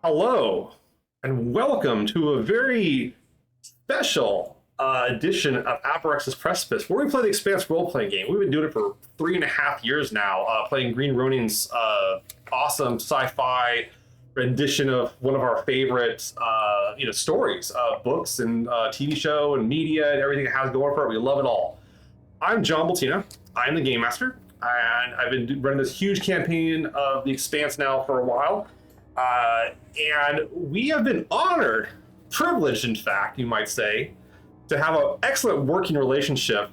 Hello, and welcome to a very special edition of Abraxas Precipice, where we play the Expanse role-playing game. We've been doing it for 3.5 years now, playing Green Ronin's awesome sci-fi rendition of one of our favorite, stories, books and TV show and media and everything it has going for it. We love it all. I'm John Baltina. I'm the Game Master, and I've been running this huge campaign of the Expanse now for a while. And we have been honored, privileged, in fact, you might say, to have an excellent working relationship.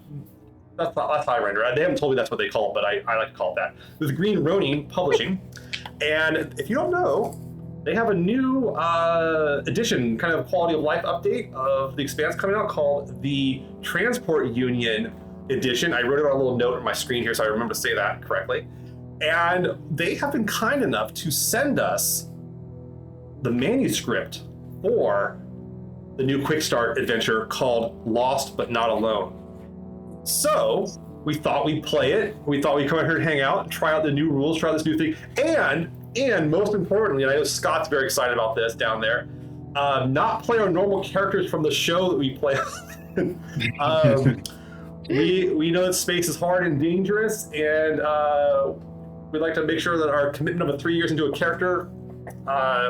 That's how I render it. They haven't told me that's what they call it, but I like to call it that. With Green Ronin Publishing. And if you don't know, they have a new edition, kind of quality of life update of the Expanse coming out called the Transport Union Edition. I wrote it on a little note on my screen here, so I remember to say that correctly. And they have been kind enough to send us the manuscript for the new Quick Start adventure called Lost But Not Alone. So we thought we'd play it. We thought we'd come out here and hang out, try out the new rules, try out this new thing, and most importantly, and I know Scott's very excited about this down there, not play our normal characters from the show that we play. We know that space is hard and dangerous, and we'd like to make sure that our commitment of 3 years into a character,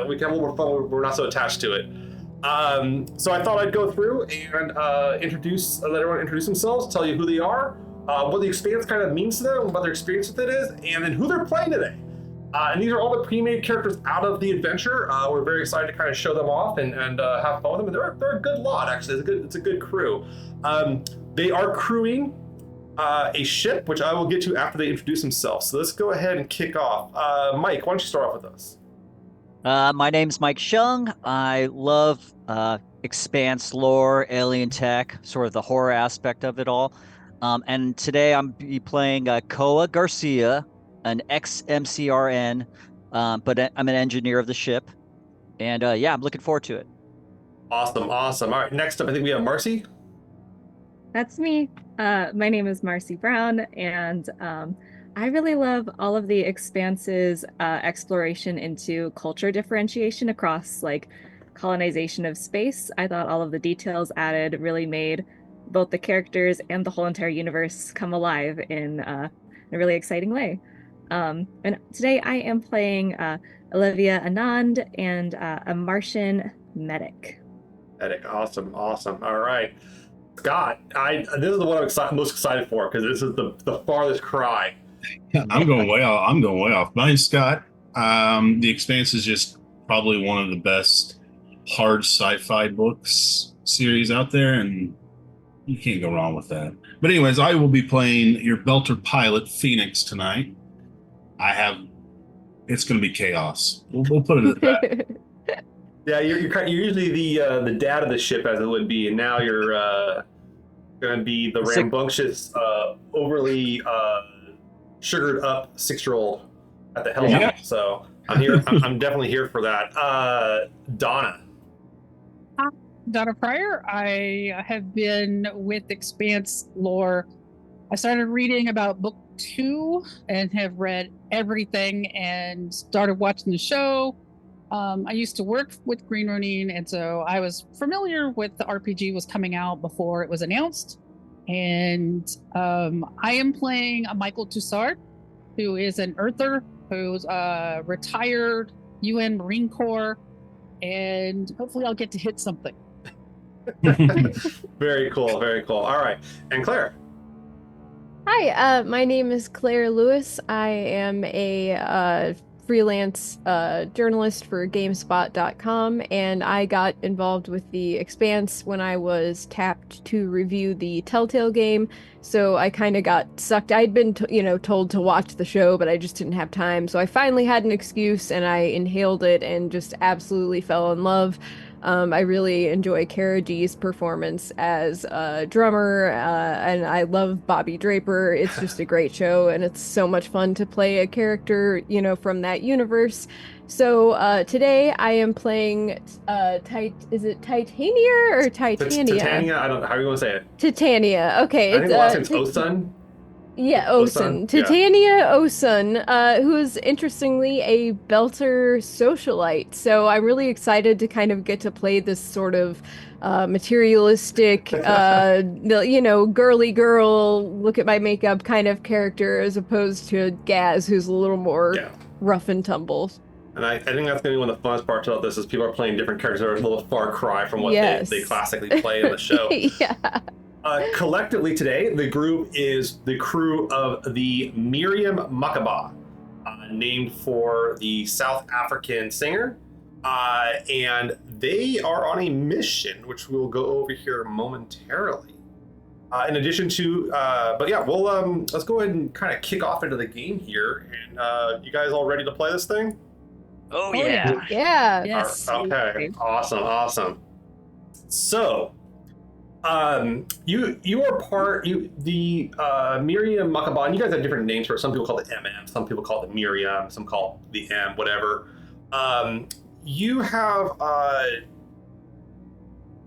we can have a little more fun when we're not so attached to it. So I thought I'd go through and let everyone introduce themselves, tell you who they are, what the Expanse kind of means to them, what their experience with it is, and then who they're playing today. And these are all the pre-made characters out of the adventure. We're very excited to kind of show them off and have fun with them. And they're a good lot, actually. It's a good crew. They are crewing a ship, which I will get to after they introduce themselves. So let's go ahead and kick off. Mike, why don't you start off with us? My name's Mike Shung. I love Expanse lore, alien tech, sort of the horror aspect of it all. And today I'm be playing Koa Garcia, an ex-MCRN, but I'm an engineer of the ship. And yeah, I'm looking forward to it. Awesome. All right, next up, I think we have Marcy. That's me. My name is Marcy Brown, and I really love all of the Expanse's exploration into culture differentiation across like colonization of space. I thought all of the details added really made both the characters and the whole entire universe come alive in a really exciting way. And today I am playing Olivia Anand and a Martian medic. Awesome. All right. Scott, this is the one I'm most excited for because this is the farthest cry. I'm going way off. My name's Scott. The Expanse is just probably one of the best hard sci-fi books series out there, and you can't go wrong with that. But anyways, I will be playing your Belter pilot, Phoenix, tonight. It's going to be chaos. We'll put it at that. Yeah, you're usually the dad of the ship, as it would be, and now you're going to be the rambunctious, overly sugared up 6-year-old at the helm. Yeah. So I'm here. I'm definitely here for that. Donna. Donna Pryor. I have been with Expanse lore. I started reading about book 2 and have read everything and started watching the show. I used to work with Green Ronin, and so I was familiar with the RPG was coming out before it was announced. And I am playing a Michael Toussard, who is an Earther, who's a retired UN Marine Corps, and hopefully I'll get to hit something. Very cool. All right. And Claire. Hi, my name is Claire Lewis. I am a freelance journalist for GameSpot.com, and I got involved with the Expanse when I was tapped to review the Telltale game. So I kind of got sucked. I'd been, told to watch the show, but I just didn't have time. So I finally had an excuse, and I inhaled it and just absolutely fell in love. I really enjoy Kara G's performance as a drummer, and I love Bobby Draper. It's just a great show, and it's so much fun to play a character, from that universe. So today I am playing is it Titania or Titania? Titania. I don't know how you want to say it. Titania. Okay. I think the last name's Osun. Yeah, Osun? Osun. Titania Osun, who is interestingly a Belter socialite. So I'm really excited to kind of get to play this sort of materialistic, girly girl, look at my makeup kind of character as opposed to Gaz, who's a little more Yeah. rough and tumble. And I think that's going to be one of the funnest parts about this is people are playing different characters that are a little far cry from what Yes. they classically play in the show. Yeah. Collectively today, the group is the crew of the Miriam Makaba, named for the South African singer. And they are on a mission, which we'll go over here momentarily. In addition to, but yeah, we'll let's go ahead and kind of kick off into the game here. And you guys all ready to play this thing? Oh, Oh, yeah. Yeah. Yes. Okay. Awesome. So, you are the Miriam Makaba, and you guys have different names for it. Some people call it MM, some people call it Miriam, some call it the M, whatever. You have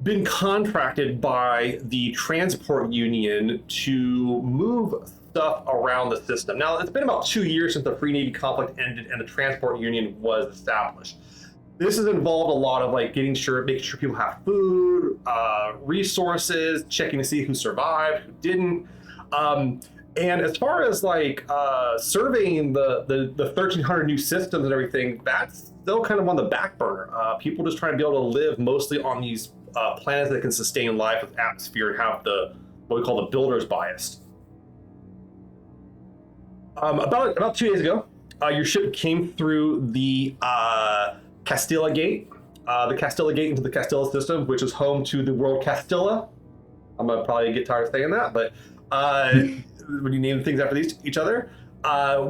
been contracted by the transport union to move stuff around the system. Now, it's been about 2 years since the Free Navy conflict ended and the transport union was established. This has involved a lot of making sure people have food, resources, checking to see who survived, who didn't. And as far as surveying the 1,300 new systems and everything, that's still kind of on the back burner. People just trying to be able to live mostly on these planets that can sustain life with atmosphere and have what we call the builder's bias. About 2 days ago, your ship came through the Castilla Gate, the Castilla Gate into the Castilla system, which is home to the world Castilla. I'm gonna probably get tired of saying that, but when you name things after each other,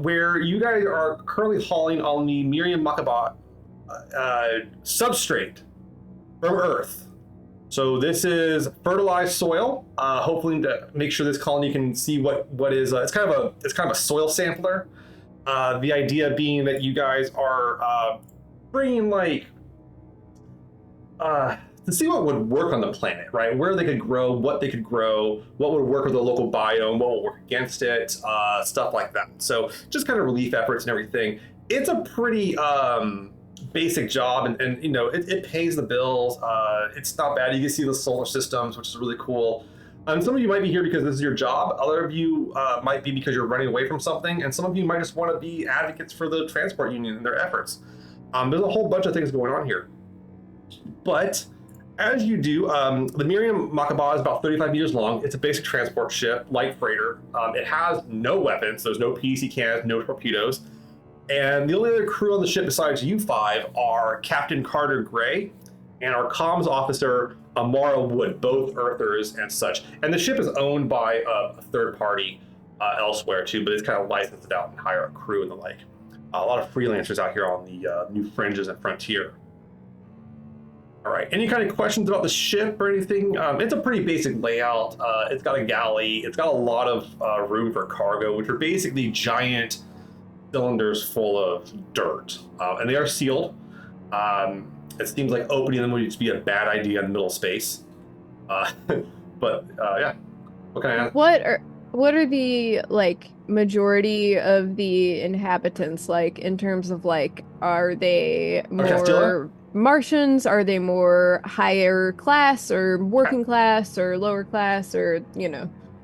where you guys are currently hauling on the Miriam Makaba substrate from Earth. So this is fertilized soil, hopefully to make sure this colony can see what is. It's kind of a soil sampler. The idea being that you guys are bringing to see what would work on the planet, right? Where they could grow, what they could grow, what would work with the local biome, what will work against it, stuff like that. So just kind of relief efforts and everything. It's a pretty basic job, and it pays the bills. It's not bad. You can see the solar systems, which is really cool. Some of you might be here because this is your job. Other of you might be because you're running away from something, and some of you might just want to be advocates for the transport union and their efforts. There's a whole bunch of things going on here. But as you do, the Miriam Makaba is about 35 meters long. It's a basic transport ship, light freighter. It has no weapons. There's no PC cannons, no torpedoes. And the only other crew on the ship besides you five are Captain Carter Gray and our comms officer, Amara Wood, both Earthers and such. And the ship is owned by a third party elsewhere too, but it's kind of licensed out and hire a crew and the like. A lot of freelancers out here on the New Fringes and Frontier. All right, any kind of questions about the ship or anything? It's a pretty basic layout. It's got a galley. It's got a lot of room for cargo, which are basically giant cylinders full of dirt. And they are sealed. It seems like opening them would just be a bad idea in middle space. But yeah, what can I ask? What are the majority of the inhabitants in terms of are they more Martians? Are they more higher class or working class or lower class or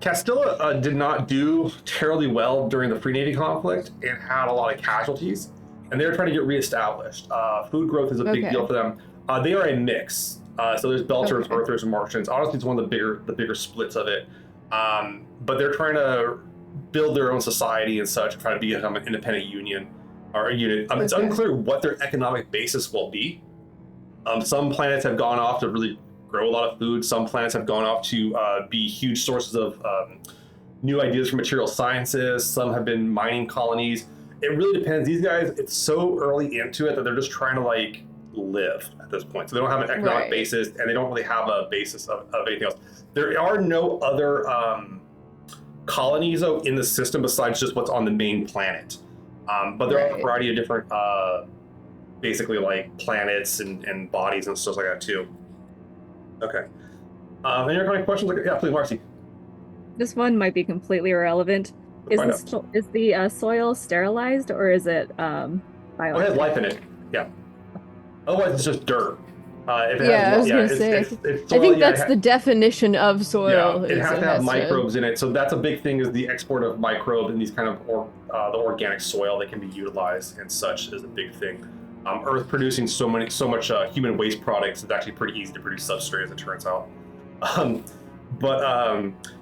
Castilla did not do terribly well during the Free Navy conflict and had a lot of casualties, and they're trying to get reestablished. Food growth is a big deal for them. They are a mix. So there's Belters, Earthers, and Martians. Honestly, it's one of the bigger splits of it. But they're trying to build their own society and such, try to become an independent union or a unit. It's unclear what their economic basis will be. Some planets have gone off to really grow a lot of food. Some planets have gone off to be huge sources of new ideas for material sciences. Some have been mining colonies. It really depends. These guys, it's so early into it that they're just trying to live at this point. So they don't have an economic basis, and they don't really have a basis of anything else. There are no other colonies though in the system besides just what's on the main planet. But there are a variety of different basically planets and bodies and stuff like that too. Okay. Any other kind of questions? Yeah, please, Marcy. This one might be completely irrelevant, Is the soil sterilized or is it Oh, it has life in it. Yeah. Otherwise, it's just dirt. If it Yeah, has, I was gonna it's, say. it's I soil, think yeah, that's the definition of soil. it is has to have has microbes in it. So that's a big thing, is the export of microbes in these kind of the organic soil that can be utilized and such is a big thing. Earth producing so much human waste products is actually pretty easy to produce substrate, as it turns out.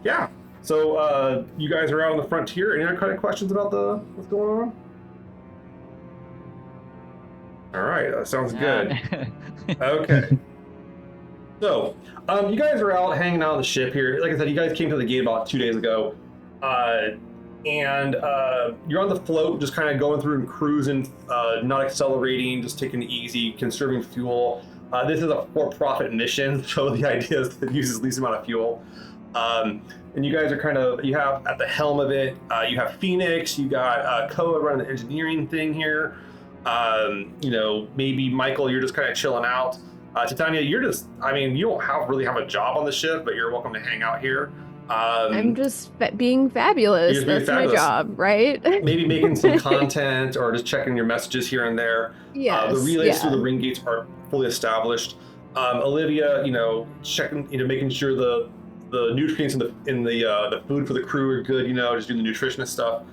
Yeah. So you guys are out on the frontier. Any other kind of questions about what's going on? All right, that sounds good. Okay. So, you guys are out hanging out on the ship here. Like I said, you guys came to the gate about 2 days ago, and you're on the float, just kind of going through and cruising, not accelerating, just taking it easy, conserving fuel. This is a for-profit mission, so the idea is that it uses the least amount of fuel. And you guys are you have at the helm of it, you have Phoenix, you got Koa running the engineering thing here. Maybe Michael, you're just kind of chilling out. Titania, you don't really have a job on the ship, but you're welcome to hang out here. I'm just being fabulous. That's my job, right? Maybe making some content or just checking your messages here and there. Yes. The relays through the ring gates are fully established. Olivia, checking, making sure the nutrients in the food for the crew are good. Just doing the nutritionist stuff.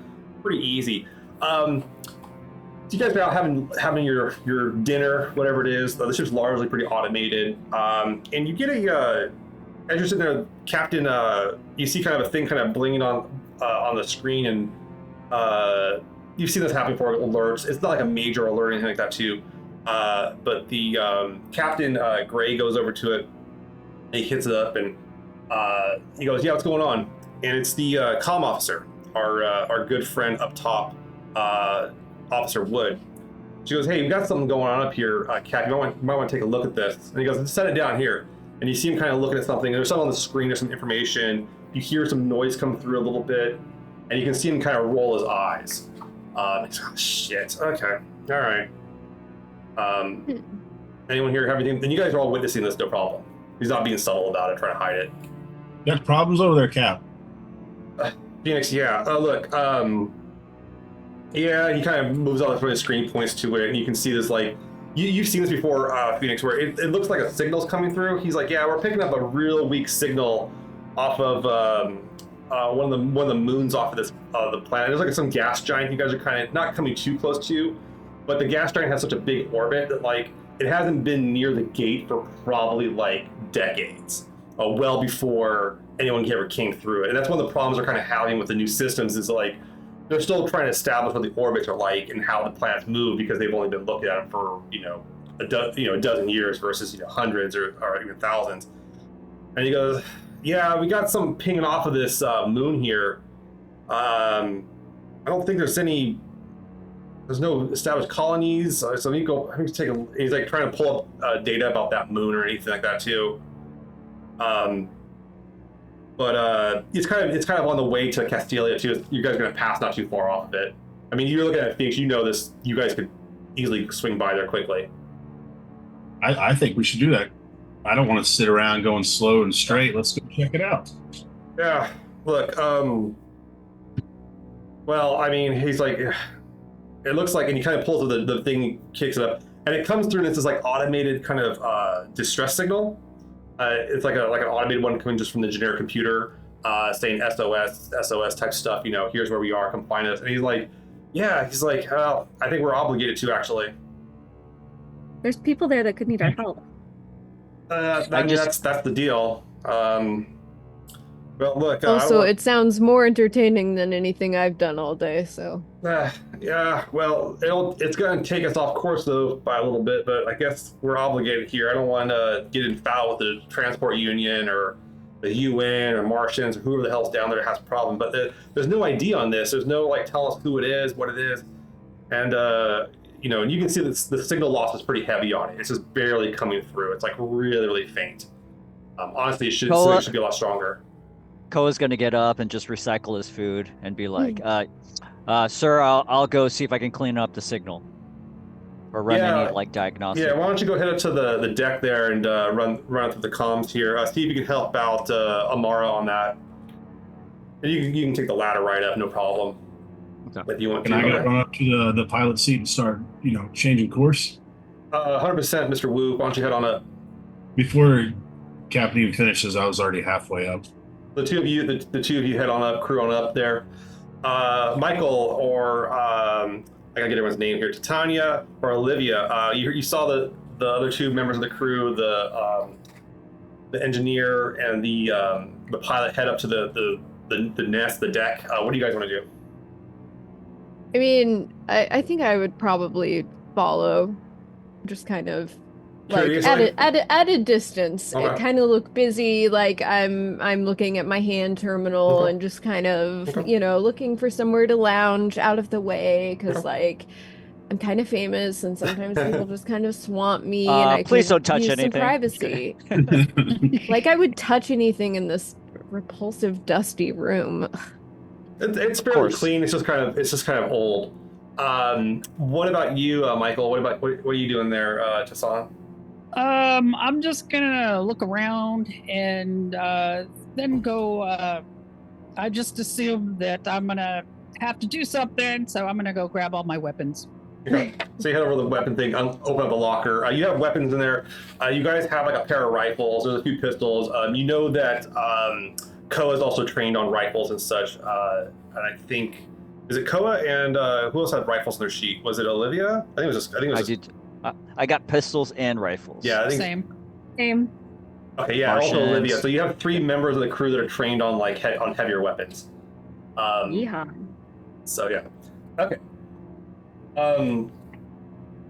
Pretty easy. So you guys are out having your dinner, whatever it is. The ship's largely pretty automated, and you get as you're sitting there, Captain. You see kind of a thing kind of blinging on the screen, and you've seen this happen before. Alerts. It's not like a major alert or anything like that, too. But the Captain Gray goes over to it, and he hits it up, and he goes, "Yeah, what's going on?" And it's the comm officer, our good friend up top. Officer Wood. She goes, "Hey, we got something going on up here, Cap. You might want to take a look at this." And he goes, "Set it down here." And you see him kind of looking at something. There's something on the screen. There's some information. You hear some noise come through a little bit, and you can see him kind of roll his eyes. He's, "Oh, shit. Okay. All right." Anyone here have anything? And you guys are all witnessing this, no problem. He's not being subtle about it, trying to hide it. Got problems over there, Cap? Phoenix, yeah. Look, yeah, he kind of moves on the front of the screen, points to it, and you can see this, you've seen this before, Phoenix, where it looks like a signal's coming through. He's like, "Yeah, we're picking up a real weak signal off of one of the moons off of the planet. There's some gas giant you guys are kind of not coming too close to, but the gas giant has such a big orbit that it hasn't been near the gate for probably decades, well before anyone ever came through it. And that's one of the problems they're kind of having with the new systems is they're still trying to establish what the orbits are like and how the planets move because they've only been looking at them for a dozen years versus hundreds or even thousands." And he goes, "Yeah, we got some pinging off of this moon here. I don't think there's no established colonies. So let me go. Let me take a." He's trying to pull up data about that moon or anything like that too. But it's kind of on the way to Castilia too. You guys are going to pass not too far off of it. I mean, you're looking at Phoenix. You know this. You guys could easily swing by there quickly. I think we should do that. I don't want to sit around going slow and straight. Let's go check it out. Yeah. Look. Well, I mean, he's like, it looks like, and he kind of pulls the thing, kicks it up, and it comes through, and it's this automated kind of distress signal. It's like an automated one coming just from the generic computer, saying SOS type stuff. Here's where we are. Come find us. And he's like, "Yeah." He's like, "Well, I think we're obligated to actually." There's people there that could need our help. That's the deal. Well, look. Also, it sounds more entertaining than anything I've done all day. So. Yeah. Well, it's going to take us off course though by a little bit, but I guess we're obligated here. I don't want to get in foul with the Transport Union or the UN or Martians or whoever the hell's down there has a problem. But there's no ID on this. There's no tell us who it is, what it is, and and you can see that the signal loss is pretty heavy on it. It's just barely coming through. It's really, really faint. Honestly, it should be a lot stronger. Koa's going to get up and just recycle his food and be like, "Sir, I'll go see if I can clean up the signal or run any diagnostics." Yeah, why don't you go head up to the deck there and run through the comms here. See if you can help out Amara on that. And you can take the ladder right up, no problem. Okay. If you want Can to. I go run up to the pilot seat and start, changing course? 100%, Mr. Wu. Why don't you head on up? Before Captain even finishes, I was already halfway up. The two of you head on up, crew on up there. Michael or I gotta get everyone's name here. Titania or Olivia. You saw the other two members of the crew, the engineer and the pilot, head up to the nest, the deck. What do you guys want to do? I mean, I think I would probably follow, just kind of like Curiously? at a distance. Okay. It kind of look busy, like I'm looking at my hand terminal Okay. and just kind of Okay. looking for somewhere to lounge out of the way, because Okay. like I'm kind of famous and sometimes people just kind of swamp me, and I Please could don't touch use anything. some privacy. Like I would touch anything in this repulsive, dusty room. It's fairly clean. It's just kind of old. What about you, Michael? What are you doing there, Tassan? I'm just gonna look around and then go. I just assume that I'm gonna have to do something, so I'm gonna go grab all my weapons. Okay. So you head over to the weapon thing, open up a locker. You have weapons in there. You guys have like a pair of rifles. There's a few pistols. You know that Koa is also trained on rifles and such. And I think, is it Koa and who else had rifles in their sheet? Was it Olivia? I think it was just. I got pistols and rifles. Yeah, I think. Same. Okay, yeah, Martians. also Olivia. So you have 3 members of the crew that are trained on like on heavier weapons. Yeehaw. So yeah, okay.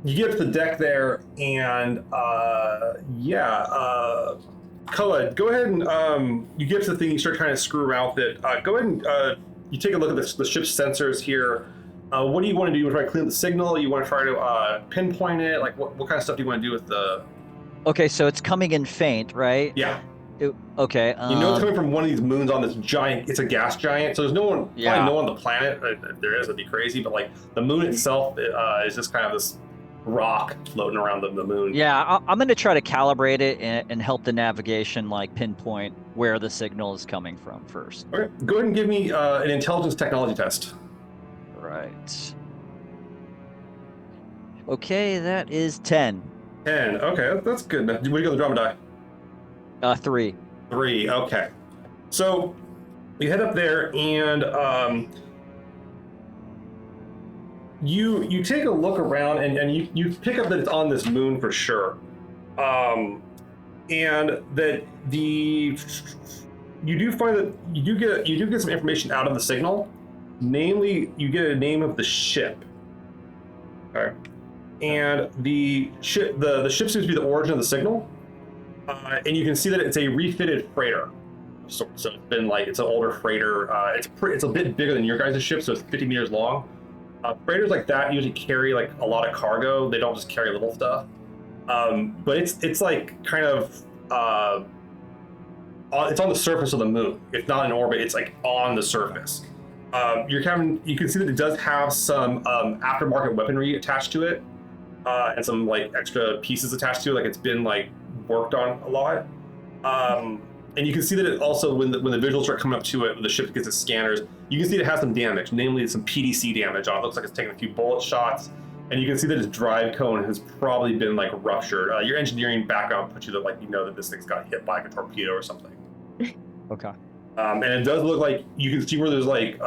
You get up to the deck there, and Koa, go ahead and you get to the thing. You start trying to screw around with it. Go ahead and you take a look at the ship's sensors here. What do you want to do? You want to try to clean up the signal? You want to try to pinpoint it? Like what kind of stuff do you want to do with the? Okay, so it's coming in faint, right? Yeah. Okay. You know it's coming from one of these moons on this giant. It's a gas giant, so there's no one. Yeah. Probably no one on the planet. If there is, it'd be crazy. But like the moon itself is just kind of this rock floating around the moon. Yeah, I'm going to try to calibrate it and help the navigation like pinpoint where the signal is coming from first. Okay. Go ahead and give me an intelligence technology test. Right. Okay, that is 10. 10. Okay, that's good. What do you got the drama die? 3. 3. Okay. So you head up there and you take a look around and you pick up that it's on this moon for sure. And that you do find that you do get some information out of the signal. Namely, you get a name of the ship. Okay. And the ship seems to be the origin of the signal. And you can see that it's a refitted freighter. So it's been like, it's an older freighter. It's a bit bigger than your guys' ship, so it's 50 meters long. Freighters like that usually carry like a lot of cargo. They don't just carry little stuff. But it's like kind of it's on the surface of the moon. It's not in orbit. It's like on the surface. You can see that it does have some aftermarket weaponry attached to it, and some like extra pieces attached to it. Like it's been like worked on a lot. And you can see that it also, when the visuals start coming up to it, when the ship gets its scanners, you can see it has some damage, namely some PDC damage on it. Looks like it's taken a few bullet shots, and you can see that its drive cone has probably been like ruptured. Your engineering background puts you to like, you know that this thing's got hit by like a torpedo or something. Okay. And it does look like you can see where there's like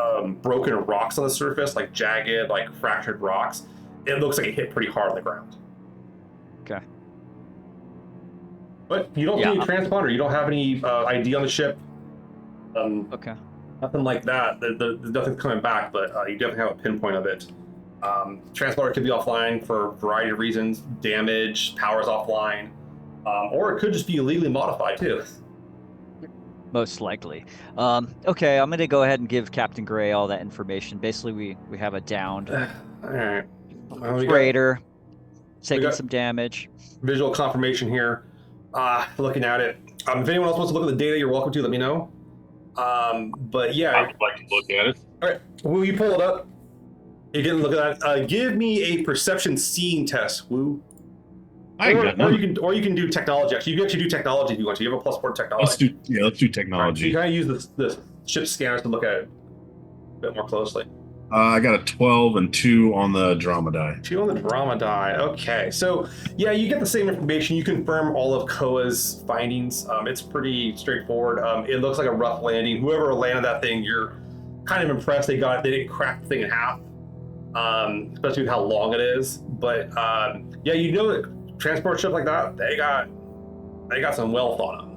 broken rocks on the surface, like jagged, like fractured rocks. It looks like it hit pretty hard on the ground. Okay. But you don't see any transponder. You don't have any ID on the ship. Okay. Nothing like that. Nothing's coming back, but you definitely have a pinpoint of it. Transponder could be offline for a variety of reasons. Damage, power's offline. Or it could just be illegally modified too. Most likely. Okay, I'm going to go ahead and give Captain Gray all that information. Basically, we have a downed All right. freighter taking some damage. Visual confirmation here. Looking at it. If anyone else wants to look at the data, you're welcome to. Let me know. But yeah. I would like to look at it. All right. Will you pull it up? You can look at that. Give me a perception seeing test, Woo. I got none. Or you can do technology. Actually, you can actually do technology if you want to. You have a +4 technology. Let's do Right, so technology. you kind of use the ship scanners to look at it a bit more closely. I got a 12 and 2 on the drama die. 2 on the drama die. Okay, so yeah, you get the same information. You confirm all of Koa's findings. It's pretty straightforward. It looks like a rough landing. Whoever landed that thing, you're kind of impressed. They didn't crack the thing in half, especially with how long it is. But yeah, you know that transport ship like that, they got some wealth on them.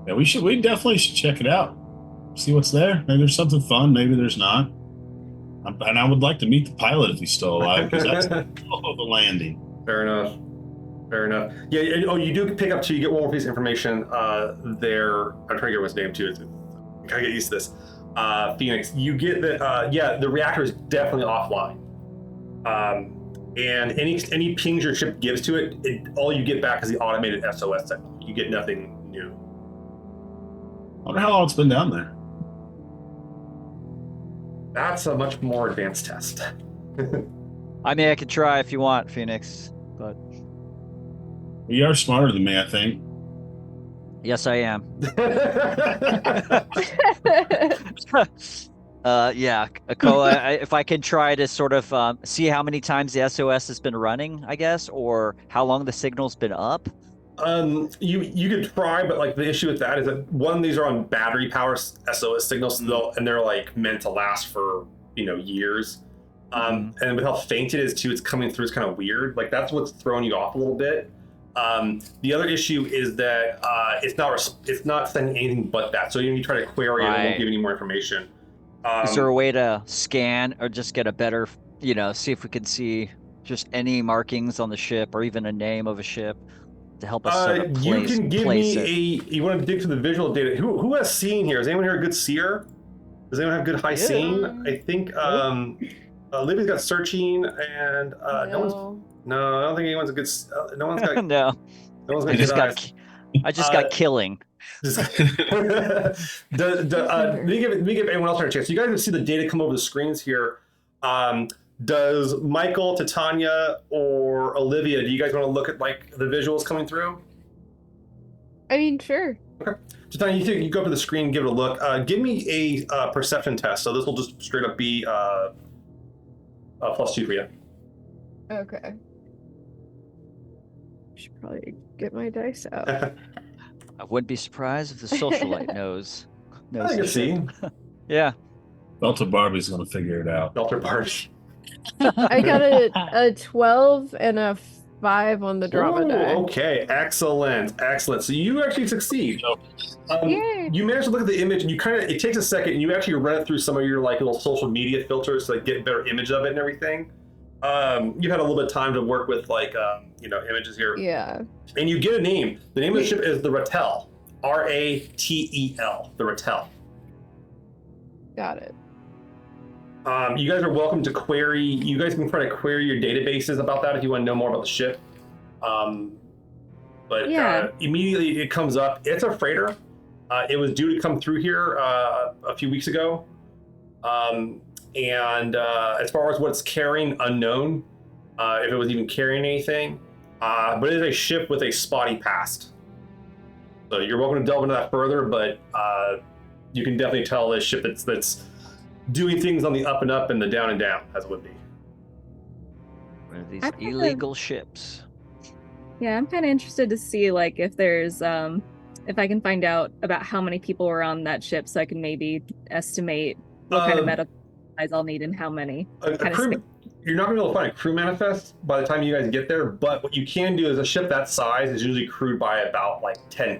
Yeah, we definitely should check it out. See what's there. Maybe there's something fun. Maybe there's not. And I would like to meet the pilot if he's still alive, because that's the landing. Fair enough. Yeah. You do pick up too. You get one more piece of information. There. I'm trying to get his name too. Gotta get used to this. Phoenix. You get that. Yeah, the reactor is definitely offline. And any pings your ship gives to it, all you get back is the automated SOS signal. You get nothing new. I wonder how long it's been down there. That's a much more advanced test. I mean, I could try if you want, Phoenix, but You are smarter than me, I think. yes, I am. Yeah, Koa, if I can try to sort of see how many times the SOS has been running, I guess, or how long the signal's been up. You could try, but like the issue with that is that one, these are on battery power SOS signals, and they're like meant to last for years. And with how faint it is too, it's coming through. It's kind of weird. Like that's what's throwing you off a little bit. The other issue is that it's not sending anything but that. So when you try to query it, it won't give any more information. Is there a way to scan or just get a better, see if we can see just any markings on the ship or even a name of a ship to help us sort of you can give place me it? You want to dig through the visual data. Who has seen here? Is anyone here a good seer? Does anyone have good high seeing? I think Libby's got searching, and no, I don't think anyone's a good. No one's got. No, No one's got good eyes. I just got killing. Let me give anyone else a chance. You guys can see the data come over the screens here. Does Michael, Titania, or Olivia, do you guys want to look at like the visuals coming through? I mean, sure. Okay. Titania, you go up to the screen, give it a look. Give me a perception test. So this will just straight up be a +2 for you. Okay. Should probably get my dice out. I wouldn't be surprised if the socialite knows. I can see. Yeah. Delta Barbie's gonna figure it out. Delta Barbie. I got a 12 and a 5 on the drama die. Okay, excellent. So you actually succeed. Yay. You manage to look at the image, and it takes a second, and you actually run it through some of your like little social media filters to like, get a better image of it and everything. You've had a little bit of time to work with like images here. Yeah. And you get a name. The name of the ship is the Ratel. Ratel. The Ratel. Got it. You guys are welcome to query. You guys can try to query your databases about that if you want to know more about the ship. But immediately it comes up. It's a freighter. It was due to come through here a few weeks ago. And as far as what it's carrying, unknown. If it was even carrying anything. But it is a ship with a spotty past. So you're welcome to delve into that further, but you can definitely tell this ship that's doing things on the up and up and the down and down, as it would be. One of these illegal ships. Yeah, I'm kind of interested to see like if there's if I can find out about how many people were on that ship, so I can maybe estimate what kind of medical supplies I'll need and how many. You're not going to be able to find a crew manifest by the time you guys get there, but what you can do is a ship that size is usually crewed by about 10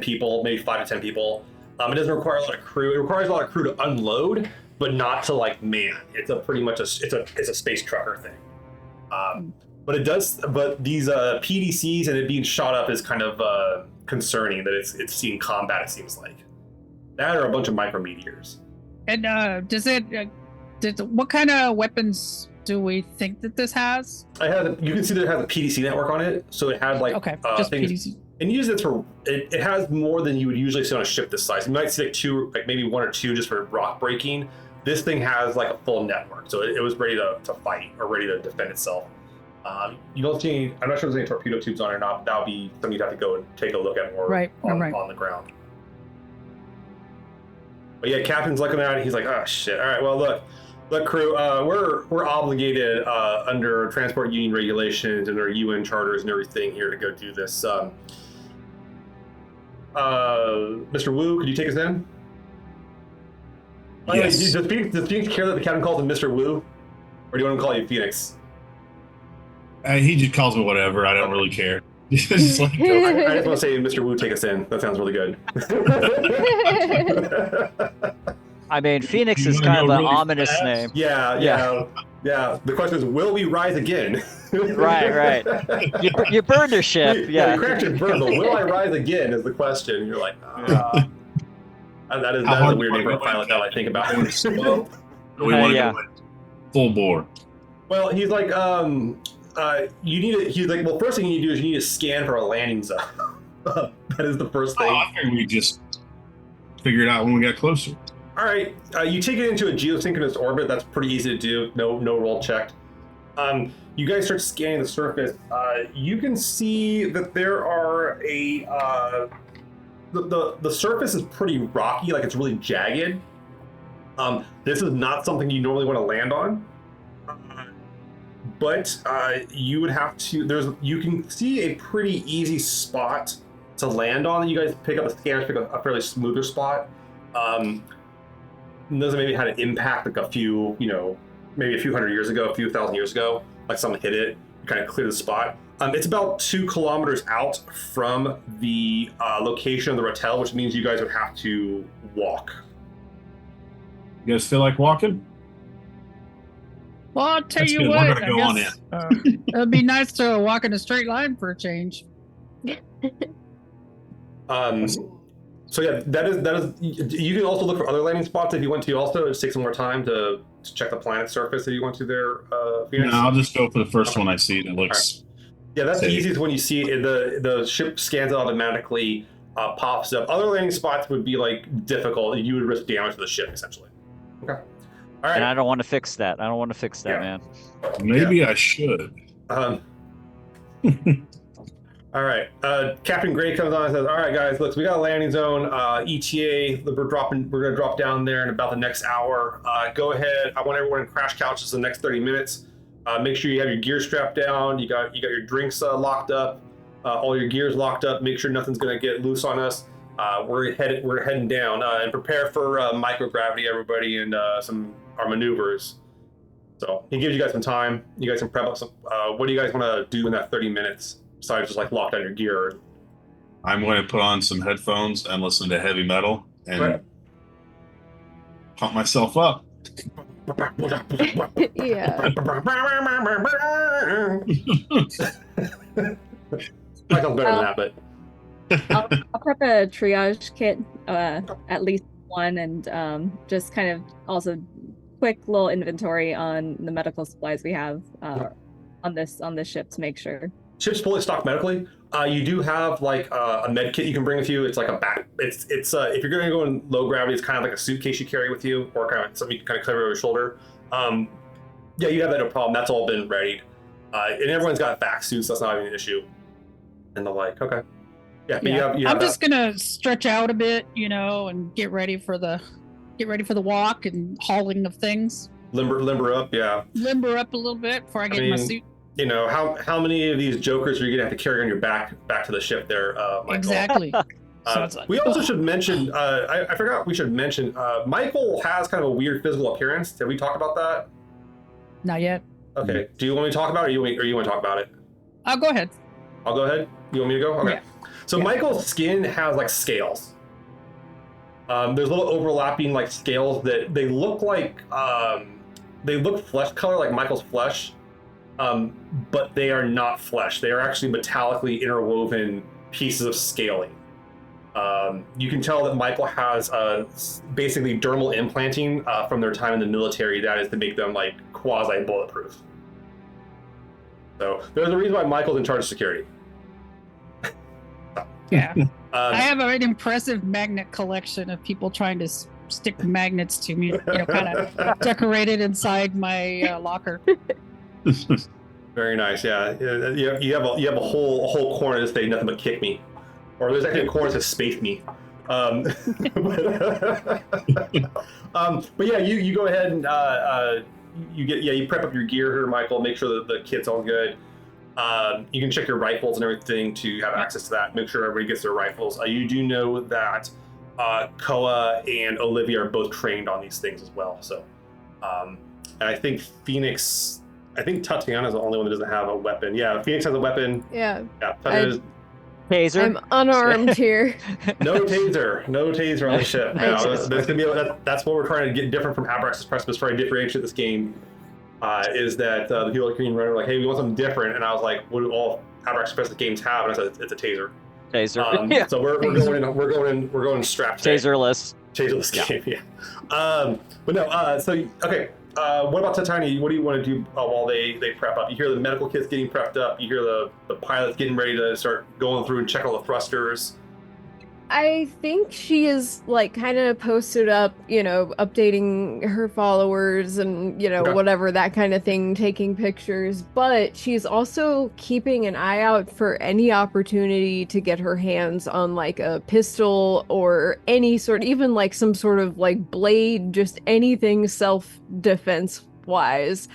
people, maybe 5 to 10 people. It doesn't require a lot of crew. It requires a lot of crew to unload, but not to like man. It's a pretty much it's a space trucker thing. But it does. But these PDCs and it being shot up is kind of concerning that it's seeing combat. It seems like that or a bunch of micrometeors. And what kind of weapons do we think that this has? You can see that it has a PDC network on it, so it had like just things. PDC. And use it for it has more than you would usually see on a ship this size. You might see like maybe 1 or 2 just for rock breaking. This thing has like a full network, so it was ready to fight or ready to defend itself. You don't see any, I'm not sure if there's any torpedo tubes on it or not, but that'll be something you'd have to go and take a look at more Right, on, right. on the ground. But yeah, Captain's looking at it. He's like, oh shit. All right, well, look, crew. We're obligated under transport union regulations and our UN charters and everything here to go do this. Mr. Wu, could you take us in? Yes. Does Phoenix care that the captain calls him Mr. Wu, or do you want him to call you Phoenix? He just calls me whatever. I don't really care. Just let him go. I just want to say, Mr. Wu, take us in. That sounds really good. I mean, Phoenix You is wanna kind of go an really ominous fast? name. Yeah. The question is, will we rise again? Right. You burned your ship. You crashed and burned, but will I rise again is the question. And you're like, that is a weird name for a pilot now I think about it. Slow? Or we want to go full bore? Well, he's like, he's like, well, first thing you need to do is you need to scan for a landing zone. That is the first thing. I figured we just figure it out when we got closer. All right, you take it into a geosynchronous orbit. That's pretty easy to do. No roll checked. You guys start scanning the surface. You can see that there are the surface is pretty rocky, like it's really jagged. This is not something you normally want to land on. But you would have to. You can see a pretty easy spot to land on. You guys pick up the scanners, pick up a fairly smoother spot. Doesn't maybe had an impact like maybe a few hundred years ago, a few thousand years ago, like someone hit it, kind of clear the spot. It's about 2 kilometers out from the location of the Rotel, which means you guys would have to walk. You guys feel like walking? Well, I'll tell That's you good. what. We're gonna go on in. It'd be nice to walk in a straight line for a change. So yeah, that is. You can also look for other landing spots if you want to. Also, just take some more time to check the planet's surface if you want to there. Phoenix. No, I'll just go for the first one I see that looks. Yeah, that's safe. the easiest when you see it. The ship scans it automatically, pops up. Other landing spots would be like difficult. You would risk damage to the ship essentially. Okay. All right. And I don't want to fix that. Yeah. Man. Maybe I should. All right. Captain Gray comes on and says, "All right, guys, look, we got a landing zone. ETA. We're gonna drop down there in about the next hour. Go ahead. I want everyone in crash couches the next 30 minutes. Make sure you have your gear strapped down. You got your drinks locked up. All your gears locked up. Make sure nothing's gonna get loose on us. We're heading down and prepare for microgravity, everybody, and our maneuvers." So he gives you guys some time. You guys can prep up some. What do you guys want to do in that 30 minutes? Besides just like lock down your gear. I'm going to put on some headphones and listen to heavy metal and pump myself up. Yeah. Michael's better than that, but I'll prep a triage kit, at least one, and just kind of also quick little inventory on the medical supplies we have on this ship to make sure. ship's fully stocked medically. You do have like a med kit you can bring with you. It's like a back. It's if you're going to go in low gravity, it's kind of like a suitcase you carry with you, or kind of something you can kind of cover over your shoulder. Yeah, you have that no problem. That's all been readied, and everyone's got back suits. That's not even an issue. And the like, okay, yeah. But you have I'm just gonna stretch out a bit, and get ready for the walk and hauling of things. Limber up, yeah. Limber up a little bit before I get in my suit. You know, how many of these jokers are you gonna have to carry on your back to the ship there, Michael? Exactly. We also should mention, I forgot we should mention, Michael has kind of a weird physical appearance. Have we talked about that? Not yet. Okay. Do you want me to talk about it, or you want to talk about it? I'll go ahead. I'll go ahead. You want me to go? Okay. Yeah. So Michael's skin has like scales. There's little overlapping like scales that they look like they look flesh color like Michael's flesh, but they are not flesh. They are actually metallically interwoven pieces of scaling. You can tell that Michael has basically dermal implanting from their time in the military. That is to make them like quasi bulletproof. So there's a reason why Michael's in charge of security. Yeah. I have an impressive magnet collection of people trying to stick magnets to me, kind of decorated inside my locker. Very nice. Yeah, you have a whole corner that say nothing but kick me, or there's actually a corner that says space me. Um, but yeah, you go ahead and you prep up your gear here, Michael. Make sure that the kit's all good. You can check your rifles and everything to have access to that. Make sure everybody gets their rifles. You do know that Koa and Olivia are both trained on these things as well. So, and I think Tatiana's the only one that doesn't have a weapon. Yeah, Phoenix has a weapon. Yeah. Yeah, Tatiana's, Taser. I'm unarmed here. no taser on the ship. I No, just- that's what we're trying to get different from Abraxas Precipice, trying to differentiate this game. Is that the people at Green Runner were like, hey, we want something different, and I was like, what do all Abraxas Precipice games have? And I said, it's a taser. Taser. Yeah. So we're going in strapped. Taserless. Taserless game, yeah. But no, so okay. What about Titania? What do you want to do while they prep up? You hear the medical kits getting prepped up. You hear the pilots getting ready to start going through and check all the thrusters. I think she is like kind of posted up, updating her followers and, Okay. whatever, that kind of thing, taking pictures. But she's also keeping an eye out for any opportunity to get her hands on like a pistol or any sort, even like some sort of like blade, just anything self-defense wise.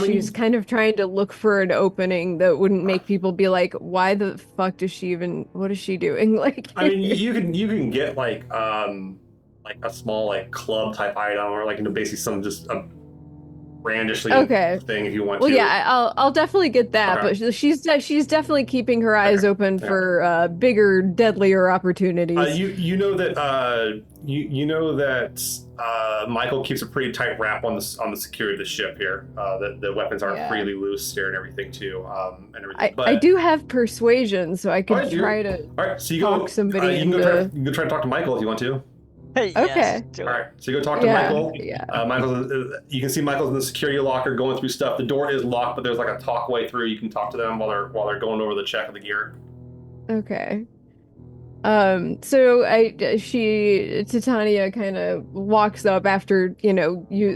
She's kind of trying to look for an opening that wouldn't make people be like, why the fuck does she even, what is she doing? Like, I mean, you can get like a small like club type item or like basically some just a brandishly thing if you want well, to. yeah, I'll definitely get that, Okay. but she's definitely keeping her eyes open for bigger, deadlier opportunities. You know that Michael keeps a pretty tight wrap on the security of the ship here. That the weapons aren't freely loose here and everything too. And everything. I do have persuasion, so I could try to All right, so you talk go. somebody You can into. go try to talk to Michael if you want to. Hey, Okay. yes, do All it. right, so you go talk to Michael. Yeah. You can see Michael's in the security locker going through stuff. The door is locked, but there's like a talkway through. You can talk to them while they're going over the check of the gear. Okay. So Titania kind of walks up after, you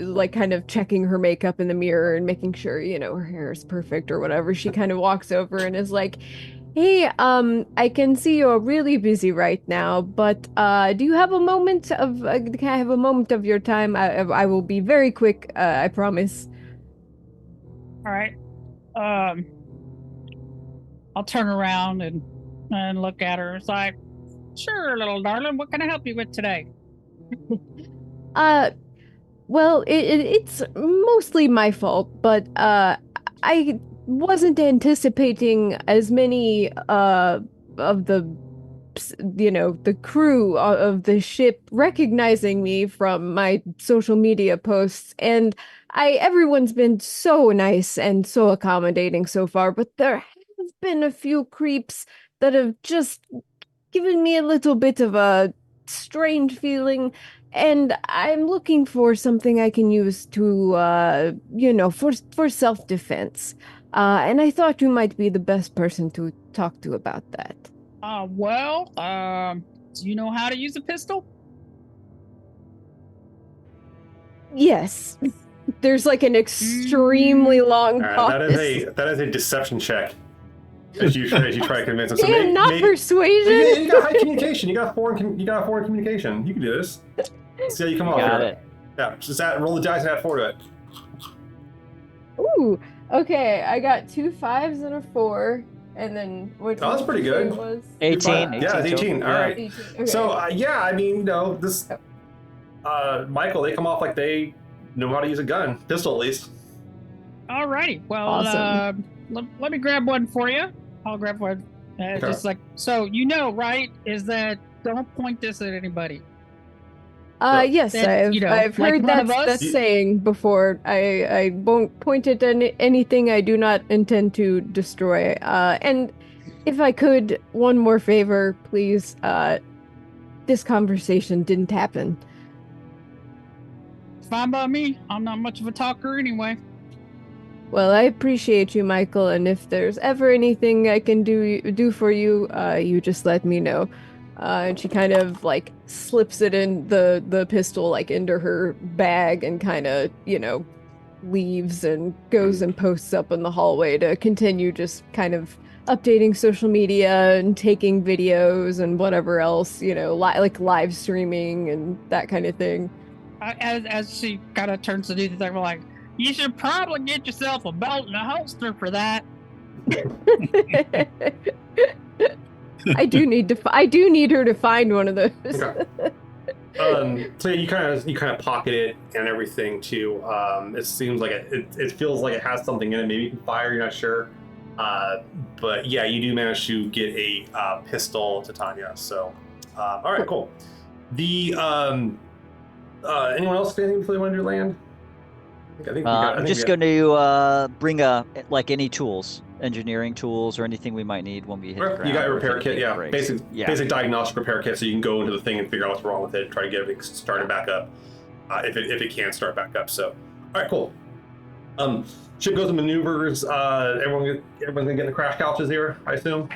like kind of checking her makeup in the mirror and making sure, her hair is perfect or whatever. She kind of walks over and is like, hey, I can see you're really busy right now, but do you have a moment of can I have a moment of your time? I will be very quick, I promise. All right. I'll turn around and look at her. It's like, sure, little darling. What can I help you with today? Well, it's mostly my fault, but I wasn't anticipating as many of the crew of the ship recognizing me from my social media posts, and everyone's been so nice and so accommodating so far, but there have been a few creeps that have just given me a little bit of a strange feeling, and I'm looking for something I can use to for self-defense. And I thought you might be the best person to talk to about that. Do you know how to use a pistol? Yes. There's like an extremely long All right, pause. that is a deception check. As you try to convince him. So Damn, not persuasion. You got high communication. You got foreign communication. You can do this. Let's see how you come off Got here. it. Yeah, just roll the dice and add 4 to it. Ooh. Okay, I got 2 5s and a 4, and then what? Oh, that's pretty good. Was 18. Yeah, it's 18. All right. 18. Okay. So yeah, I mean, this Michael, they come off like they know how to use a gun, pistol at least. All righty. Well, Awesome. let me grab one for you. I'll grab one. Just like so, right? Is that don't point this at anybody. Yes, That, I've like heard one of us? that saying before. I won't point at anything I do not intend to destroy. And if I could, one more favor, please. This conversation didn't happen. Fine by me. I'm not much of a talker anyway. Well, I appreciate you, Michael, and if there's ever anything I can do for you, you just let me know. And she kind of like slips it in the pistol like into her bag and kind of leaves and goes and posts up in the hallway to continue just kind of updating social media and taking videos and whatever else, like live streaming and that kind of thing. As she kind of turns to do the thing, we're like, you should probably get yourself a belt and a holster for that. I do need her to find one of those. Okay. So yeah, you kind of pocket it and everything too. It seems like it feels like it has something in it. Maybe you can fire. You're not sure. But yeah, you do manage to get a pistol, Titania. So, all right, cool. The anyone else anything before they want to do land? I'm just going to bring any tools, engineering tools, or anything we might need when we hit the ground. You got a repair kit, yeah. Breaks. Basic diagnostic repair kit, so you can go into the thing and figure out what's wrong with it, try to get everything started back up, if it can start back up. So, all right, cool. Ship goes to maneuvers. Everyone gonna get in the crash couches here, I assume.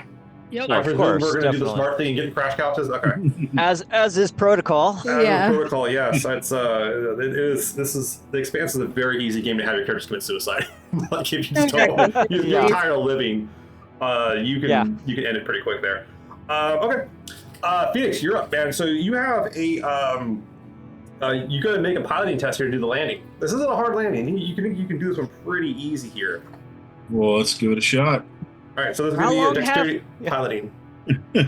Yep. Yeah, of course, we're gonna do the definitely. smart thing and get in crash couches. Okay. As is protocol. Yeah. Protocol, yes. That's the Expanse is a very easy game to have your characters commit suicide. Like if you just don't, you're tired of living, you can end it pretty quick there. Okay. Phoenix, you're up, man. So you have a you got to make a piloting test here to do the landing. This isn't a hard landing. You can do this one pretty easy here. Well, let's give it a shot. All right, so this is going to be a dexterity piloting.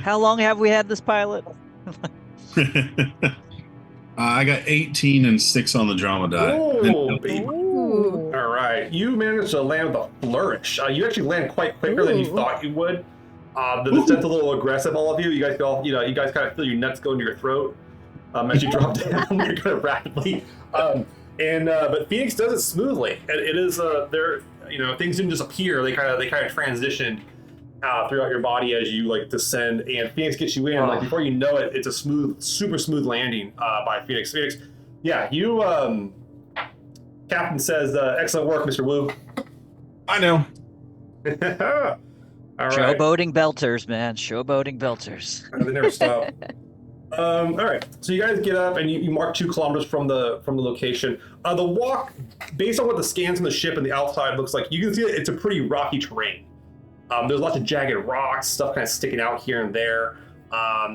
How long have we had this pilot? I got 18 and 6 on the drama die. Oh, baby. Ooh. All right, you managed to land with a flourish. You actually land quite quicker than you thought you would. The descent's a little aggressive, all of you. You guys kind of feel your nuts go into your throat as you drop down. You're kind of rapidly. But Phoenix does it smoothly. It is things didn't just appear. They kind of transition throughout your body as you descend, and Phoenix gets you in. Before you know it, it's a super smooth landing by Phoenix. Phoenix, yeah, you. Captain says, "Excellent work, Mr. Wu." I know. All right. Showboating belters, man. Showboating belters. They never stop. All right, so you guys get up and you mark 2 kilometers from the location. The walk, based on what the scans from the ship and the outside looks like, you can see that it's a pretty rocky terrain. There's lots of jagged rocks, stuff kind of sticking out here and there.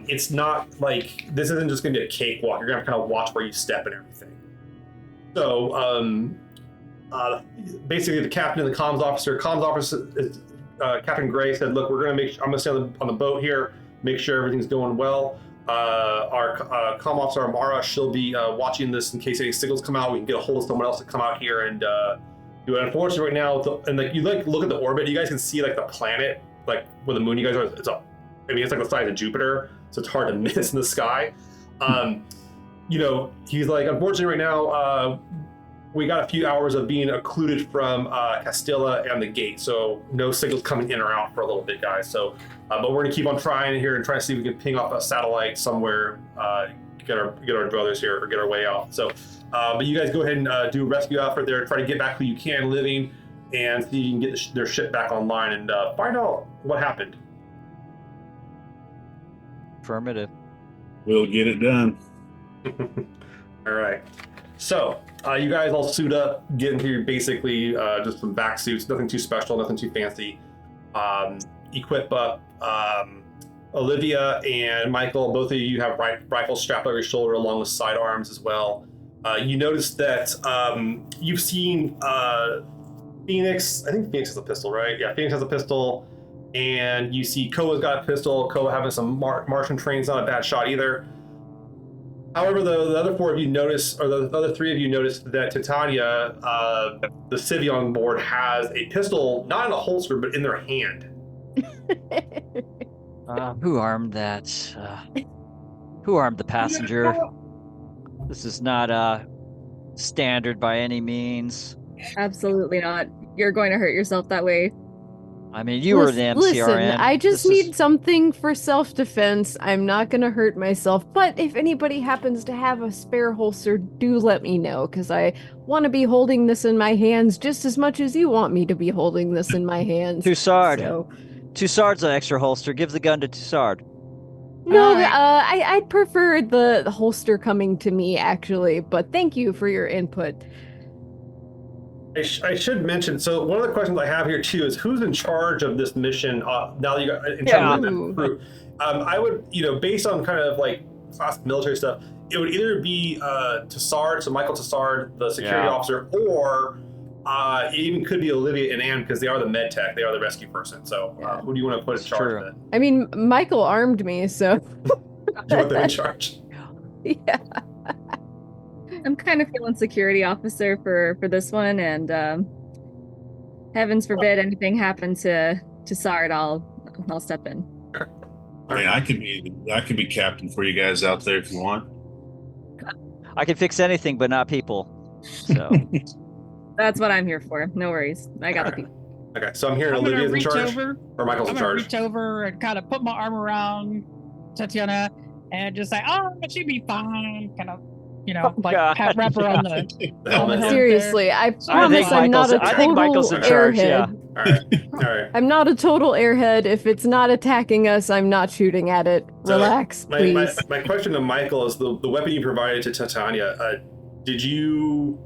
It's not like this isn't just going to be a cakewalk. You're going to kind of watch where you step and everything. So basically, the captain and the comms officer, Captain Gray said, "Look, I'm going to stay on the boat here, make sure everything's going well." Our comm officer Amara, she'll be watching this in case any signals come out. We can get a hold of someone else to come out here and do it. Unfortunately, right now, you look at the orbit, you guys can see the planet, where the moon you guys are. It's the size of Jupiter, so it's hard to miss in the sky. He's like, unfortunately, right now, we got a few hours of being occluded from Castilla and the gate, so no signals coming in or out for a little bit, guys. So, but we're gonna keep on trying here and try to see if we can ping off a satellite somewhere, get our brothers here or get our way out. So, but you guys go ahead and do a rescue effort there, try to get back who you can living, and see if you can get their ship back online and find out what happened. Affirmative. We'll get it done. All right. So, you guys all suit up, get into your basically just some back suits, nothing too special, nothing too fancy. Equip up. Olivia and Michael, both of you have rifles strapped over your shoulder along with sidearms as well. You notice that you've seen Phoenix. I think Phoenix has a pistol, right? Yeah, Phoenix has a pistol. And you see Koa's got a pistol. Koa having some Martian trains, not a bad shot either. However, the other 4 of you notice, or the other 3 of you notice that Titania, the civvy on board, has a pistol, not in a holster, but in their hand. Who armed that? Who armed the passenger? This is not standard by any means. Absolutely not. You're going to hurt yourself that way. I mean, you were the MCRN. Listen, I just need something for self-defense. I'm not going to hurt myself. But if anybody happens to have a spare holster, do let me know, because I want to be holding this in my hands just as much as you want me to be holding this in my hands. Tussard. So. Tussard's an extra holster. Give the gun to Tussard. No, I'd prefer the holster coming to me, actually. But thank you for your input. I should mention. So one of the questions I have here too is who's in charge of this mission? Now that you got in terms of the crew, I would, based on kind of like classic military stuff, it would either be Tassard, so Michael Tassard, the security officer, or it even could be Olivia and Anne because they are the med tech, they are the rescue person. So who do you want to put in charge of it? I mean, Michael armed me, so. You want them in charge? Yeah. I'm kind of feeling security officer for this one, and heavens forbid anything happen to Sard, I'll step in. I mean, I could be captain for you guys out there if you want. I can fix anything, but not people. So That's what I'm here for. No worries. I got the people. Okay, so I'm hearing Olivia's in charge, or Michael's in charge. Reach over and kind of put my arm around Tatiana and just say, "Oh, she'd be fine." Kind of, wrap her on the helmet. Seriously, I promise I'm not a I think Michael's total in charge. airhead. Yeah. All right. I'm not a total airhead. If it's not attacking us, I'm not shooting at it. So Relax, please. My question to Michael is the weapon you provided to Titania. Did you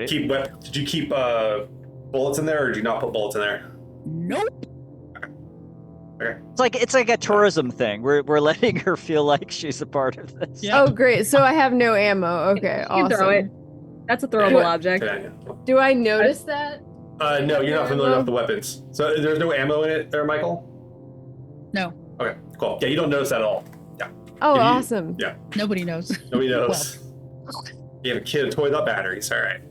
keep bullets in there, or did you not put bullets in there? Nope. Okay. It's like a tourism thing. We're letting her feel like she's a part of this. Yeah. Oh, great. So I have no ammo. Okay, You can throw it. awesome. That's a throwable object. Do I notice that? No, you're not familiar with the weapons. So there's no ammo in it there, Michael? No. Okay, cool. Yeah, you don't notice that at all. Yeah. Oh, You- awesome. Yeah. Nobody knows. Nobody knows. You have a kid, a toy without batteries. All right.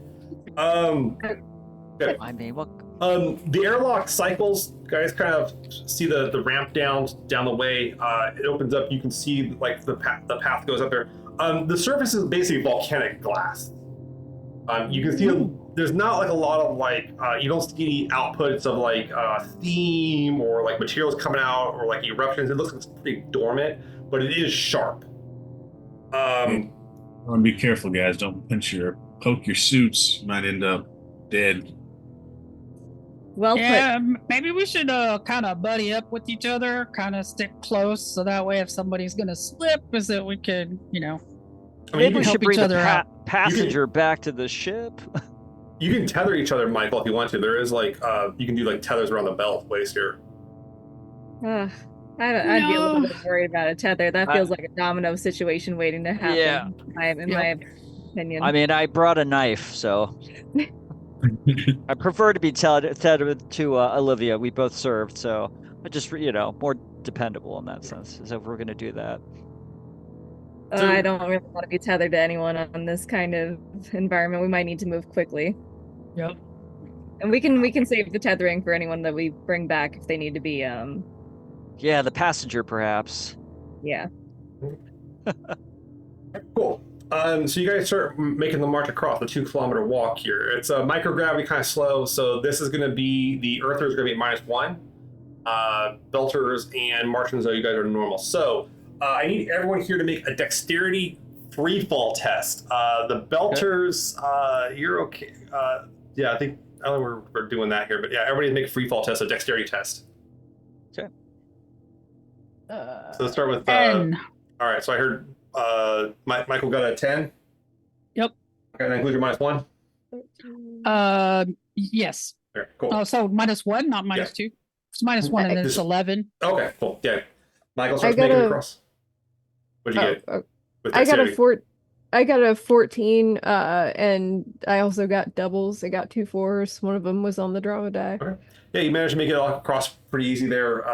I mean, what? The airlock cycles, guys, kind of see the ramp down the way. It opens up. You can see like the path goes up there. The surface is basically volcanic glass. You can see there's not like a lot of like you don't see any outputs of like steam or like materials coming out or like eruptions. It looks pretty dormant, but it is sharp. Be careful, guys. Don't pinch or poke your suits. You might end up dead. Well Yeah, maybe we should kind of buddy up with each other, kind of stick close, so that way if somebody's gonna slip, is that we could, I mean, Maybe we help should bring each the other out. passenger back to the ship. you can tether each other, Michael, if you want to. There is like you can do like tethers around the belt waist here. put. I'd be a little bit worried about a tether. That feels like a domino situation waiting to happen. Yeah. In my opinion. I mean, I brought a knife, so I prefer to be tethered to Olivia. We both served, so I just more dependable in that sense. So if we're gonna do that, I don't really want to be tethered to anyone on this kind of environment. We might need to move quickly. Yep. And we can save the tethering for anyone that we bring back if they need to be yeah, the passenger perhaps. yeah. Cool. So you guys start making the march across the 2-kilometer walk here. It's microgravity kind of slow, so this is going to be the Earthers are going to be -1. Belters and Martians, though, you guys are normal. So I need everyone here to make a dexterity free fall test. The Belters, you're okay. Yeah, I think we're doing that here, but yeah, everybody make a free fall test, a dexterity test. Okay. So let's start with 10. All right, so I heard Michael got a 10. Yep. Okay, that includes your -1. Yes. Okay, cool. Oh, so -1, not -2. It's -1 and then it's 11. Okay, cool. Yeah, Michael starts making it across. What'd you get? With I got a dexterity? I got a 14, and I also got doubles. I got 2 4s. One of them was on the drama die. Okay. Yeah, you managed to make it all across pretty easy there.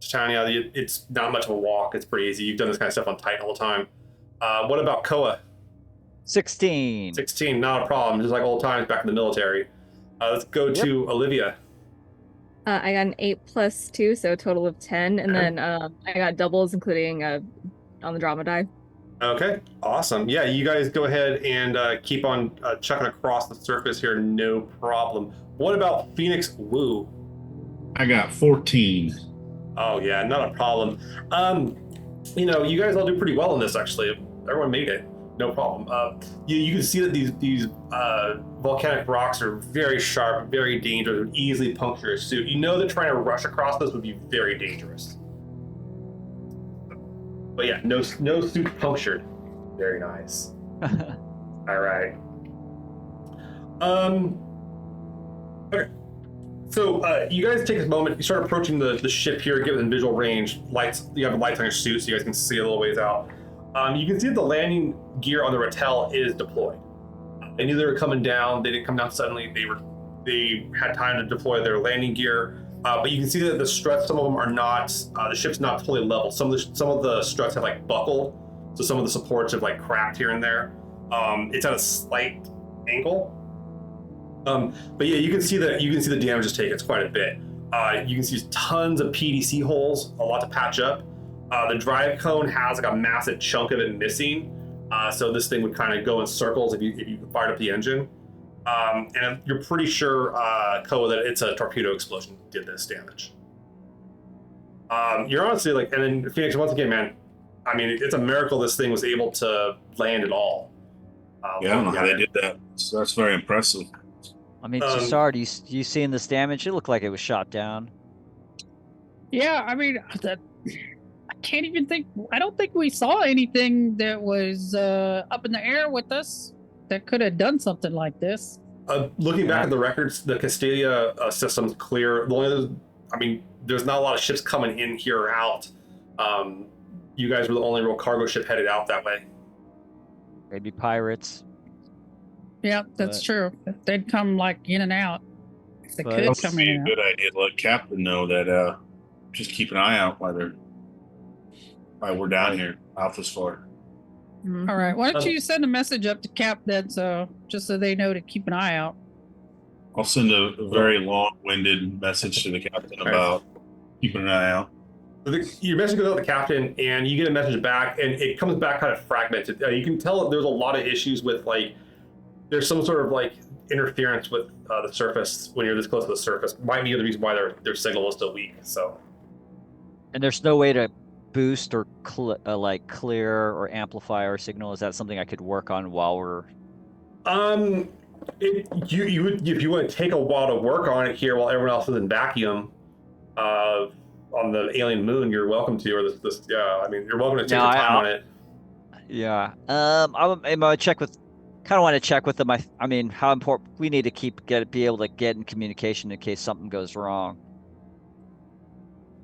Titania, it's not much of a walk. It's pretty easy. You've done this kind of stuff on Titan all the time. What about Koa? 16. 16, not a problem. Just like old times back in the military. Let's go to Olivia. I got an 8 + 2, so a total of 10, and then I got doubles, including on the drama die. Okay, awesome. Yeah, you guys go ahead and keep on chucking across the surface here, no problem. What about Phoenix Wu? I got 14. Oh yeah, not a problem. You guys all do pretty well in this actually. Everyone made it, no problem. You can see that these volcanic rocks are very sharp, very dangerous, would easily puncture your suit. You know that trying to rush across this would be very dangerous. But yeah, no suit punctured. Very nice. All All right. Okay. So you guys take this moment. You start approaching the ship here, get within visual range. Lights. You have lights on your suit, so you guys can see a little ways out. You can see that the landing gear on the Ratel is deployed. They knew they were coming down. They didn't come down suddenly. They had time to deploy their landing gear. But you can see that the struts, some of them are not. The ship's not fully level. Some of the struts have like buckled, so some of the supports have like cracked here and there. It's at a slight angle. But yeah, you can see the damage is taken. It's quite a bit. You can see tons of PDC holes, a lot to patch up. The drive cone has like a massive chunk of it missing. So this thing would kind of go in circles if you fired up the engine. And you're pretty sure, Koa, that it's a torpedo explosion did this damage. You're honestly like, and then Phoenix, once again, man, I mean, it's a miracle this thing was able to land at all. Yeah, I don't know how they did that. So that's very impressive. I mean, Tassar, do you seeing this damage? It looked like it was shot down. Yeah, I mean, I can't even think. I don't think we saw anything that was up in the air with us that could have done something like this. Looking back at the records, the Castalia system's clear. There's not a lot of ships coming in here or out. You guys were the only real cargo ship headed out that way. Maybe pirates. Yeah, that's true. They'd come like in and out. If they could It's come in a and out. good idea to let Captain know that just keep an eye out while we're down here out this far. All right. Why don't you send a message up to Cap then, just so they know to keep an eye out. I'll send a very long-winded message to the captain about keeping an eye out. Your message goes out to the captain, and you get a message back, and it comes back kind of fragmented. You can tell that there's a lot of issues with there's some sort of interference with the surface when you're this close to the surface. Might be the reason why their signal is so weak. So, and there's no way to boost or clear or amplify our signal. Is that something I could work on while we're? If you want to take a while to work on it here while everyone else is in vacuum, on the alien moon, you're welcome to. Or you're welcome to take your time on it. Yeah. I'm gonna check with. Kind of want to check with them. I mean, how important we need to be able to get in communication in case something goes wrong.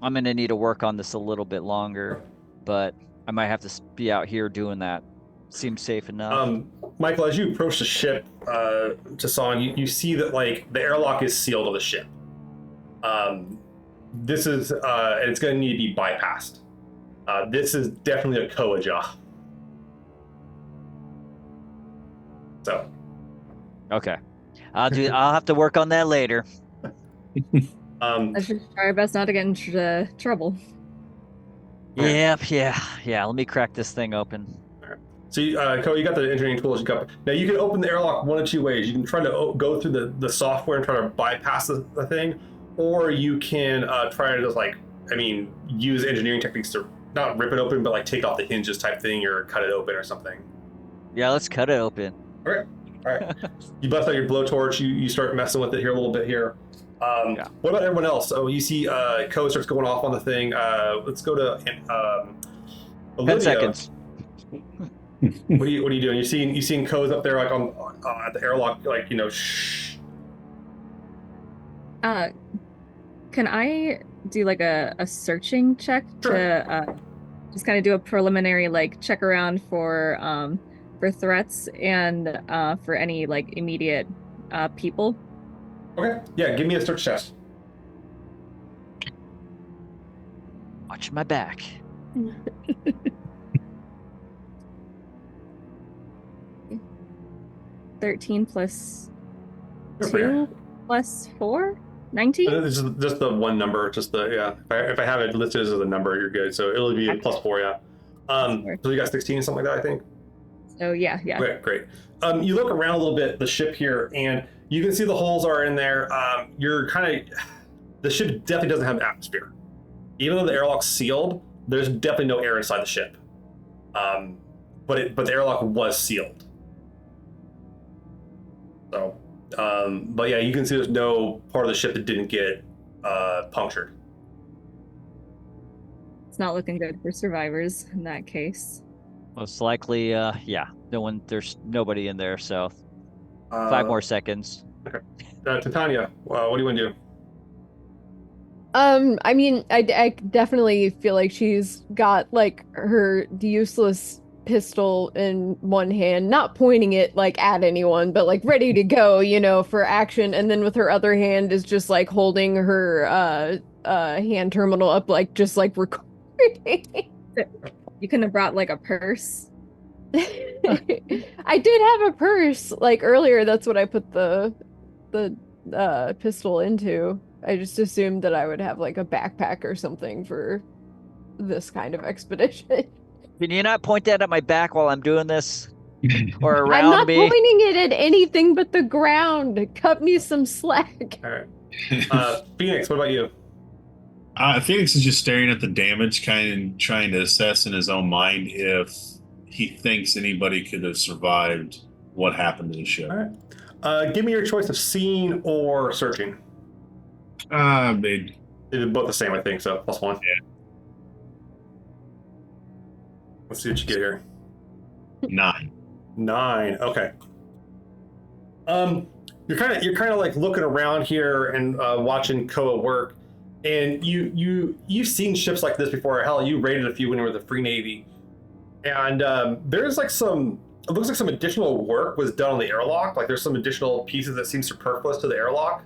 I'm gonna need to work on this a little bit longer, but I might have to be out here doing that. Seems safe enough. Michael, as you approach the ship, Tassan, you see that the airlock is sealed on the ship. This is and it's going to need to be bypassed. This is definitely a Koa job. So. Okay, I'll have to work on that later. I should try our best not to get into trouble. Yeah. Let me crack this thing open. All right. So, Koa, you got the engineering tools. You got. Now you can open the airlock one of two ways. You can try to go through the software and try to bypass the thing, or you can try to just use engineering techniques to not rip it open, but take off the hinges type thing, or cut it open or something. Yeah, let's cut it open. All right. You bust out your blowtorch. You start messing with it here a little bit here. What about everyone else? So you see Koa starts going off on the thing. Let's go to 10 seconds. What are you doing? You seeing Koa's up there on at the airlock, shh. Can I do a searching check to just kind of do a preliminary check around for threats and for any immediate people? Okay. Yeah, give me a search test. Watch my back. 13 plus 2 plus 4? 19? This is just the one number. If I have it listed as a number, you're good. So it'll be a plus 4, yeah. So you got 16 or something like that, I think. Oh yeah. Great. You look around a little bit, the ship here, and you can see the holes are in there. The ship definitely doesn't have atmosphere. Even though the airlock's sealed, there's definitely no air inside the ship. But the airlock was sealed. So, but yeah, you can see there's no part of the ship that didn't get punctured. It's not looking good for survivors in that case. Most likely, there's There's nobody in there. So 5 Uh, more seconds. Titania, what do you want to do? I mean, I definitely feel like she's got like her useless pistol in one hand, not pointing it like at anyone, but like ready to go, for action. And then with her other hand is just like holding her hand terminal up, like just like recording. You couldn't have brought like a purse. I did have a purse like earlier. That's what I put the pistol into. I just assumed that I would have like a backpack or something for this kind of expedition. Can you not point that at my back while I'm doing this? Or I'm around not me? pointing it at anything but the ground. Cut me some slack. All right. Phoenix, what about you? Phoenix is just staring at the damage, kind of trying to assess in his own mind if he thinks anybody could have survived what happened to the ship. All right. Give me your choice of seeing or searching. They They're both the same, I think. So +1. Yeah. Let's see what you get here. 9. 9. Okay. You're kind of like looking around here and watching Koa work, and you've seen ships like this before. Hell, you raided a few when you were the Free Navy, and there's like it looks like some additional work was done on the airlock. Like there's some additional pieces that seem superfluous to the airlock.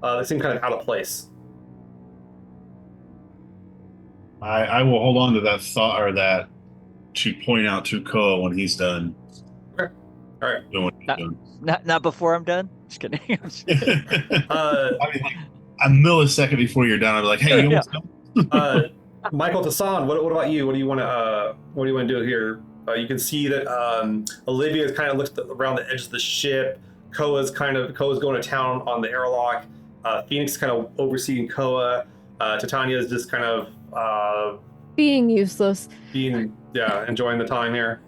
That seem kind of out of place. I will hold on to that thought or that to point out to Koa when he's done. Okay. All right. Doing what he's doing. Not before I'm done. Just kidding. Uh, I mean, like a millisecond before you're done, I'll be like, "Hey, you almost done?" Michael Tassan, what about you? What do you want to do here? You can see that Olivia kind of looks around the edge of the ship. Koa's going to town on the airlock. Phoenix is kind of overseeing Koa. Titania is just kind of Being useless. enjoying the time here.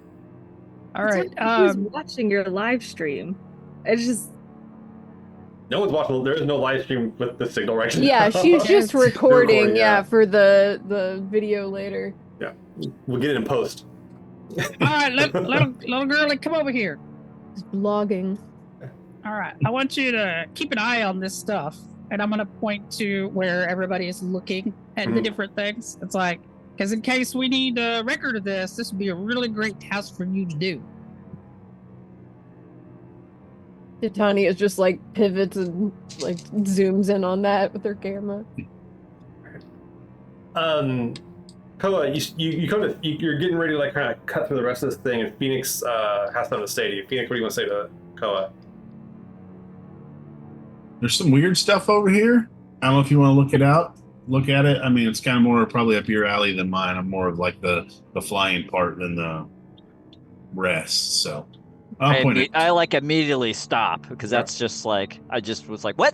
All right. Who's watching your live stream? It's just No one's watching. There is no live stream with the signal right now. Yeah, she's just recording, Recording, yeah. for the video later. Yeah, we'll get it in post. all right, little girlie, come over here. It's blogging. All right, I want you to keep an eye on this stuff, and I'm going to point to where everybody is looking at the different things. It's like, because in case we need a record of this would be a really great task for you to do. Titania just like pivots and like zooms in on that with her camera. Koa, you're getting ready to like kind of cut through the rest of this thing, and Phoenix has something to say to you. Phoenix, what do you want to say to Koa? There's some weird stuff over here. I don't know if you want to look at it. I mean, it's kind of more probably up your alley than mine. I'm more of like the flying part than the rest. So I like immediately stop because that's just like I just was like, what?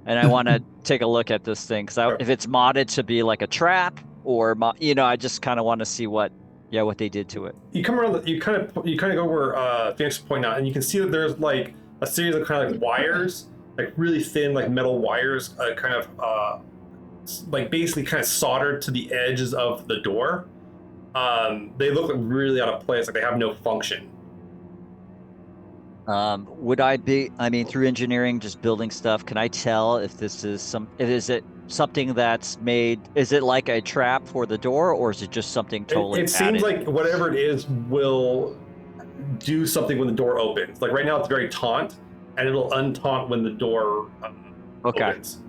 And I want to take a look at this thing because if it's modded to be like a trap or I just kind of want to see what they did to it. You come around. You kind of go where Phoenix is pointing out, and you can see that there's like a series of kind of like wires, like really thin, like metal wires, kind of like basically kind of soldered to the edges of the door. They look like really out of place, like they have no function. Would I be? I mean, through engineering, just building stuff, can I tell if this is is it something that's made? Is it like a trap for the door, or is it just something totally? It seems like whatever it is will do something when the door opens. Like right now, it's very taunt, and it'll untaunt when the door opens.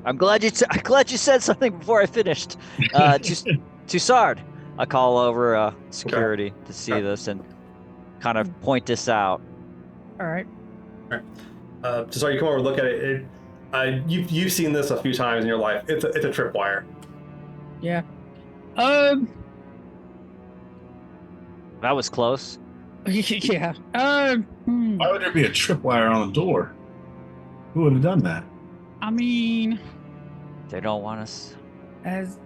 I'm glad you said something before I finished. Tussard, I call over security to see this and kind of point this out. All right. So you come over and look at it. You've seen this a few times in your life. It's a tripwire. Yeah. That was close. Yeah. Why would there be a tripwire on the door? Who would have done that? I mean, they don't want us.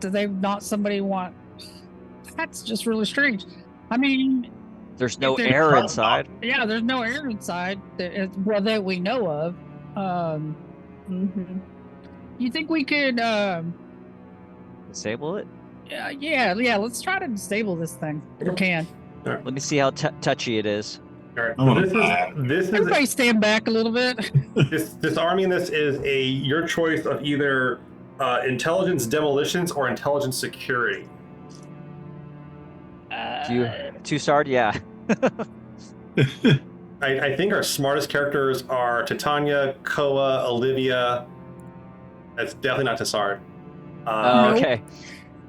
Do they not somebody want? That's just really strange. I mean, there's no air inside. Yeah, there's no air inside. That we know of. You think we could disable it? Yeah. Let's try to disable this thing if we can. Alright. Let me see how touchy it is. All right. I wanna So buy this is Everybody stand back a little bit. disarming this is your choice of either intelligence demolitions or intelligence security. Do you 2-star? Yeah. I think our smartest characters are Titania, Koa, Olivia. That's definitely not Tassard. Nope. Okay.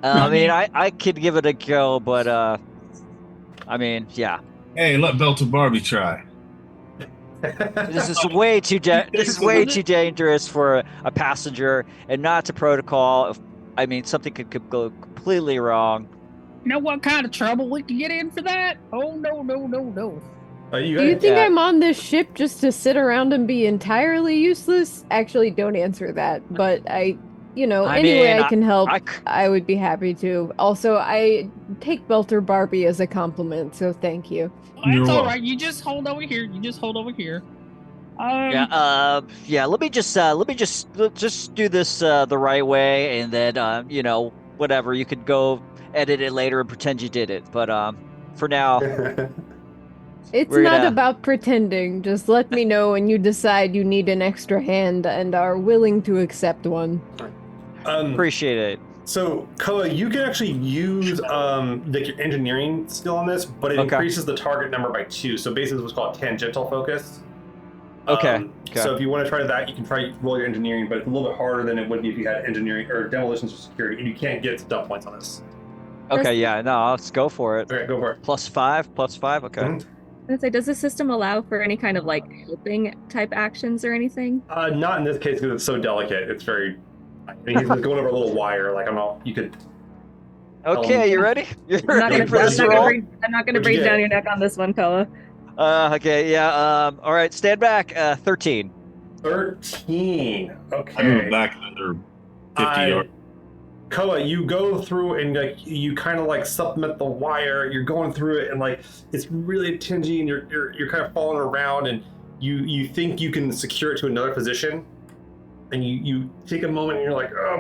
I mean, I could give it a go, but I mean, yeah. Hey, let Belter Barbie try. This is way too dangerous for a passenger and not to protocol. I mean, something could go completely wrong. You know what kind of trouble we could get in for that? Oh, no. Do you think Yeah. I'm on this ship just to sit around and be entirely useless? Actually, don't answer that. But any way I can help, I would be happy to. Also, I take Belter Barbie as a compliment, so thank you. You're It's all welcome. right. You just hold over here. Yeah. Let me just do this the right way, and then whatever. You could go edit it later and pretend you did it. But for now, It's we're not gonna- about pretending. Just let me know when you decide you need an extra hand and are willing to accept one. appreciate it. So, Koa, you can actually use like your engineering skill on this, but it Okay. increases the target number by 2. So basically, it's what's called tangential focus. Okay. So if you want to try that, you can try roll your engineering, but it's a little bit harder than it would be if you had engineering or demolitions or security, and you can't get stuff points on this. Okay. Yeah. No. Let's go for it. Okay, go for it. +5. Okay. Mhm. I was gonna say, does the system allow for any kind of like helping type actions or anything? Not in this case because it's so delicate. It's very. I mean, he's going over a little wire. Like I'm not. You could. Okay. You ready? You're I'm not ready gonna, for I'm this not roll? gonna breathe, I'm not gonna What'd you breathe get? down your neck on this one, Koa. Okay. Yeah. All right. Stand back. 13. 13. Okay. I moved back another 50 yards. Koa, you go through and like you kind of like supplement the wire. You're going through it and like it's really tingy, and you're kind of falling around, and you think you can secure it to another position, and you take a moment and you're like, oh,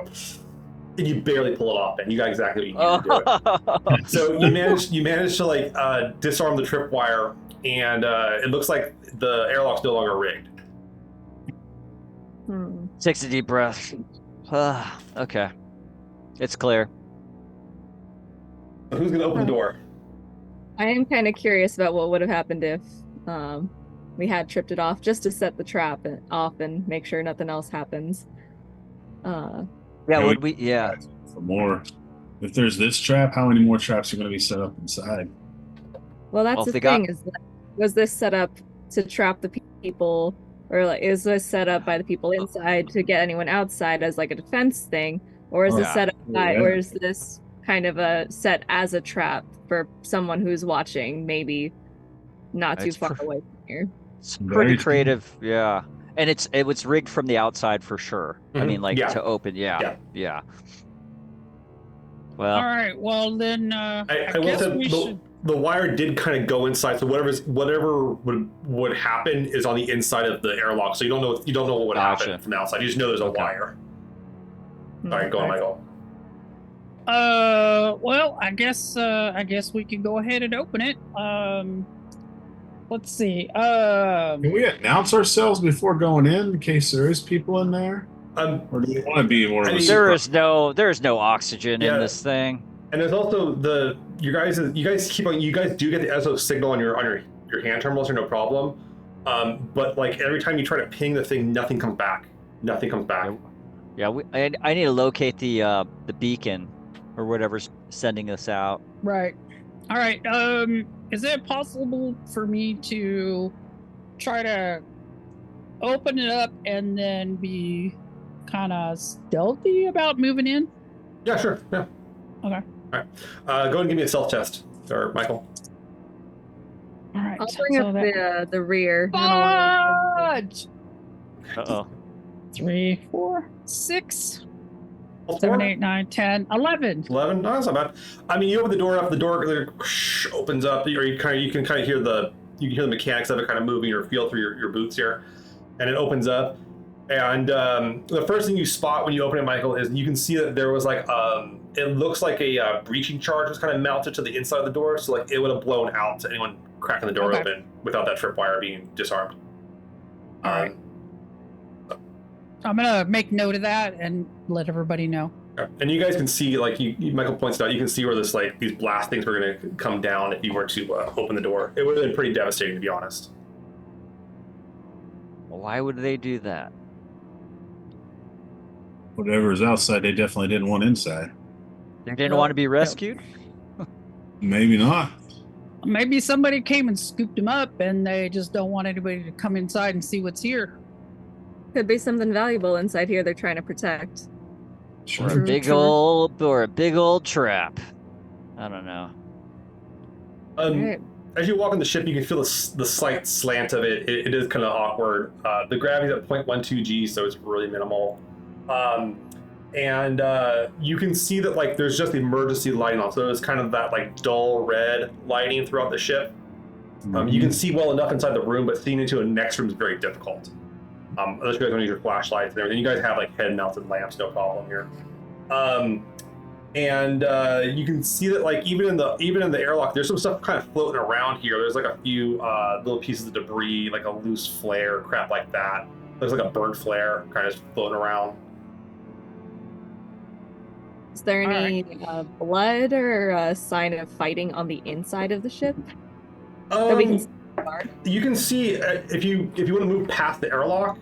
and you barely pull it off. And you got exactly what you need to do it. So you manage to like disarm the tripwire, and it looks like the airlock's no longer rigged. Takes a deep breath. Okay. It's clear. So who's gonna open the door? I am kind of curious about what would have happened if we had tripped it off just to set the trap off and make sure nothing else happens. Yeah. Yeah, Would we? Yeah. For more. If there's this trap, how many more traps are going to be set up inside? Well, that's Well, if the they got- thing is, that, was this set up to trap the people, or like is this set up by the people inside to get anyone outside as like a defense thing, or is Oh, this set up by, yeah. or is this kind of a set as a trap for someone who's watching, maybe not too It's far per- away from here? It's Very pretty true. creative. Yeah. And it was rigged from the outside for sure. I Mhm. mean, like Yeah. to open. Yeah. Well. All right. Well, then I I will guess say we should. the wire did kind of go inside, so whatever would happen is on the inside of the airlock. So you don't know what would Gotcha. happen from the outside. You just know there's a Okay. wire. All right, go on, Michael. Well, I guess we can go ahead and open it. Let's see. Can we announce ourselves before going in case there is people in there? Or do we want to be more of I a mean, There surprise? is no oxygen Yeah. in this thing. And there's also you guys do get the SO signal on your hand terminals, are no problem. But like every time you try to ping the thing, nothing comes back. Nothing comes back. Yeah. I need to locate the beacon or whatever's sending us out. Right. All right. Is it possible for me to try to open it up and then be kind of stealthy about moving in? Yeah, sure. Yeah. Okay. All right. Go ahead and give me a stealth test, or Michael. All right. I'll bring so up that- the rear. I Fudge! Uh-oh. 3, 4, 6, All 7, four? 8, 9, 10, 11. 11. No, that's not bad. I mean, you open the door up. The door opens up, or you can hear the mechanics of it kind of moving or feel through your boots here, and it opens up, And the first thing you spot when you open it, Michael, is you can see that there was like it looks like a breaching charge was kind of mounted to the inside of the door, so like it would have blown out to anyone cracking the door open without that tripwire being disarmed. All right. I'm gonna make note of that and let everybody know. And you guys can see, like Michael points out, you can see where this like these blast things were going to come down if you were to open the door. It would have been pretty devastating, to be honest. Why would they do that? Whatever's outside, they definitely didn't want inside. They didn't want to be rescued? Maybe not. Maybe somebody came and scooped them up and they just don't want anybody to come inside and see what's here. Could be something valuable inside here they're trying to protect. Sure. Or a big old trap. I don't know. Right. As you walk on the ship, you can feel the slight slant of it. It is kind of awkward. The gravity's at 0.12 G, so it's really minimal. And you can see that like there's just emergency lighting on, so it's kind of that like dull red lighting throughout the ship. You can see well enough inside the room, but seeing into a next room is very difficult. Unless you guys want to use your flashlights and everything. You guys have like head-mounted lamps, no problem here. And you can see that like even in the airlock, there's some stuff kind of floating around here. There's like a few little pieces of debris, like a loose flare, crap like that. Looks like a burnt flare kind of floating around. Is there any blood or a sign of fighting on the inside of the ship that we can see? You can see if you want to move past the airlock,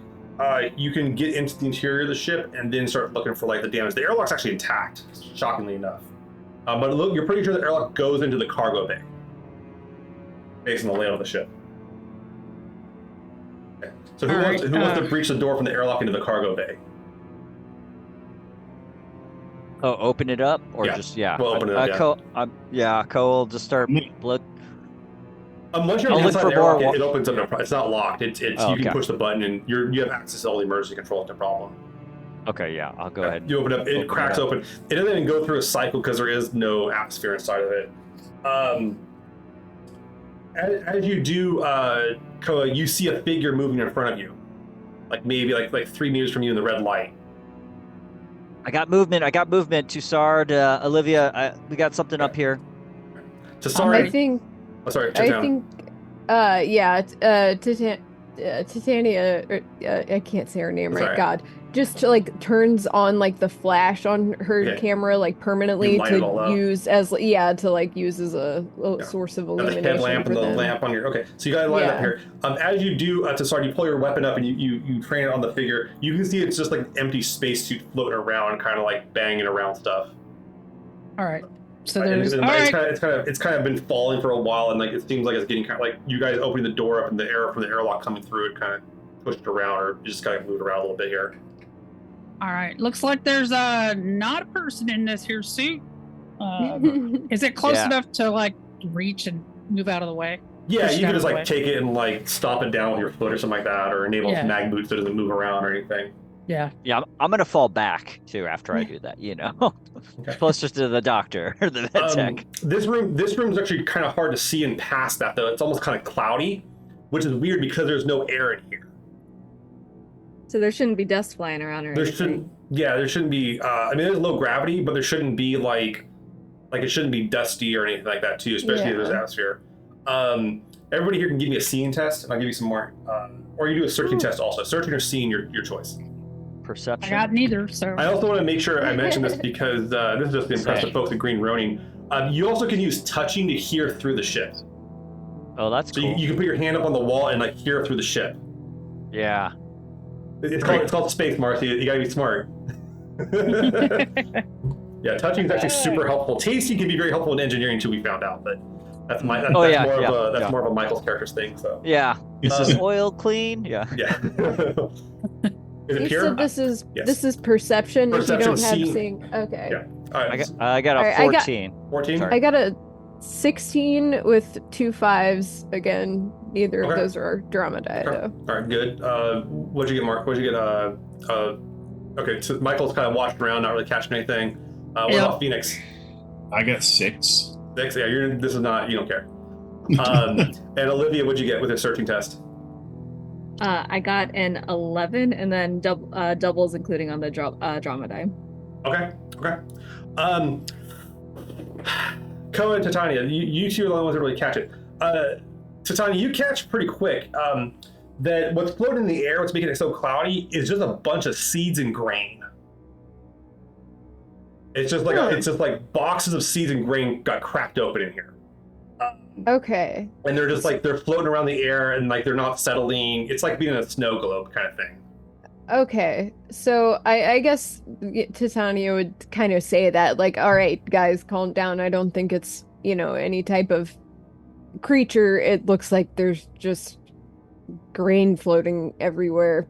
you can get into the interior of the ship and then start looking for like the damage. The airlock's actually intact, shockingly enough. But look, you're pretty sure the airlock goes into the cargo bay, based on the layout of the ship. Okay. So who wants to breach the door from the airlock into the cargo bay? Oh, open it up or Yeah. just We'll open it up. Co will just start blood. Once you're I'll look inside for the airlock, more it opens up. It's not locked. It's you okay. can push the button and you have access to all the emergency controls. No problem. Okay, yeah, I'll go ahead. You open up. It cracks open. It doesn't even go through a cycle because there is no atmosphere inside of it. As you do, Koa, you see a figure moving in front of you, like maybe like 3 meters from you in the red light. I got movement. Tussard, Olivia, we got something up here. Tussard. I think. Oh, sorry. Titania, I can't say her name right. Sorry. God, just like turns on like the flash on her camera like permanently to use as use as a source of illumination. The headlamp and the lamp on your. Okay, so you got to light it up here. As you do, Tussard, you pull your weapon up and you train it on the figure. You can see it's just like an empty spacesuit floating around, kind of like banging around stuff. All right. So there's it's kind of been falling for a while, and like it seems like it's getting kind of like you guys opening the door up and the air from the airlock coming through it kind of pushed around or just kind of moved around a little bit here. all right. Looks like there's not a person in this here suit. Is it close enough to like reach and move out of the way? Yeah, you can just like take it and like stomp it down with your foot or something like that, or enable mag boots so it doesn't move around or anything. Yeah. I'm gonna fall back too after I do that. Okay. Closer to the doctor or the vet tech. This room's actually kind of hard to see in past that though. It's almost kind of cloudy, which is weird because there's no air in here. So there shouldn't be dust flying around or anything. There shouldn't be. I mean, there's low gravity, but there shouldn't be like it shouldn't be dusty or anything like that too, especially if there's atmosphere. Everybody here can give me a seeing test, and I'll give you some more. Or you do a searching test also. Searching or seeing, your choice. Perception. I got neither, so. I also want to make sure I mention this because this is just to impress the folks at Green Ronin. You also can use touching to hear through the ship. Oh, that's cool. So you can put your hand up on the wall and like hear through the ship. Yeah. It's called space, Marcy. You gotta be smart. Yeah, touching is actually super helpful. Tasty can be very helpful in engineering too. We found out, but that's more of a Michael's character's thing. So yeah, is this oil clean? Yeah. Yeah. Is it pure? So this is perception. If you don't have seeing. Okay. Yeah. All right. I got a 14. 14. I got a 16 with 2 5s. Again, neither of those are drama die though. All right, good. What'd you get, Mark? What'd you get? Okay, so Michael's kind of watched around, not really catching anything. What about Phoenix? I got 6. 6. Yeah, this is not. You don't care. And Olivia, what'd you get with a searching test? I got an 11, and then doubles including on the drama die. Okay. Koa and Titania, you two are the only ones that really catch it. Titania, you catch pretty quick that what's floating in the air, what's making it so cloudy, is just a bunch of seeds and grain. It's just like boxes of seeds and grain got cracked open in here. Okay. And they're just like they're floating around the air and like they're not settling. It's like being in a snow globe kind of thing. Okay. So I guess Titania would kind of say that, like, all right, guys, calm down. I don't think it's, any type of creature. It looks like there's just grain floating everywhere.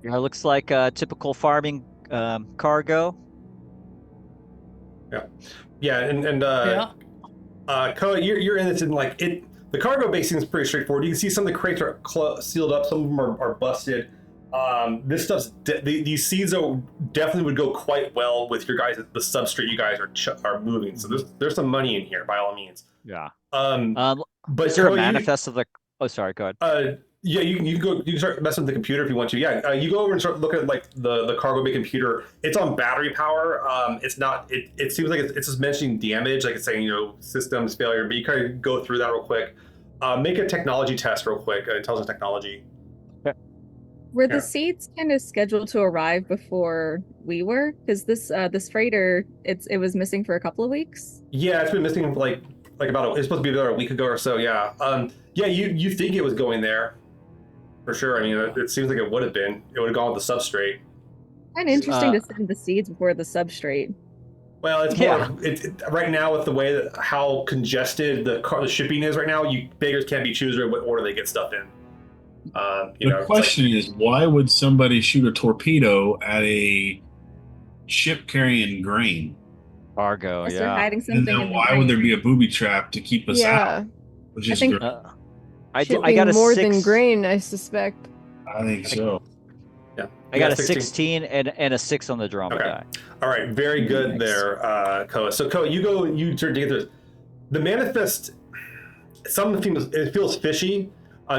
Yeah, it looks like a typical farming cargo. Yeah, and Koa, you're in this, and like the cargo base seems pretty straightforward. You can see some of the crates are sealed up, some of them are busted. This stuff's these seeds definitely would go quite well with your guys, the substrate you guys are moving. So there's some money in here by all means. Yeah. But is there Koa, a manifest of the? Oh, sorry. Go ahead. Yeah, you can start messing with the computer if you want to. Yeah, you go over and start looking at like the cargo bay computer. It's on battery power. It's not. It seems like it's just mentioning damage, like it's saying systems failure. But you kind of go through that real quick. Make a technology test real quick. Intelligence technology. Were the seeds kind of scheduled to arrive before we were? Because this freighter, it was missing for a couple of weeks. Yeah, it's been missing like it's supposed to be about a week ago or so. Yeah. Yeah, you think it was going there. For sure. I mean, it seems like it would have been. It would have gone with the substrate. Kind of interesting to send the seeds before the substrate. Well, it's more. Right now with the way that how congested the shipping is right now, beggars can't be choosers what order they get stuff in. The question is, why would somebody shoot a torpedo at a ship carrying grain? Cargo, they're hiding something. And then why would there be a booby trap to keep us out? I think. I got a more 6 than grain, I suspect. I think so. Yeah, I got a 16 and a 6 on the drama die. All right, very good there, Koa. So Koa, you turn to get this. The manifest. It feels fishy.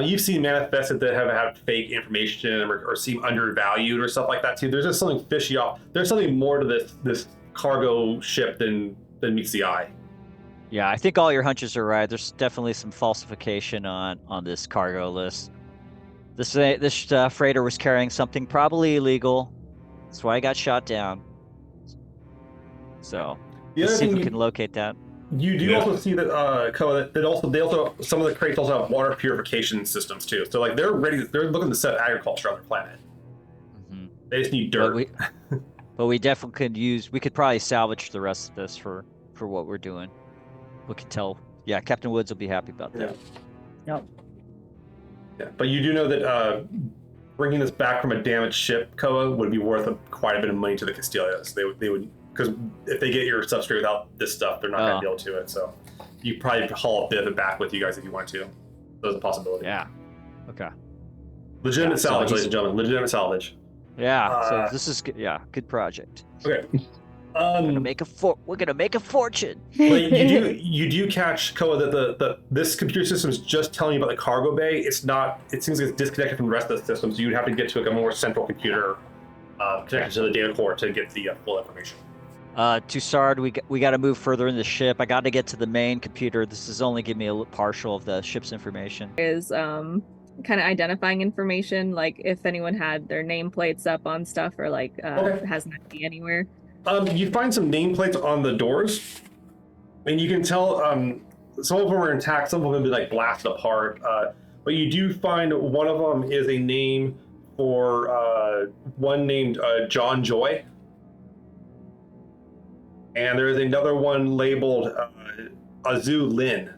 You've seen manifests that have had fake information or seem undervalued or stuff like that too. There's just something fishy off. There's something more to this cargo ship than meets the eye. Yeah, I think all your hunches are right. There's definitely some falsification on this cargo list. This freighter was carrying something probably illegal. That's why I got shot down. So let's see if we can locate that. You do also see that Koa, that some of the crates also have water purification systems too. So like they're looking to set agriculture on their planet. Mm-hmm. They just need dirt. But we definitely could probably salvage the rest of this for what we're doing. We can tell. Yeah, Captain Woods will be happy about that. Yep. Yeah, but you do know that bringing this back from a damaged ship, Koa, would be worth quite a bit of money to the Castilias. They would, because if they get your substrate without this stuff, they're not going to be able to it. So you probably haul a bit of it back with you guys if you want to. There's a possibility. Yeah. Okay. Legitimate salvage, ladies and gentlemen. Legitimate salvage. Yeah. So this is good project. Okay. We're gonna make a fortune. But you do catch, Koa, that this computer system is just telling you about the cargo bay. It's not. It seems like it's disconnected from the rest of the system. So you'd have to get to a more central computer connected to the data core to get the full information. Tussard, we got to move further in the ship. I got to get to the main computer. This is only giving me a partial of the ship's information. Is kind of identifying information, like if anyone had their nameplates up on stuff or like has an ID anywhere. You find some nameplates on the doors, and you can tell some of them are intact, some of them have been like blasted apart. But you do find one of them is a name for one named John Joy, and there is another one labeled Azu Lin.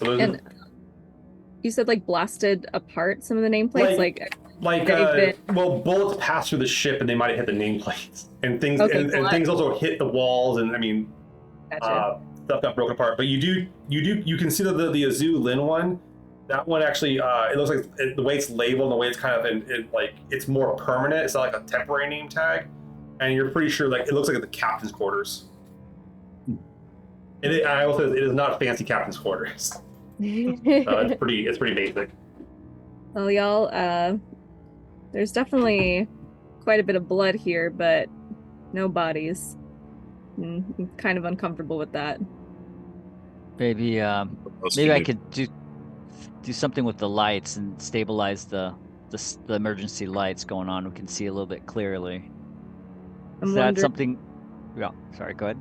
So and you said like blasted apart some of the nameplates, well, bullets passed through the ship and they might have hit the nameplates, and things and things also hit the walls, and I mean, stuff got broken apart. But you can see the Azu Lin one. That one actually, it looks like the way it's labeled, the way it's kind of it's more permanent. It's not like a temporary name tag, and you're pretty sure like it looks like the captain's quarters. I will say it is not fancy captain's quarters. It's pretty basic. Well, y'all, there's definitely quite a bit of blood here, but no bodies. I'm kind of uncomfortable with that. Maybe maybe I could do something with the lights and stabilize the emergency lights going on. We can see a little bit clearly. Is that something? Yeah. Sorry. Go ahead.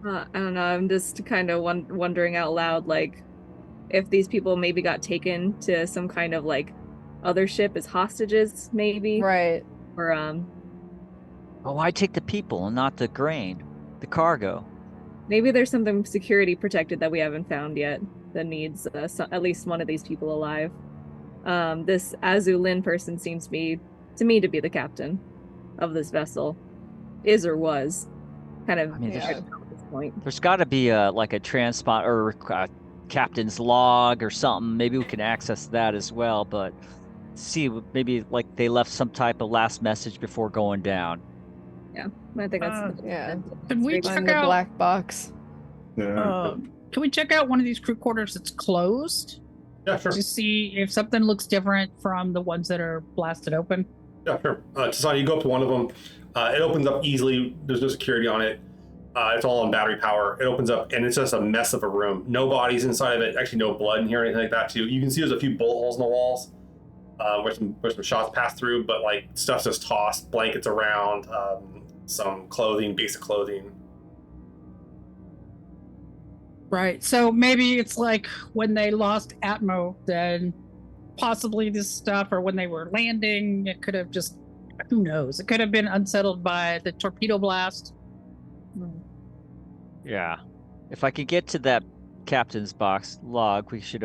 I don't know. I'm just kind of wondering out loud, like, if these people maybe got taken to some kind of like other ship as hostages, maybe. Right. Or Oh, why take the people and not the grain, the cargo? maybe there's something security protected that we haven't found yet that needs at least one of these people alive. This Azu Lin person seems to me to be the captain of this vessel, is or was. Kind of. I mean, at this point. There's got to be like a transport or captain's log or something. Maybe we can access that as well. But see, maybe like they left some type of last message before going down. Yeah, I think that's Can we Find check the out? black box. Yeah. Can we check out one of these crew quarters that's closed Yeah, sure. to see if something looks different from the ones that are blasted open? Yeah, sure. Tasani, you go up to one of them. It opens up easily. There's no security on it. It's all on battery power. It opens up, and it's just a mess of a room. No bodies inside of it. Actually, no blood in here or anything like that, too. You can see there's a few bullet holes in the walls where some shots pass through, but like stuff's just tossed, blankets around, some clothing, basic clothing. Right. So maybe it's like when they lost Atmo, then possibly this stuff, or when they were landing, it could have just, who knows? It could have been unsettled by the torpedo blast. Yeah. If I could get to that captain's box log, we should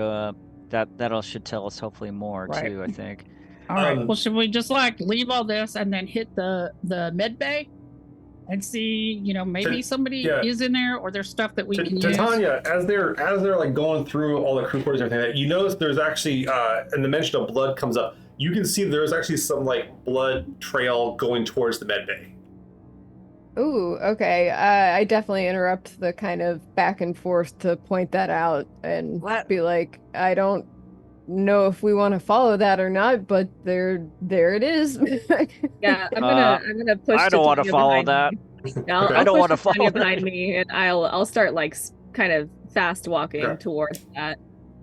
that should tell us hopefully more Right. too, I think. All right. Well, should we just like leave all this and then hit the med bay and see, maybe somebody is in there, or there's stuff that we can use? Tanya, as they're like going through all the crew quarters and everything, you notice there's actually and the mention of blood comes up. You can see there's actually some like blood trail going towards the med bay. Ooh, okay. I definitely interrupt the kind of back and forth to point that out and be like, I don't know if we want to follow that or not, but there it is. Yeah, I'm gonna push. I don't want to follow that. Yeah, I don't want to follow behind me, and I'll start like kind of fast walking towards that.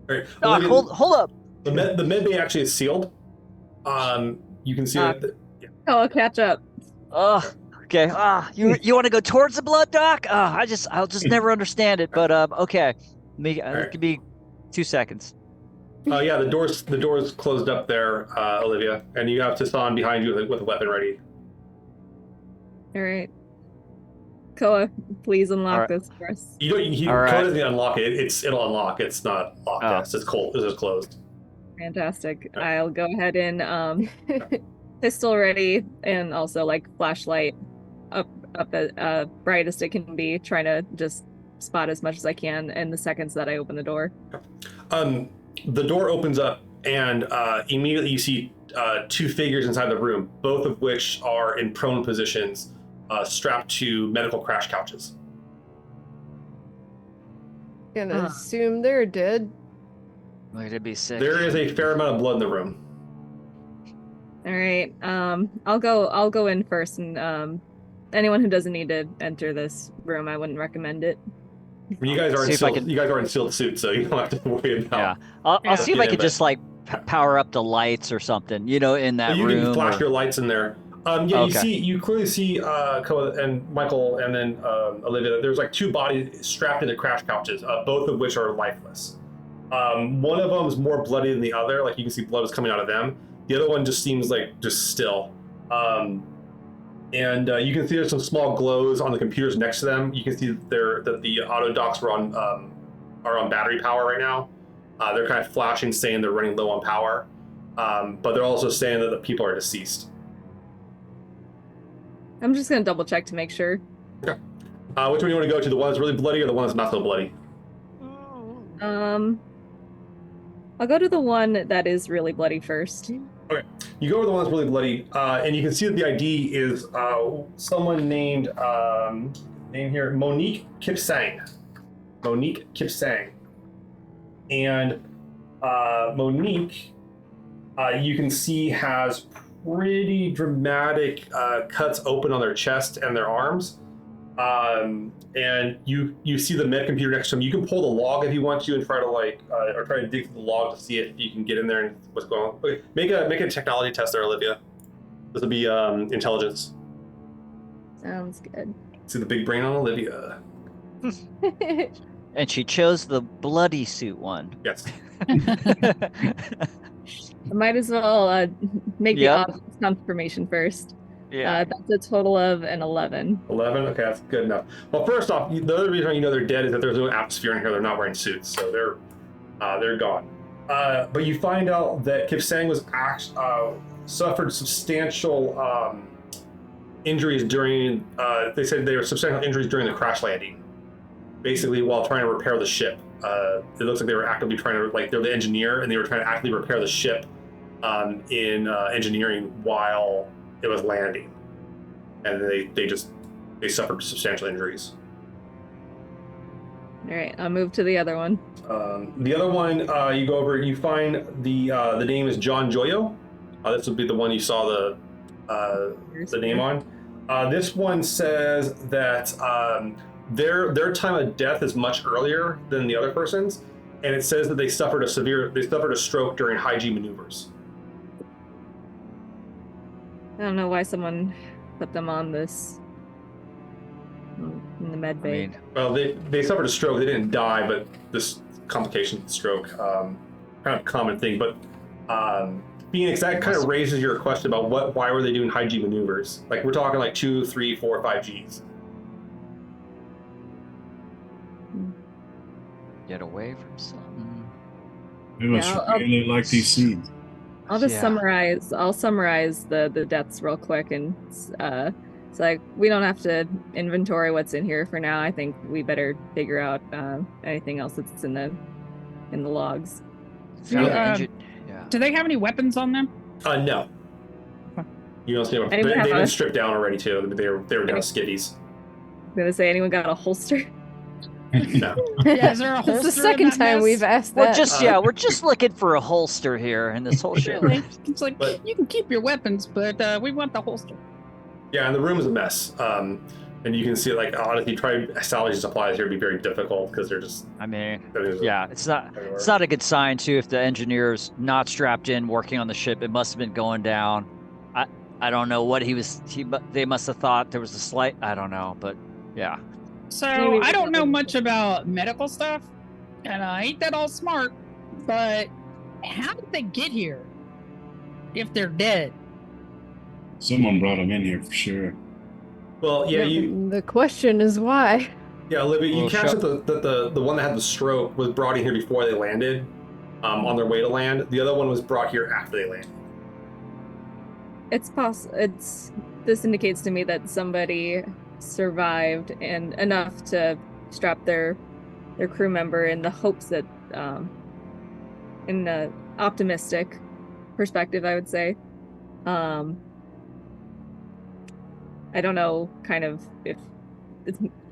All right. Doc, hold up. The med bay actually is sealed. You can see that. I'll catch up. Okay. You want to go towards the blood, Doc? I'll just never understand it. But okay, give me 2 seconds. Yeah, the door's closed up there, Olivia, and you have Tassan behind you with a weapon ready. All right, Koa, please unlock this for us. Koa doesn't unlock it. It'll unlock. It's not locked. Oh. It's cold. It's just closed. Fantastic. I'll go ahead and pistol ready, and also like flashlight up as bright as it can be, trying to just spot as much as I can in the seconds that I open the door. The door opens up, and immediately you see two figures inside the room, both of which are in prone positions, strapped to medical crash couches. Gonna assume they're dead. Look, it'd be sick. There is a fair amount of blood in the room. All right. I'll go in first, and anyone who doesn't need to enter this room, I wouldn't recommend it. You guys are in sealed suits, so you don't have to worry about. Yeah, I'll see if I could just like power up the lights or something, in that room. You can flash your lights in there. You clearly see Koa and Michael, and then Olivia. There's like two bodies strapped into crash couches, both of which are lifeless. One of them is more bloody than the other. Like you can see blood is coming out of them. The other one just seems like just still. And you can see there's some small glows on the computers next to them. You can see that the auto docks are on battery power right now. They're kind of flashing, saying they're running low on power. But they're also saying that the people are deceased. I'm just gonna double check to make sure. Okay. Which one do you want to go to? The one that's really bloody or the one that's not so bloody? I'll go to the one that is really bloody first. Okay. You go to the one that's really bloody, and you can see that the ID is someone named name here Monique Kipsang. Monique Kipsang. And Monique, you can see, has pretty dramatic cuts open on their chest and their arms. And you see the med computer next to him. You can pull the log if you want to and try to or try to dig through the log to see if you can get in there and what's going on. Okay, make a technology test there, Olivia. This will be intelligence. Sounds good. See the big brain on Olivia. And she chose the bloody suit one. Yes. I might as well make the Yep. obvious confirmation first. Yeah. That's a total of an 11. 11? Okay, that's good enough. Well, first off, the other reason you know they're dead is that there's no atmosphere in here. They're not wearing suits, so they're gone. But you find out that Kipsang was suffered substantial injuries during. They said they were substantial injuries during the crash landing, basically while trying to repair the ship. It looks like they were actively trying to, they're the engineer, and they were trying to actively repair the ship in engineering while it was landing, and they suffered substantial injuries. All right, I'll move to the other one. The other one, you go over, you find the name is John Joyo. This would be the one you saw the name on. This one says that their time of death is much earlier than the other person's, and it says that they suffered a stroke during high G maneuvers. I don't know why someone put them on this in the med bay. Well, they suffered a stroke. They didn't die, but this complication of the stroke, kind of a common thing. But Phoenix, that kind of raises your question about why were they doing high G maneuvers? Like, we're talking 2, 3, 4, 5 Gs. Get away from something. They must really like these seeds. I'll just Yeah. summarize. I'll summarize the deaths real quick, and it's like we don't have to inventory what's in here for now. I think we better figure out anything else that's in the logs. Yeah. Do they have any weapons on them? No. Okay. You don't see them. Anyone They've have been a- stripped down already too. They were down skivvies. I'm gonna say, anyone got a holster? No. Is there a holster? It's the in second that time mess? we've asked We're that. just we're just looking for a holster here in this whole shit. Really? It's like, But- you can keep your weapons, but we want the holster. Yeah, and the room is a mess. And you can see, honestly, try salvaging supplies here would be very difficult because they're just. I mean, everything's yeah, it's not everywhere. a good sign too if the engineer's not strapped in working on the ship. It must have been going down. I don't know what they must have thought there was a slight, I don't know, but yeah. So Maybe I don't know weapons. much about medical stuff, and I ain't that all smart, but how did they get here if they're dead? Someone brought them in here for sure. Well, yeah, The question is why. Olivia, you Well, catch that the one that had the stroke was brought in here before they landed, on their way to land. The other one was brought here after they landed. It's possible. This indicates to me that somebody survived and enough to strap their crew member in the hopes that, in an optimistic perspective, I would say. I don't know, kind of, if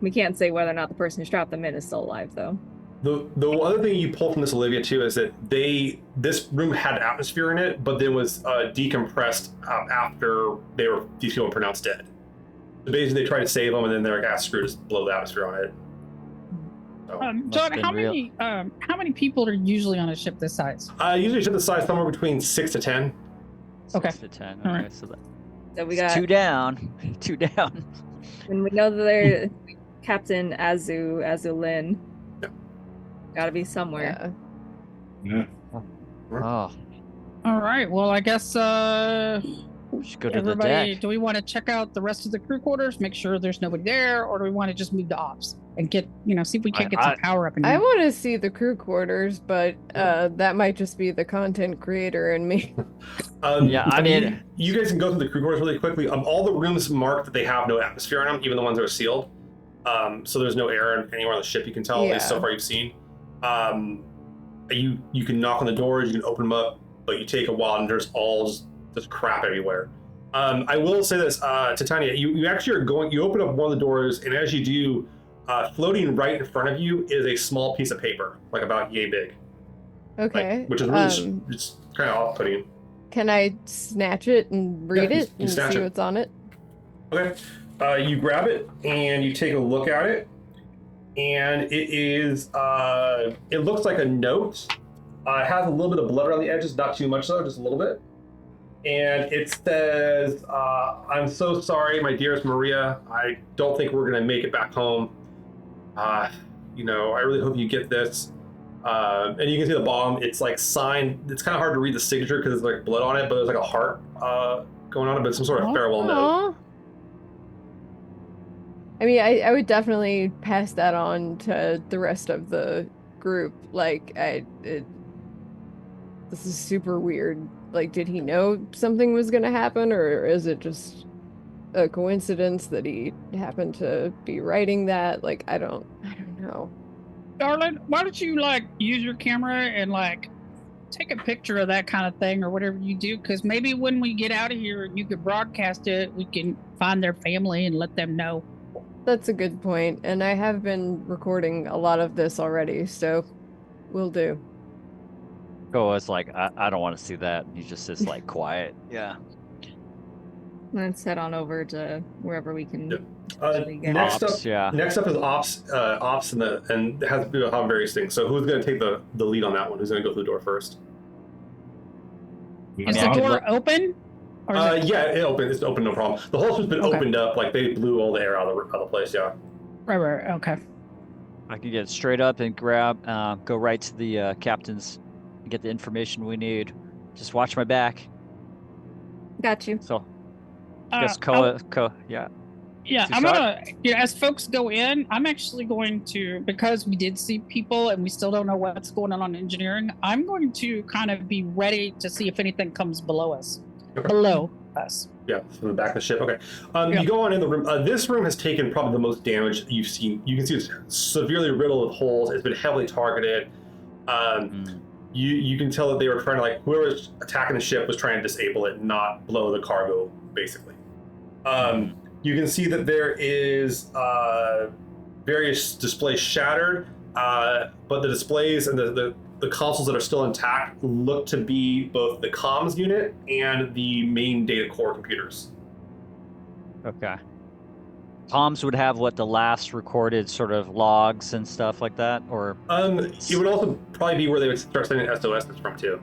we can't say whether or not the person who strapped them in is still alive, though. The other thing you pull from this, Olivia, too, is that this room had atmosphere in it, but then was decompressed after these people were pronounced dead. So basically, they tried to save them, and then they're like, screw, just blow the atmosphere on it. So, John, been how many people are usually on a ship this size? usually ship the size somewhere between 6 to 10. Okay. 6 to 10. All Okay, right. so So we that's got, 2 down. 2 down. and we know that they're Captain Azulin. Yep. Gotta be somewhere. Yeah. Oh, All right. Well, I guess we should go to the everybody. deck. Do we want to check out the rest of the crew quarters, make sure there's nobody there, or do we want to just move to ops and get, see if we can't get some power up in I here? want to see the crew quarters, but that might just be the content creator in me. Yeah, I mean- you guys can go through the crew quarters really quickly. All the rooms mark that they have no atmosphere in them, even the ones that are sealed. So there's no air anywhere on the ship. You can tell, at least so Yeah. far you've seen. You can knock on the doors, you can open them up, but you take a while, and there's all just crap everywhere. I will say this, Titania, you actually are going. You open up one of the doors, and as you do, Floating right in front of you is a small piece of paper, like about yay big. Okay. Which is really it's kind of off-putting. Can I snatch it and read it you and snatch see it. what's on it? Okay. You grab it and you take a look at it, and it is it looks like a note. It has a little bit of blood around the edges, not too much though, just a little bit. And it says, "I'm so sorry, my dearest Maria. I don't think we're gonna make it back home. I really hope you get this." And you can see the bottom. It's like signed. It's kind of hard to read the signature because there's like blood on it, but there's like a heart going on it, but some sort of farewell note. Aw. I mean, I would definitely pass that on to the rest of the group. Like, this is super weird. Like, did he know something was gonna happen, or is it just a coincidence that he happened to be writing that? Like, I don't know. Darling, why don't you use your camera and take a picture of that kind of thing or whatever you do? Because maybe when we get out of here and you could broadcast it, we can find their family and let them know. That's a good point, and I have been recording a lot of this already, so will do. Koa's like, I don't want to see that. And he just sits quiet. Yeah. Let's head on over to wherever we can. Next Ops, up, next up is ops, and it has to do with how various things. So who's going to take the lead on that one? Who's going to go through the door first? Is the door open? Or is Yeah, it opened. It's open, no problem. The whole ship's been opened up. Like they blew all the air out of the place. Yeah. Right. Okay. I can get straight up and go right to the captains and get the information we need. Just watch my back. Got you. So, I guess Koa, yeah. Yeah, I'm gonna. As folks go in, I'm actually going to, because we did see people and we still don't know what's going on engineering. I'm going to kind of be ready to see if anything comes below us. Okay. Below us. Yeah, from the back of the ship. Okay. You go on in the room. This room has taken probably the most damage you've seen. You can see it's severely riddled with holes. It's been heavily targeted. You can tell that they were trying to whoever was attacking the ship was trying to disable it, not blow the cargo, basically. You can see that there is various displays shattered, but the displays and the consoles that are still intact look to be both the comms unit and the main data core computers. Okay. Comms would have the last recorded sort of logs and stuff like that, or? It would also probably be where they would start sending SOSs from too.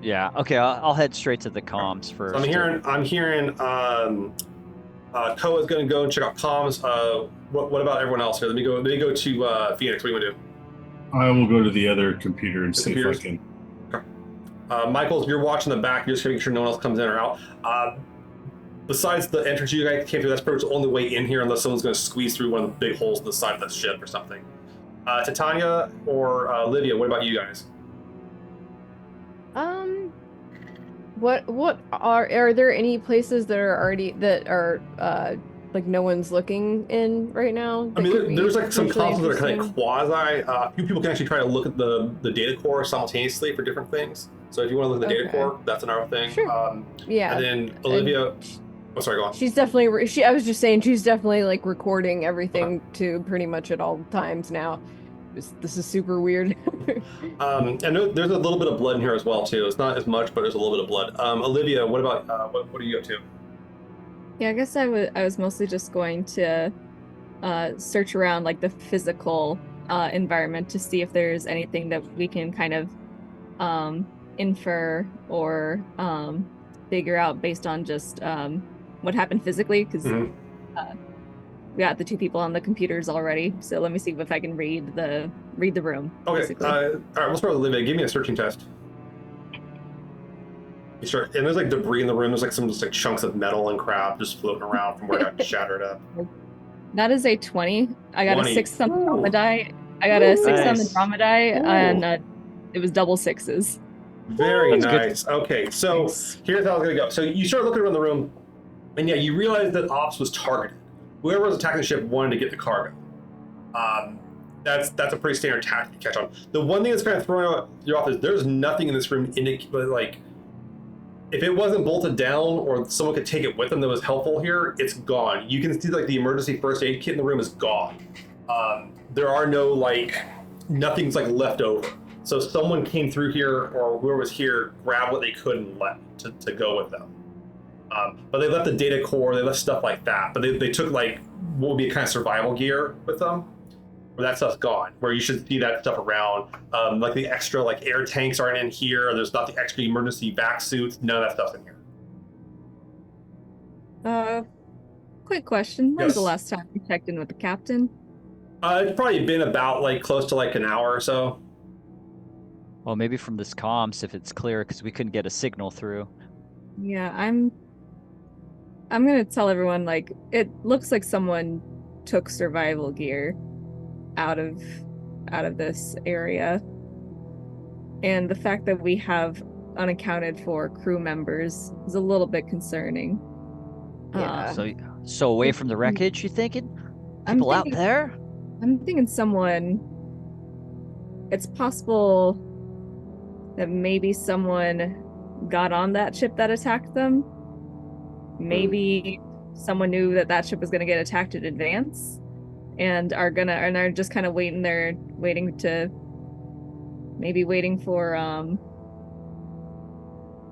Yeah. Okay. I'll head straight to the comms first. So I'm hearing. Koa's going to go and check out comms. What about everyone else here? Let me go to Phoenix. What do you want to do? I will go to the other computer and see if I can. Okay. Michaels, you're watching the back. You're just making sure no one else comes in or out. Besides the entrance you guys came through, that's pretty much the only way in here unless someone's going to squeeze through one of the big holes in the side of the ship or something. Titania or Lydia, what about you guys? What are there any places that are no one's looking in right now? I mean, there's some consoles that are kind of quasi. A few people can actually try to look at the data core simultaneously for different things. So if you want to look at the data core, that's another thing. Sure. Yeah. And then Olivia. Sorry, go on. She's definitely. I was just saying she's definitely recording everything to pretty much at all times now. This is super weird. And there's a little bit of blood in here as well too. It's not as much, but there's a little bit of blood. Olivia, what about what are you up to? Yeah, I guess I was mostly just going to search around the physical environment to see if there's anything that we can kind of infer or figure out based on just what happened physically, because we got the two people on the computers already. So let me see if I can read the room. Okay. All right, we'll start with Olivia. Give me a searching test. You start, and there's debris in the room. There's some just chunks of metal and crap just floating around from where it got shattered up. That is a 20. I got 20. a 6 on the drama die. I got a 6 on the Nice. drama die, and it was double 6s. Very That's nice. Okay, so here's how it's gonna go. So you start looking around the room, and yeah, you realize that ops was targeted. Whoever was attacking the ship wanted to get the cargo. That's a pretty standard tactic to catch on. The one thing that's kind of throwing you off is there's nothing in this room if it wasn't bolted down or someone could take it with them that was helpful here, it's gone. You can see the emergency first aid kit in the room is gone. there are no like nothing's like left over. So someone came through here, or whoever was here, grabbed what they could and left to go with them. But they left the data core, they left stuff like that. But they took like what would be kind of survival gear with them. Where that stuff's gone. Where you should see that stuff around. Like the extra like air tanks aren't in here. There's not the extra emergency vac suits. None of that stuff's in here. Quick question. When was the Yes. last time you checked in with the captain? It's probably been about like close to like an hour or so. Well, maybe from this comms if it's clear, because we couldn't get a signal through. Yeah, I'm gonna tell everyone, like, it looks like someone took survival gear out of this area. And the fact that we have unaccounted for crew members is a little bit concerning. Yeah. So away from the wreckage, you thinking? I'm People out thinking- there? I'm thinking someone. It's possible that maybe someone got on that ship that attacked them. Maybe someone knew that that ship was going to get attacked in advance, and are just kind of waiting there, waiting for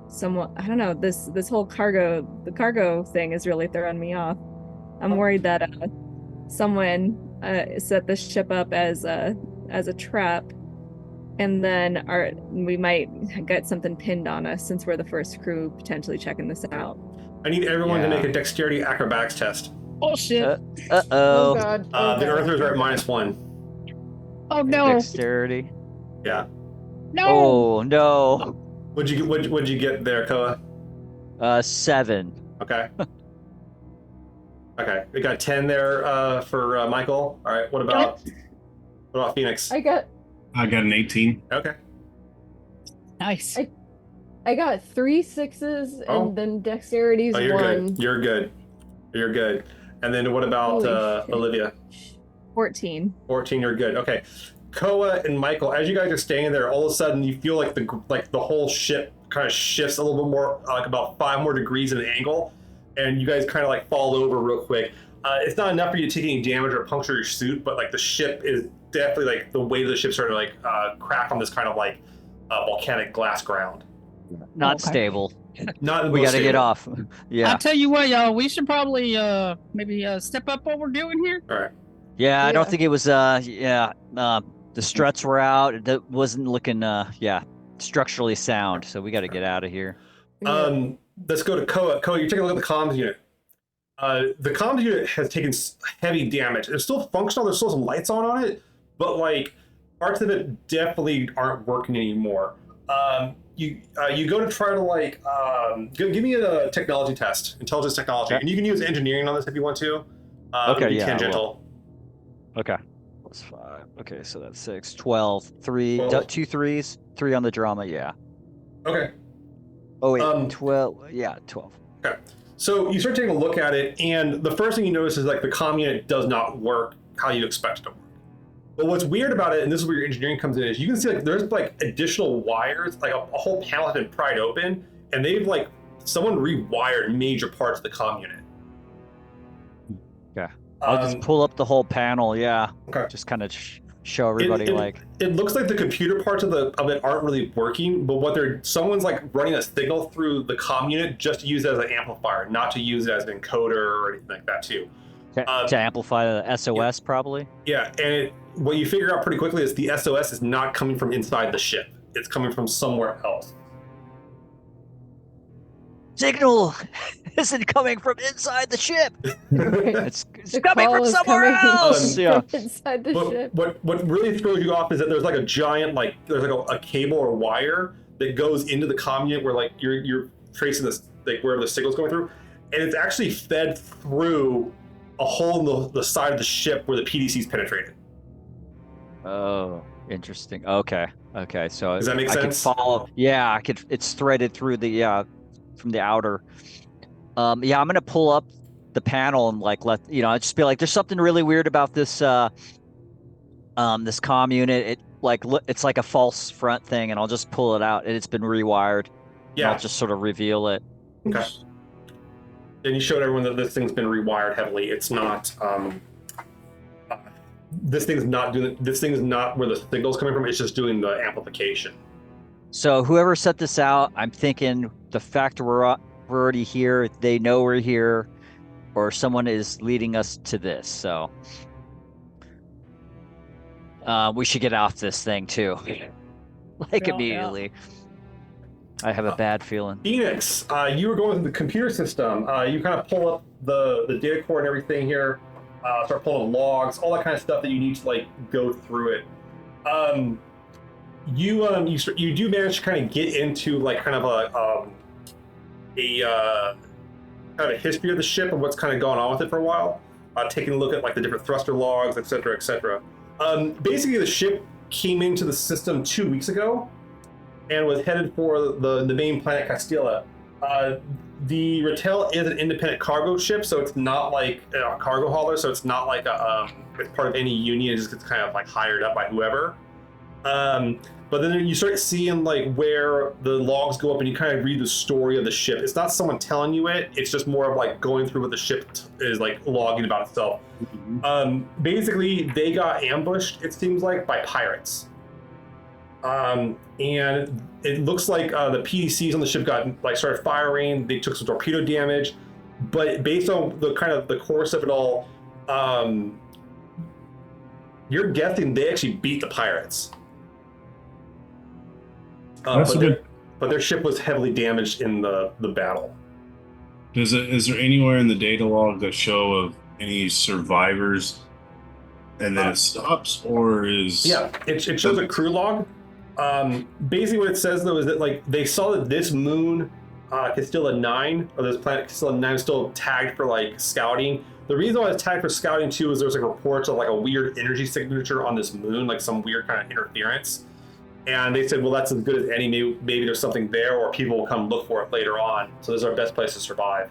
someone. I don't know. This whole the cargo thing is really throwing me off. I'm worried that someone set this ship up as a trap, and then we might get something pinned on us since we're the first crew potentially checking this out. I need everyone to Yeah. make a dexterity acrobatics test. Oh shit! Uh Oh oh. god. The Okay. Earthers are at -1. Oh no! Dexterity. Yeah. No! Oh no. What'd you get there, Koa? 7. Okay. Okay. We got 10 there for Michael. All right. What about Phoenix? I got I got an 18. Okay. Nice. I got 3 6s Oh. and then dexterity's Oh, you're 1. good. You're good. You're good. And then what about Holy shit. Olivia? 14. 14. You're good. Okay. Koa and Michael, as you guys are standing there, all of a sudden you feel like the whole ship kind of shifts a little bit more, like about 5 more degrees in an angle, and you guys kind of like fall over real quick. It's not enough for you to take any damage or puncture your suit, but like the ship is definitely like the way the ship started to like crack on this kind of like volcanic glass ground. Not Okay. stable. Not the We most got to get stable. off. Yeah. I'll tell you what, y'all. We should probably maybe step up what we're doing here. All right. Yeah, I don't Yeah. think it was the struts were out. That wasn't looking structurally sound, so we got to get out of here. Let's go to Koa. Koa, you're taking a look at the comms unit. The comms unit has taken heavy damage. It's still functional. There's still some lights on it, but like parts of it definitely aren't working anymore. You go to try to like give me a technology test, intelligence technology, Okay. and you can use engineering on this if you want to. Okay, it'll be yeah, I tangential. Okay. Plus 5. Okay, so that's 6, 12, 3, 12. 2 3s, 3 on the drama. Yeah. Okay. Oh wait, 12. 12. Yeah, 12. Okay. So you start taking a look at it, and the first thing you notice is like the comm unit does not work how you expect it to work. But what's weird about it, and this is where your engineering comes in, is you can see like there's like additional wires, like a whole panel has been pried open, and they've like someone rewired major parts of the comm unit. Okay. I'll just pull up the whole panel. Yeah. Okay. Just kind of show everybody It looks like the computer parts of it aren't really working, but someone's like running a signal through the comm unit just to use it as an amplifier, not to use it as an encoder or anything like that too. to amplify the SOS probably. Yeah, and what you figure out pretty quickly is the SOS is not coming from inside the ship. It's coming from somewhere else. Signal isn't coming from inside the ship. It's The coming call from is somewhere coming else. Yeah. from inside the But ship. what really throws you off is that there's like a giant there's like a cable or wire that goes into the comm unit where like you're tracing this like wherever the signal's going through, and it's actually fed through a hole in the side of the ship where the PDC's penetrated. Oh, interesting. Okay. So Does that make I sense? can follow. Yeah, I could. It's threaded through the from the outer. Yeah, I'm gonna pull up the panel and like I'd just be like, there's something really weird about this this comm unit. It it's like a false front thing, and I'll just pull it out, and it's been rewired. Yeah. I'll just sort of reveal it. Okay. And you showed everyone that this thing's been rewired heavily. It's not this thing's not where the signal's coming from. It's just doing the amplification. So whoever set this out, I'm thinking the fact we're already here, they know we're here, or someone is leading us to this. So we should get off this thing too, like Yeah, immediately. I have a bad feeling. Phoenix, you were going through the computer system. You kind of pull up the data core and everything here. Start pulling logs, all that kind of stuff that you need to like go through it. You do manage to kind of get into like kind of a kind of a history of the ship and what's kind of gone on with it for a while. Taking a look at like the different thruster logs, etc., etc. Basically, the ship came into the system 2 weeks ago and was headed for the main planet Castilla. The Ratel is an independent cargo ship, so it's not like a cargo hauler, so it's not like it's part of any union. It just gets kind of like hired up by whoever. But then you start seeing like where the logs go up and you kind of read the story of the ship. It's not someone telling you it, it's just more of like going through what the ship is like logging about itself. Basically, they got ambushed, it seems like, by pirates. And it looks like the PDCs on the ship started firing. They took some torpedo damage, but based on the kind of the course of it all, you're guessing they actually beat the pirates. But their ship was heavily damaged in the battle. Is there anywhere in the data log that show of any survivors, and then it stops, or is? Yeah, it shows a crew log. Basically, what it says though is that like they saw that this moon, Castilla 9, or this planet Castilla 9, is still tagged for like scouting. The reason why it's tagged for scouting too is there's like reports of like a weird energy signature on this moon, like some weird kind of interference. And they said, well, that's as good as any. Maybe there's something there, or people will come look for it later on. So this is our best place to survive.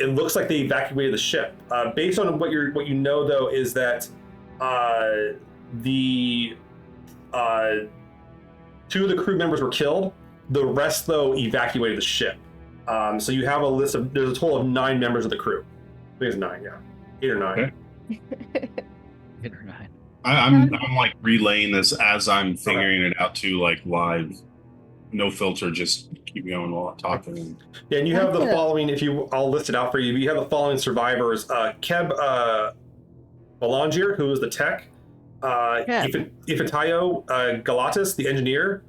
It looks like they evacuated the ship. Based on what you know, though, is that the 2 of the crew members were killed. The rest, though, evacuated the ship. So you have a list of. There's a total of 9 members of the crew. I think it's 9, yeah, 8 or 9. Okay. 8 or 9. I'm like relaying this as I'm figuring it out too, like live, no filter, just keep going while I'm talking. Yeah, and you have the following. I'll list it out for you. You have the following survivors: Keb Belanger, who was the tech; Ifitayo Galatas, the engineer;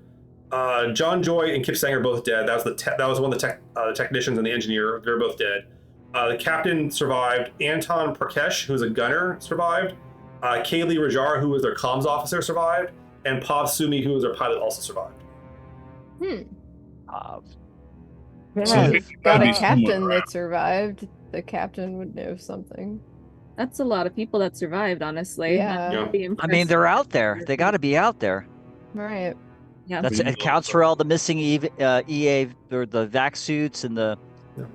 John Joy and Kip Sang are both dead. That was one of the technicians and the engineer. They're both dead. The captain survived. Anton Prakesh, who's a gunner, survived. Kaylee Rajar, who was their comms officer, survived, and Pav Sumi, who was their pilot, also survived. Pav. Yeah, got a captain that survived. The captain would know something. That's a lot of people that survived, honestly. Yeah. I mean, they're out there. They got to be out there. Right. Yeah. That accounts for all the missing EA or the vac suits and the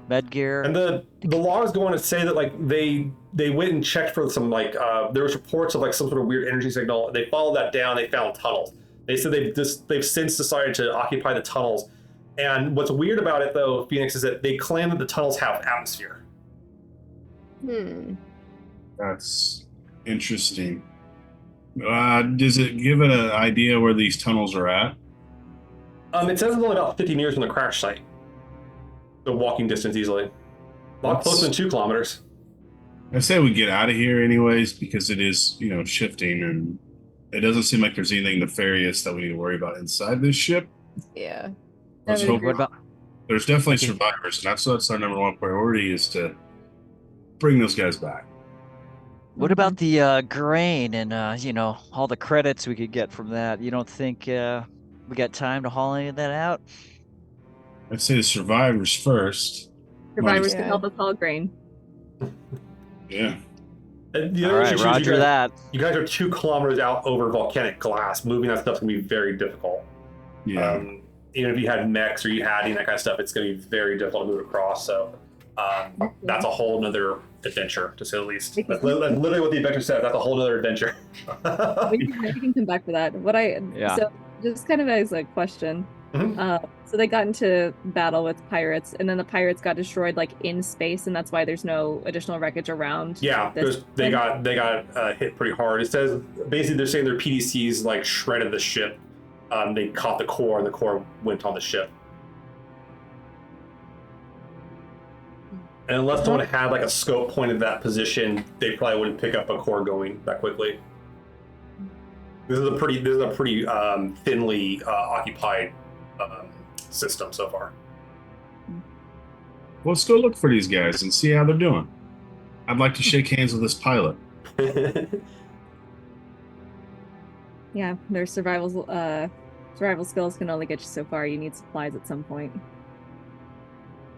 med gear. And the logs go on to say that like they went and checked for some like there was reports of like some sort of weird energy signal. They followed that down. They found tunnels. They said they've since decided to occupy the tunnels. And what's weird about it though, Phoenix, is that they claim that the tunnels have atmosphere. That's interesting. Does it give it an idea where these tunnels are at? It says it's only about 50 meters from the crash site. The walking distance easily. A lot closer than 2 kilometers. I say we get out of here anyways, because it is, shifting, and it doesn't seem like there's anything nefarious that we need to worry about inside this ship. Yeah. Let's hope. What about? There's definitely survivors, and that's our number one priority, is to bring those guys back. What about the grain and all the credits we could get from that? You don't think we got time to haul any of that out? I'd say the survivors first. Survivors can help us haul grain. Yeah. And the All other right, issue is roger that. You guys are 2 kilometers out over volcanic glass. Moving that stuff's gonna be very difficult. Yeah. Even if you had mechs or you had any of that kind of stuff, it's gonna be very difficult to move across. So that's a whole nother adventure, to say the least. That's literally what the adventure said. That's a whole other adventure. we can come back to that. So just kind of as a question, So they got into battle with pirates, and then the pirates got destroyed like in space, and that's why there's no additional wreckage around. Yeah, they got hit pretty hard. It says basically they're saying their PDCs like shredded the ship. They caught the core, and the core went on the ship. And unless someone had like a scope pointed at that position, they probably wouldn't pick up a core going that quickly. This is a pretty thinly occupied system so far. Let's go look for these guys and see how they're doing. I'd like to shake hands with this pilot. Yeah, their survival skills can only get you so far. You need supplies at some point.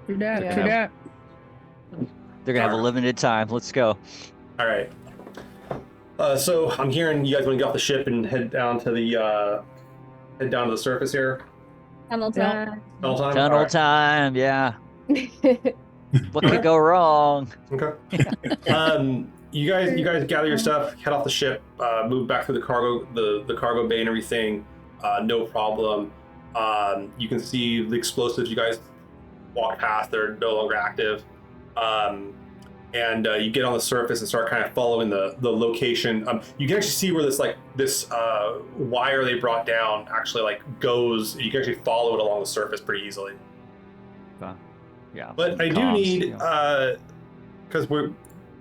True that. Yeah. True that. They're gonna have a limited time. Let's go. All right. So I'm hearing you guys want to get off the ship and head down to the surface here. Tunnel time. Tunnel time. Tunnel All right. time. Yeah. What could go wrong? Okay. You guys gather your stuff, head off the ship, move back through the cargo bay and everything. No problem. You can see the explosives you guys walk past. They're no longer active. And you get on the surface and start kind of following the location. You can actually see where this wire they brought down actually like goes. You can actually follow it along the surface pretty easily. Yeah. But I do need because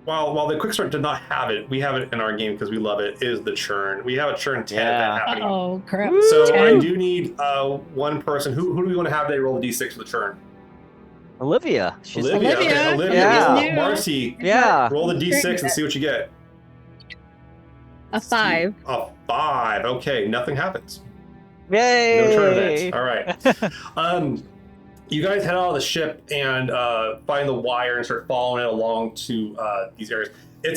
while the quick start did not have it, we have it in our game because we love it. Is the churn? We have a churn 10 event happening. Oh crap! So 10. I do need one person. Who do we want to have? They roll the d6 for the churn. Olivia. She's Olivia. Okay, Olivia. Olivia. Yeah. Roll, Marcy. Yeah. Roll the d6 and see what you get. A 5. A 5. Okay, nothing happens. Yay! No turn events. All right. You guys head out of the ship and find the wire and start following it along to these areas. It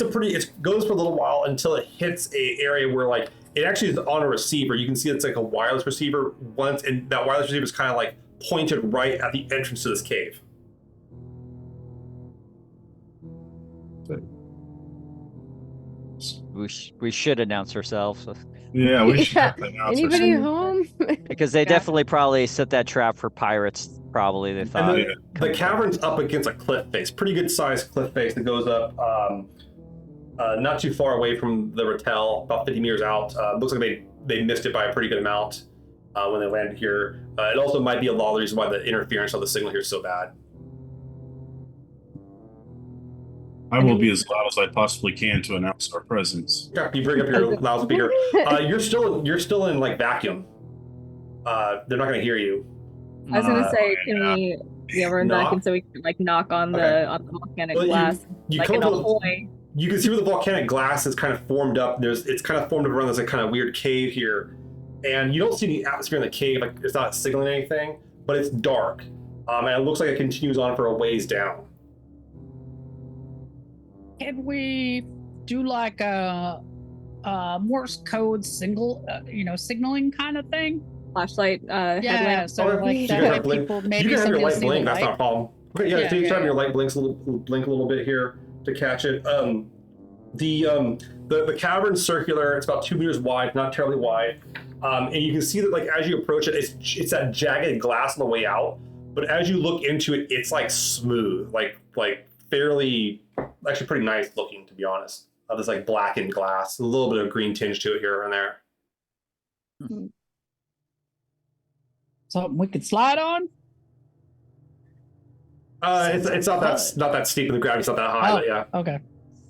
goes for a little while until it hits a area where like it actually is on a receiver. You can see it's like a wireless receiver once, and that wireless receiver is kind of like pointed right at the entrance to this cave. We should announce ourselves Yeah, we should Yeah. announce Anybody ourselves. home? because they definitely probably set that trap for pirates. Probably they thought. And the cavern's up against a cliff face, pretty good sized cliff face that goes up not too far away from the Ratel, about 50 meters out. Looks like they missed it by a pretty good amount when they landed here. It also might be a lot of the reason why the interference on the signal here is so bad. I will be as loud as I possibly can to announce our presence. Yeah, you bring up your loudspeaker. You're still in like vacuum. They're not going to hear you. I was gonna say, can we? Yeah, we're in Knock? vacuum, so we can like knock on Okay. the volcanic Well, glass, you like come in to a the- hallway. You can see where the volcanic glass is kind of formed up. It's kind of formed up around this like kind of weird cave here, and you don't see any atmosphere in the cave. Like it's not signaling anything, but it's dark, and it looks like it continues on for a ways down. Can we do like a Morse code signaling kind of thing? Flashlight, Yeah, headlamp. so Okay. like You that can way have blink- people You maybe can have your somebody will light see the blink. That's not a light. problem. Okay, yeah. Yeah, So you yeah, have your yeah. light blink a little bit here to catch it. The cavern's circular. It's about 2 meters wide, not terribly wide. And you can see that like as you approach it, it's that jagged glass on the way out. But as you look into it, it's like smooth, like fairly, actually pretty nice looking, to be honest. This like blackened glass, a little bit of green tinge to it here and there. Something we could slide on? It's not that steep, and the gravity's not that high. Oh. But yeah. Okay.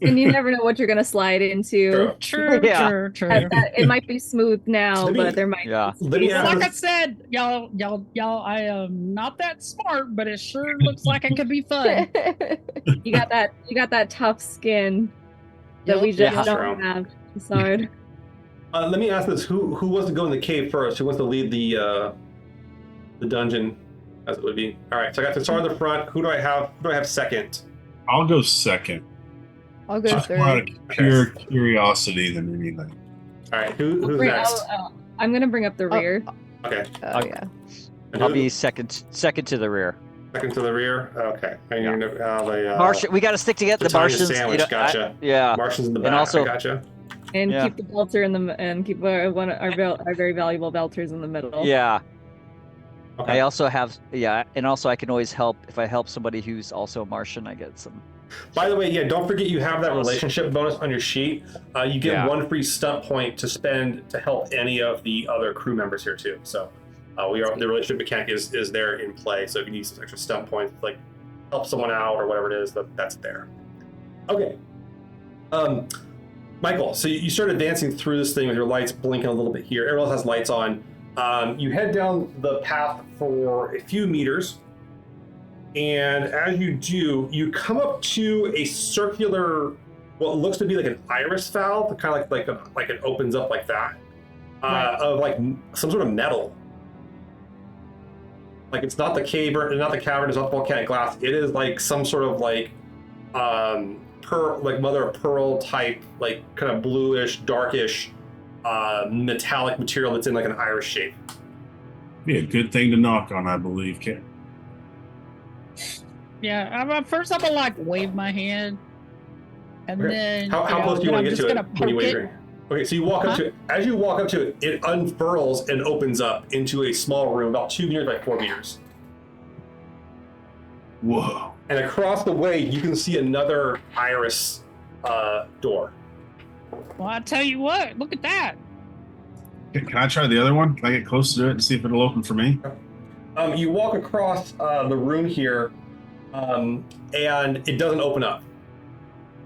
And you never know what you're gonna slide into. True, Yeah. true. It might be smooth now, Let me- but there might. Yeah. Let me Like I ask. said, y'all, I am not that smart, but it sure looks like it could be fun. You got that tough skin that we Yep. just Yeah. don't have. Sorry. Let me ask this: Who wants to go in the cave first? Who wants to lead the dungeon, as it would be? All right. So I got to start at the front. Who do I have? Who do I have second? I'll go second. I'll go Just more out third. of pure curiosity than anything. All right. Who's next? I'm gonna bring up the Oh. rear. Okay. Oh yeah. And I'll who- be second to the rear. second to the rear. Okay. And Yeah. you're the Martian, we got to stick together. The Italian Martians. sandwich, gotcha. Yeah. Martians in the back. And also- I gotcha. And Yeah. keep the belter in the and keep our very valuable belters in the middle. Yeah. Okay. I also have, and also I can always help if I help somebody who's also a Martian. I get some. By the way, yeah, don't forget you have that relationship bonus on your sheet. You get Yeah. 1 free stunt point to spend to help any of the other crew members here too. So the relationship mechanic is there in play. So if you need some extra stunt points, like help someone out or whatever it is, that's there. Okay. Michael, so you start advancing through this thing with your lights blinking a little bit here. Everyone else has lights on. You head down the path for a few meters, and as you do, you come up to a circular, what looks to be like an iris valve, kind of like it opens up like that, of like some sort of metal. Like it's not the cavern, it's not the cavern, it's not the volcanic glass. It is like some sort of like like mother of pearl type, like kind of bluish, darkish, metallic material that's in like an iris shape. Be a good thing to knock on, I believe, Ken. Yeah, first I'm gonna like wave my hand, and Okay. then How close do you want to get to it when you wave it. your hand? Okay, so you walk up to it. As you walk up to it, it unfurls and opens up into a small room, about 2 meters by 4 meters. Whoa. And across the way, you can see another iris door. Well, I tell you what, look at that. Can I try the other one? Can I get close to it and see if it'll open for me? You walk across the room here, and it doesn't open up.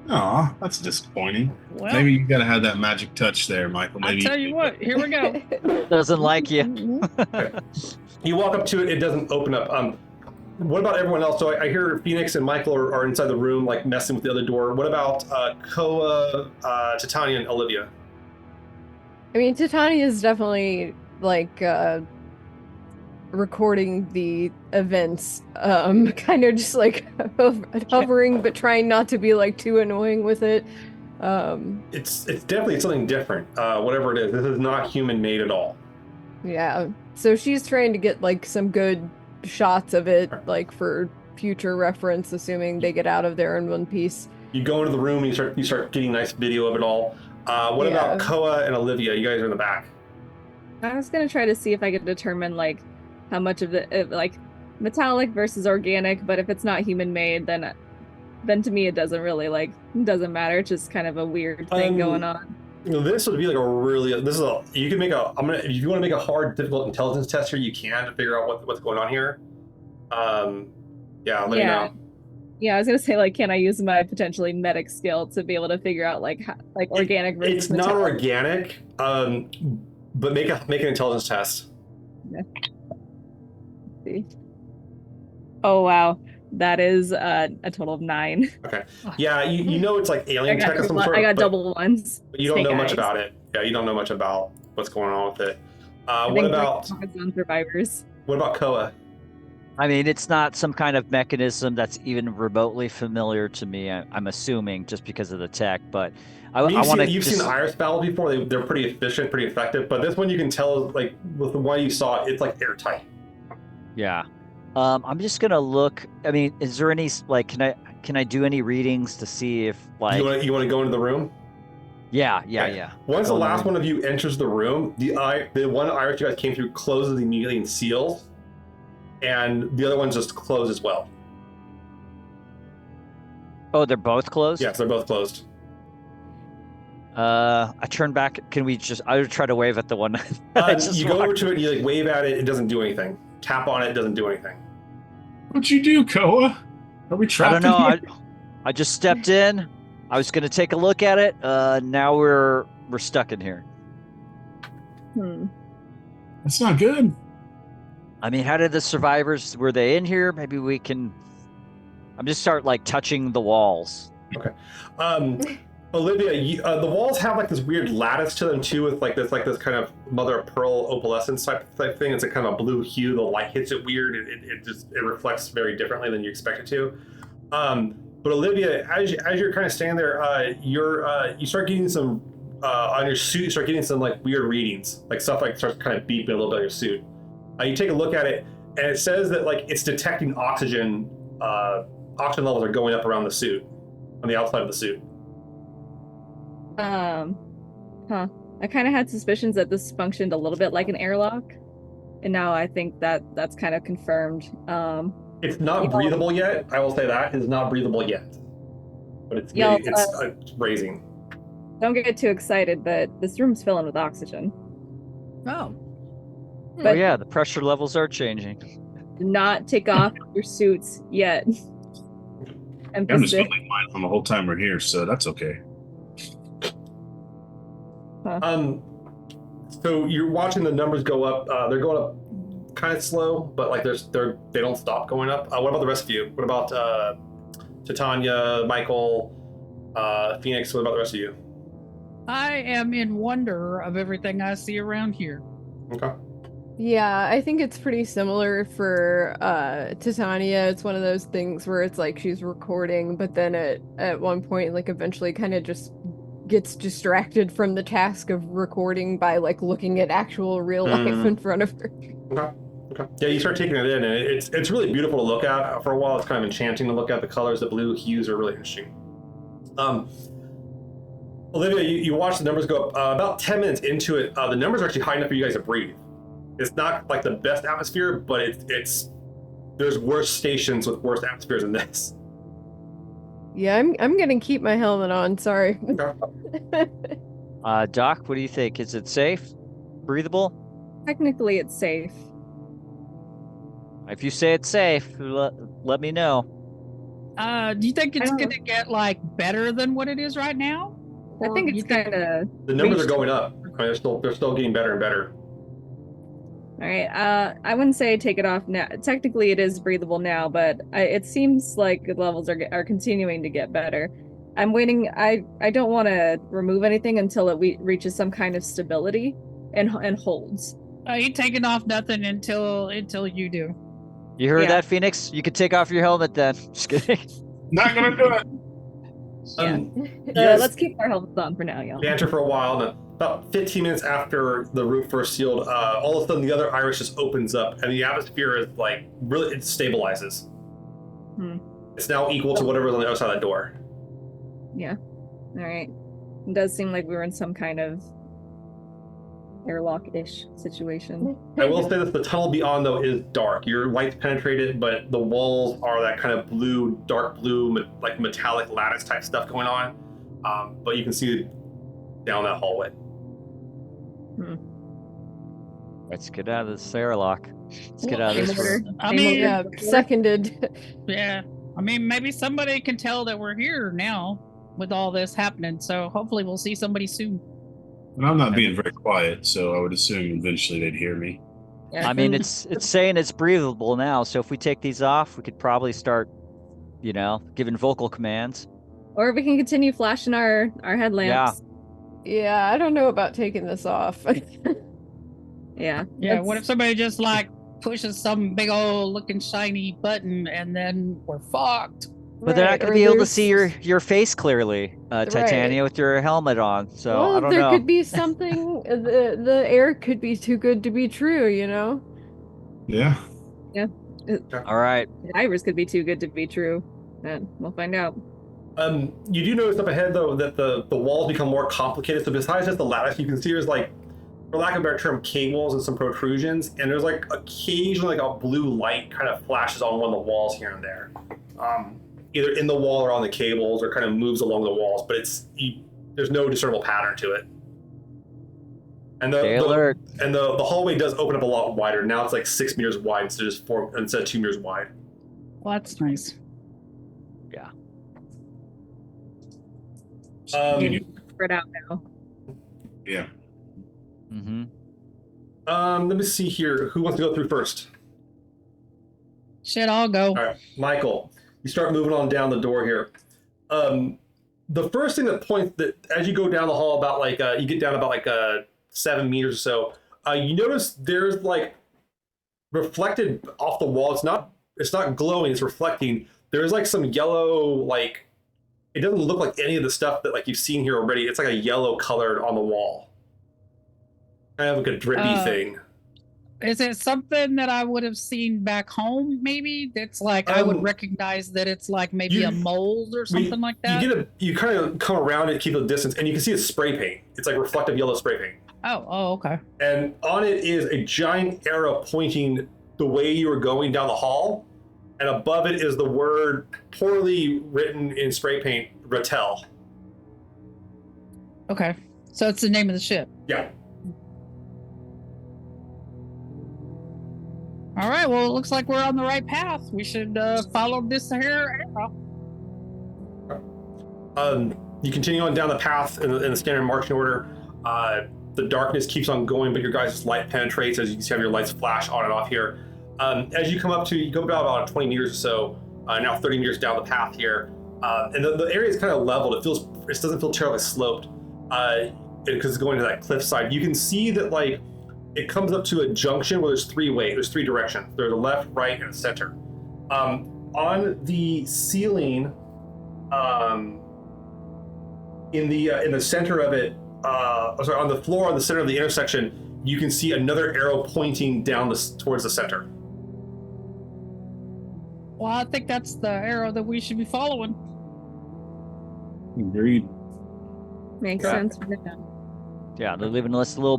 Aw, that's disappointing. Well, Maybe you gotta have that magic touch there, Michael. I Maybe tell you what, here we go. Doesn't like you. You walk up to it, it doesn't open up. What about everyone else? So I hear Phoenix and Michael are inside the room, like messing with the other door. What about Koa, Titania, and Olivia? I mean, Titania is definitely like recording the events, kind of just like hovering, but trying not to be like too annoying with it. It's definitely something different. Whatever it is, this is not human made at all. Yeah, so she's trying to get like some good shots of it, like for future reference, assuming they get out of there in one piece. You go into the room and you start getting nice video of it all. What about Koa and Olivia? You guys are in the back. I was gonna try to see if I could determine like how much of it like metallic versus organic, but if it's not human made, then to me it doesn't really doesn't matter. It's just kind of a weird thing going on. This would be like you can make if you want to make a hard, difficult intelligence test here, you can, to figure out what's going on here. Let me know. Yeah, I was gonna say, like, can I use my potentially medic skill to be able to figure out like organic versus It's metallic? not organic, but make an intelligence test. Okay. See. Oh wow, that is a total of 9. Okay. Yeah, you know it's like alien tech of some sort. I got double ones. But you don't Snake know much eyes. about it. Yeah, you don't know much about what's going on with it. I What think about Amazon survivors? Koa? I mean, it's not some kind of mechanism that's even remotely familiar to me. I'm assuming just because of the tech, but I want to. You've seen iris valves before. They're pretty efficient, pretty effective. But this one you can tell, like with the one you saw, it's like airtight. Yeah. I'm just gonna look. I mean, is there any like? Can I do any readings to see if like? You want to go into the room? Yeah. Once the last one of you enters the room, the one iris you guys came through closes immediately and seals, and the other ones just close as well. Oh, they're both closed? Yes, they're both closed. I turn back. Can we just? I would try to wave at the one. You go over to it, and you like wave at it. It doesn't do anything. Tap on it. It doesn't do anything. What'd you do, Koa? Are we I trapped don't know. in here? I just stepped in. I was gonna take a look at it. Now we're stuck in here. That's not good. I mean, how did the survivors? Were they in here? Maybe we can. I'm just start like touching the walls. Okay. Olivia, the walls have like this weird lattice to them too, with like this kind of mother of pearl opalescence type thing. It's a kind of a blue hue. The light hits it weird. It reflects very differently than you expect it to. But Olivia, as you're kind of standing there, you start getting some on your suit. You start getting some like weird readings, like stuff like starts kind of beeping a little bit on your suit. You take a look at it, and it says that like it's detecting oxygen. Oxygen levels are going up around the suit, on the outside of the suit. I kind of had suspicions that this functioned a little bit like an airlock. and now I think that's kind of confirmed. It's not breathable yet. I will say that it's not breathable yet, but it's raising. Don't get too excited, but this room's filling with oxygen. Oh. But yeah, the pressure levels are changing. do not take off your suits yet. I'm just going to leave mine on the whole time we're here, so that's okay. So you're watching the numbers go up. They're going up kind of slow, but like they don't stop going up. What about the rest of you? What about Titania, Michael, Phoenix? What about the rest of you? I am in wonder of everything I see around here. Okay. Yeah, I think it's pretty similar for Titania. It's one of those things where it's like she's recording, but then at one point, like eventually kind of just gets distracted from the task of recording by like looking at actual real life in front of her. Okay. Yeah, you start taking it in, and it's really beautiful to look at. For a while, it's kind of enchanting to look at. The colors, the blue hues are really interesting. Olivia, you watch the numbers go up. About 10 minutes into it, the numbers are actually high enough for you guys to breathe. It's not like the best atmosphere, but it's there's worse stations with worse atmospheres than this. Yeah, I'm gonna keep my helmet on. Sorry. Okay. Doc, what do you think? Is it safe? Breathable? Technically, it's safe. If you say it's safe, let me know. Do you think it's going to get like better than what it is right now? I think it's kind of. The numbers are going up. They're still getting better and better. All right. I wouldn't say take it off now. Technically, it is breathable now, but it seems like the levels are continuing to get better. I'm waiting. I don't want to remove anything until it reaches some kind of stability and holds. I ain't taking off nothing until you do. You heard that, Phoenix? You could take off your helmet then. Just kidding. Not gonna do it. Let's keep our helmets on for now, y'all. Banter for a while, and about 15 minutes after the roof first sealed, all of a sudden the other iris just opens up, and the atmosphere is like really, it stabilizes. It's now equal to whatever's on the other side of that door. Yeah. All right. It does seem like we were in some kind of airlock-ish situation. I will say that the tunnel beyond, though, is dark. Your light's penetrated, but the walls are that kind of blue, dark blue, like metallic lattice type stuff going on. But you can see down that hallway. Let's get out of this airlock. Let's get out of this room. I mean, yeah, seconded. Yeah. I mean, maybe somebody can tell that we're here now with all this happening. So hopefully we'll see somebody soon. And I'm not being very quiet, so I would assume eventually they'd hear me. Yeah. I mean, it's saying it's breathable now, so if we take these off, we could probably start, giving vocal commands. Or we can continue flashing our headlamps. Yeah, I don't know about taking this off. Yeah. Yeah. What if somebody just like pushes some big old looking shiny button and then we're fucked? But they're not going to be able to see your face clearly, Titania, with your helmet on. So I don't know. There could be something. The air could be too good to be true, Yeah. Yeah. All right. The iris could be too good to be true. We'll find out. You do notice up ahead, though, that the walls become more complicated. So besides just the lattice, you can see there's like, for lack of a better term, cables and some protrusions. And there's like occasionally like a blue light kind of flashes on one of the walls here and there. Either in the wall or on the cables, or kind of moves along the walls, but there's no discernible pattern to it. And the hallway does open up a lot wider. Now it's like 6 meters wide instead of 2 meters wide. Well, that's nice. Yeah. Spread out now. Yeah. Let me see here. Who wants to go through first? Shit, I'll go. All right, Michael. You start moving on down the door here. The first thing that points that as you go down the hall about like you get down about like 7 meters or so, you notice there's like reflected off the wall. It's not glowing. It's reflecting. There's like some yellow, like it doesn't look like any of the stuff that like you've seen here already. It's like a yellow colored on the wall, kind of like a drippy thing. Is it something that I would have seen back home, maybe? That's like, I would recognize that it's like maybe a mold or something like that? You kind of come around it, keep a distance, and you can see it's spray paint. It's like reflective yellow spray paint. Okay. And on it is a giant arrow pointing the way you were going down the hall. And above it is the word poorly written in spray paint, Rattel. Okay. So it's the name of the ship. Yeah. All right. Well, it looks like we're on the right path. We should follow this here arrow. You continue on down the path in the standard marching order. The darkness keeps on going, but your guys' light penetrates as you can see your lights flash on and off here. As you come up to, you go about 20 meters or so, now 30 meters down the path here, and the area is kind of leveled. It doesn't feel terribly sloped because it's going to that cliff side. You can see that like it comes up to a junction where there's three directions. There's a left, right, and a center. On the ceiling, in the center of it, on the floor on the center of the intersection, you can see another arrow pointing down towards the center. Well, I think that's the arrow that we should be following. Agreed. Makes Yeah. sense. Yeah, they're leaving us little,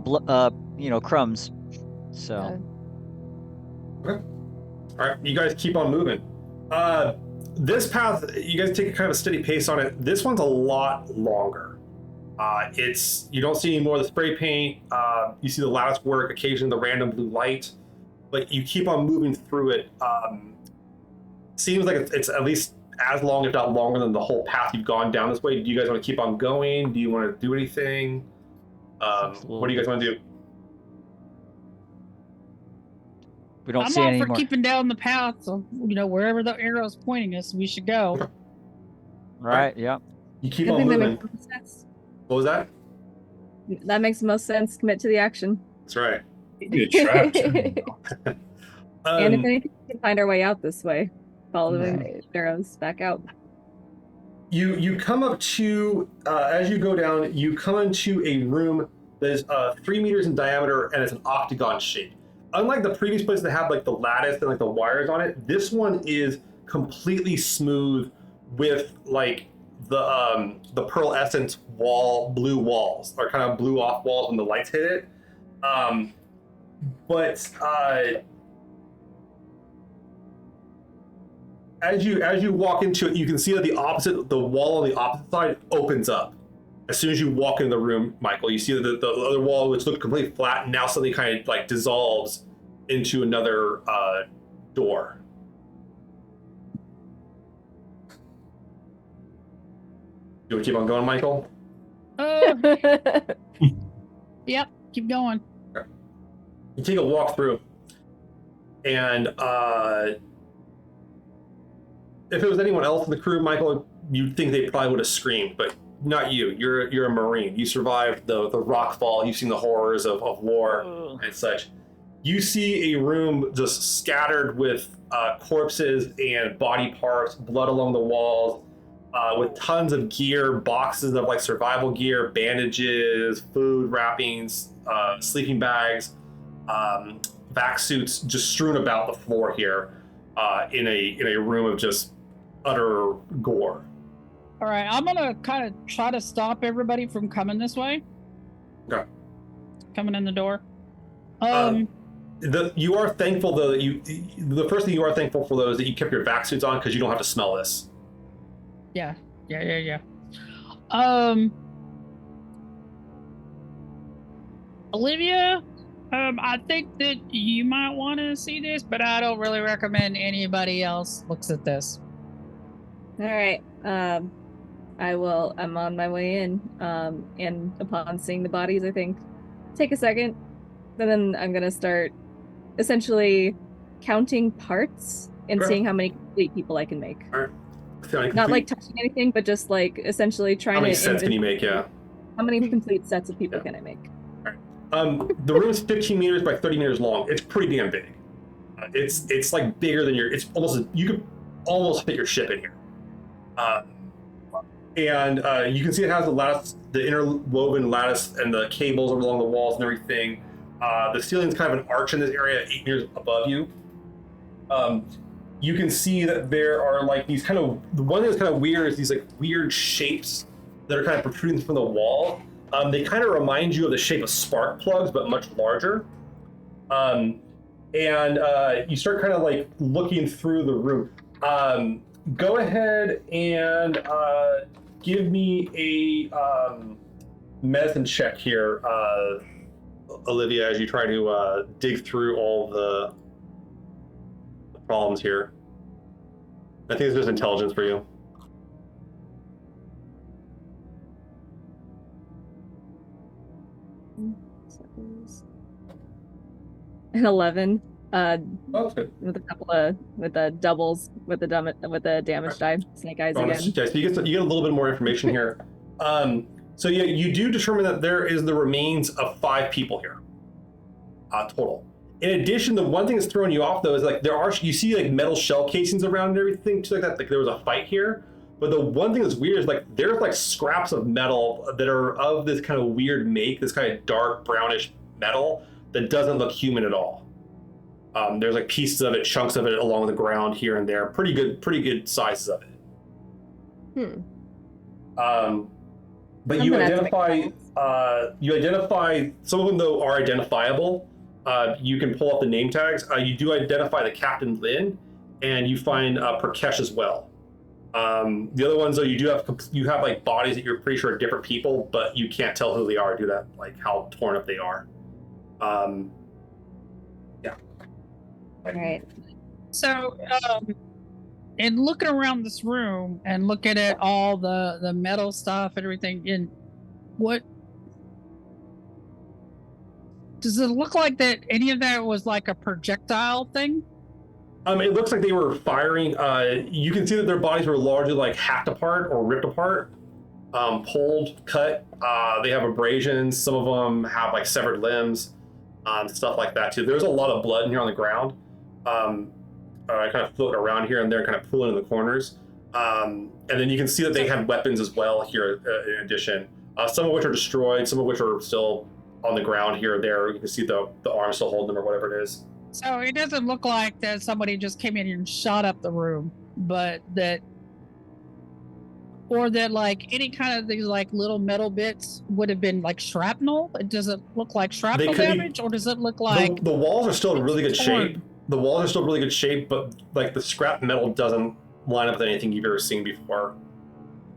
crumbs. So. Okay. All right, you guys keep on moving. This path, you guys take kind of a steady pace on it. This one's a lot longer. You don't see any more of the spray paint. You see the lattice work, occasionally the random blue light, but you keep on moving through it. Seems like it's at least as long, if not longer, than the whole path you've gone down this way. Do you guys want to keep on going? Do you want to do anything? What do you guys want to do? We don't I'm see all any for more. keeping down the path. So, wherever the arrow's pointing us, we should go. Right, yeah. You keep I on think that moving. makes the most sense. What was that? That makes the most sense. Commit to the action. That's right. Be a trap. And if anything, we can find our way out this way, following the arrows back out. You come up to, as you go down, you come into a room that is 3 meters in diameter and it's an octagon shape. Unlike the previous place that had like the lattice and like the wires on it, this one is completely smooth with like the pearl essence blue walls, or kind of blue off walls when the lights hit it. But as you walk into it, you can see that the wall on the opposite side opens up. As soon as you walk in the room, Michael, you see that the other wall, which looked completely flat, now suddenly kind of like dissolves into another door. You want to keep on going, Michael? Yep, keep going. You take a walk through, and if it was anyone else in the crew, Michael, you'd think they probably would have screamed, but not you. You're a Marine. You survived the rock fall. You've seen the horrors of war and such. You see a room just scattered with corpses and body parts, blood along the walls, with tons of gear, boxes of like survival gear, bandages, food wrappings, sleeping bags, vac suits just strewn about the floor here, in a room of just utter gore. All right, I'm gonna kind of try to stop everybody from coming this way. Okay. Coming in the door. You are thankful though that the first thing you are thankful for though is that you kept your vac suits on because you don't have to smell this. Yeah. Olivia, I think that you might want to see this, but I don't really recommend anybody else looks at this. All right. I'm on my way in. And upon seeing the bodies, I think take a second, and then I'm gonna start essentially counting parts and Sure. seeing how many complete people I can make. All right. Not like touching anything, but just like essentially trying how many to. sets can you make? Yeah. How many complete sets of people can I make? The room is 15 meters by 30 meters long. It's pretty damn big. It's like bigger than it's almost, you could almost fit your ship in here. And you can see it has the lattice, the interwoven lattice and the cables along the walls and everything. The ceiling's kind of an arch in this area, 8 meters above you. You can see that there are like these kind of, the one that's kind of weird is these like weird shapes that are kind of protruding from the wall. They kind of remind you of the shape of spark plugs, but much larger. And you start kind of like looking through the room. Go ahead and give me a medicine check here, Olivia, as you try to dig through all the problems here. I think it's just intelligence for you. An 11. Oh, that's good. With a couple of the doubles with the damage die. Snake eyes again. Yeah, so you get a little bit more information here. So yeah, you do determine that there is the remains of 5 people here, total. In addition, the one thing that's throwing you off though is like you see like metal shell casings around and everything too, like that. Like there was a fight here. But the one thing that's weird is like there's like scraps of metal that are of this kind of weird make, this kind of dark brownish metal that doesn't look human at all. There's like pieces of it, chunks of it along the ground here and there. Pretty good sizes of it. But you identify some of them though are identifiable. You can pull up the name tags. You do identify the Captain Lin, and you find Prakash as well. The other ones though, you have like bodies that you're pretty sure are different people, but you can't tell who they are due to like how torn up they are. Yeah. All right. So, in looking around this room and looking at all the metal stuff and everything, and what does it look like that any of that was like a projectile thing? It looks like they were firing. You can see that their bodies were largely like hacked apart or ripped apart, pulled, cut. They have abrasions. Some of them have like severed limbs, stuff like that too. There's a lot of blood in here on the ground. Kind of floating around here and there, kind of pulling in the corners. And then you can see that they had weapons as well here in addition. Some of which are destroyed, some of which are still on the ground here or there. You can see the arm still holding them or whatever it is. So it doesn't look like that somebody just came in and shot up the room, but that like any kind of these like little metal bits would have been like shrapnel. Does it look like shrapnel damage, or does it look like the walls are still in really good torn? shape? The walls are still in really good shape, but like the scrap metal doesn't line up with anything you've ever seen before,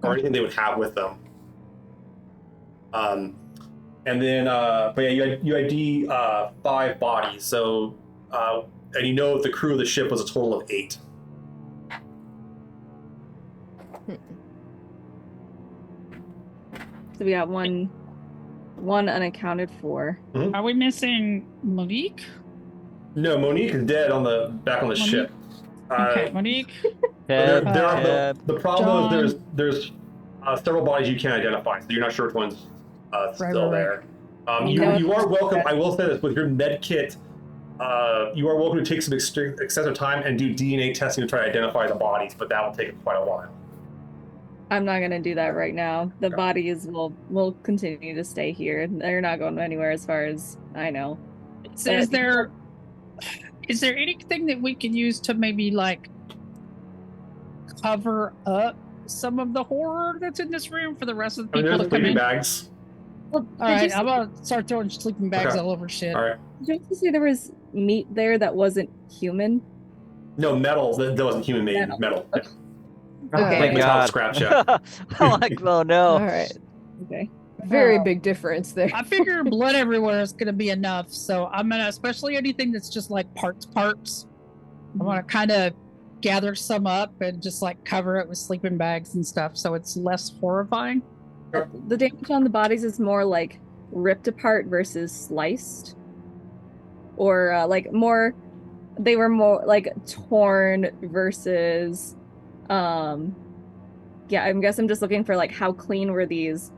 or anything they would have with them. And then, but yeah, you ID 5 bodies. So, and you know the crew of the ship was a total of 8. So we got one unaccounted for. Mm-hmm. Are we missing Monique? No, Monique is dead back on the ship. Okay, Monique. The problem John. is there's several bodies you can't identify, so you're not sure which one's still there. You are welcome. I will say this: with your med kit, you are welcome to take some excessive time and do DNA testing to try to identify the bodies, but that will take quite a while. I'm not gonna do that right now. The bodies will continue to stay here. They're not going anywhere, as far as I know. So is there anything that we can use to maybe like cover up some of the horror that's in this room for the rest of the people to come in? Bags. Well, all right, I'm gonna start throwing sleeping bags all over shit. All right. Did you say there was meat there that wasn't human? No, metal. That wasn't human made. Metal. Yeah. Okay. Thank God. Scratch, yeah. I'm like, oh no. All right. Okay. Very big difference there. I figure blood everywhere is gonna be enough, so I'm gonna, especially anything that's just like parts. I want to kind of gather some up and just like cover it with sleeping bags and stuff, so it's less horrifying. The damage on the bodies is more like ripped apart versus sliced, or like more. They were more like torn versus. Yeah, I guess I'm just looking for like how clean were these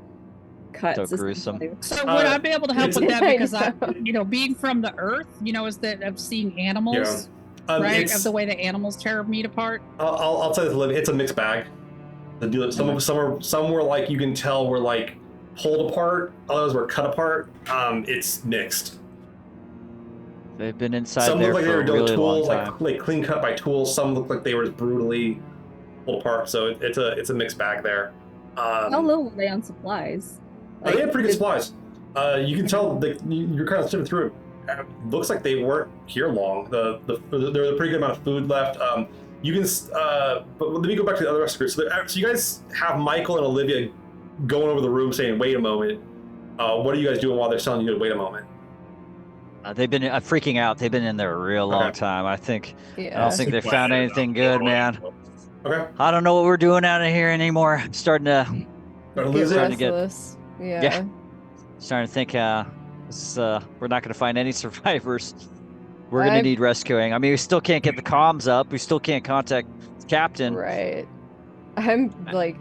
cuts. So gruesome. So would I be able to help with that, because I, being from the earth, is that I've seen animals, right? Of the way the animals tear meat apart. I'll tell you this, it's a mixed bag. Some were like, you can tell were like pulled apart, others were cut apart. It's mixed. They've been inside some there look like for they were a done really tools, long time. like clean cut by tools. Some look like they were brutally pulled apart. So it's a mixed bag there. How low were they on supplies? They had pretty good supplies. You can tell that you're kind of sifting through it. Looks like they weren't here long. There's a pretty good amount of food left. You can, but let me go back to the other rest of the group. So you guys have Michael and Olivia going over the room saying, "Wait a moment." What are you guys doing while they're telling you to wait a moment? They've been freaking out. They've been in there a real long time. I don't think they found anything good, man. Okay. I don't know what we're doing out of here anymore. I'm starting to lose starting to restless. get yeah. Starting to think we're not going to find any survivors. We're going to need rescuing. I mean, we still can't get the comms up. We still can't contact the captain. Right. I'm like,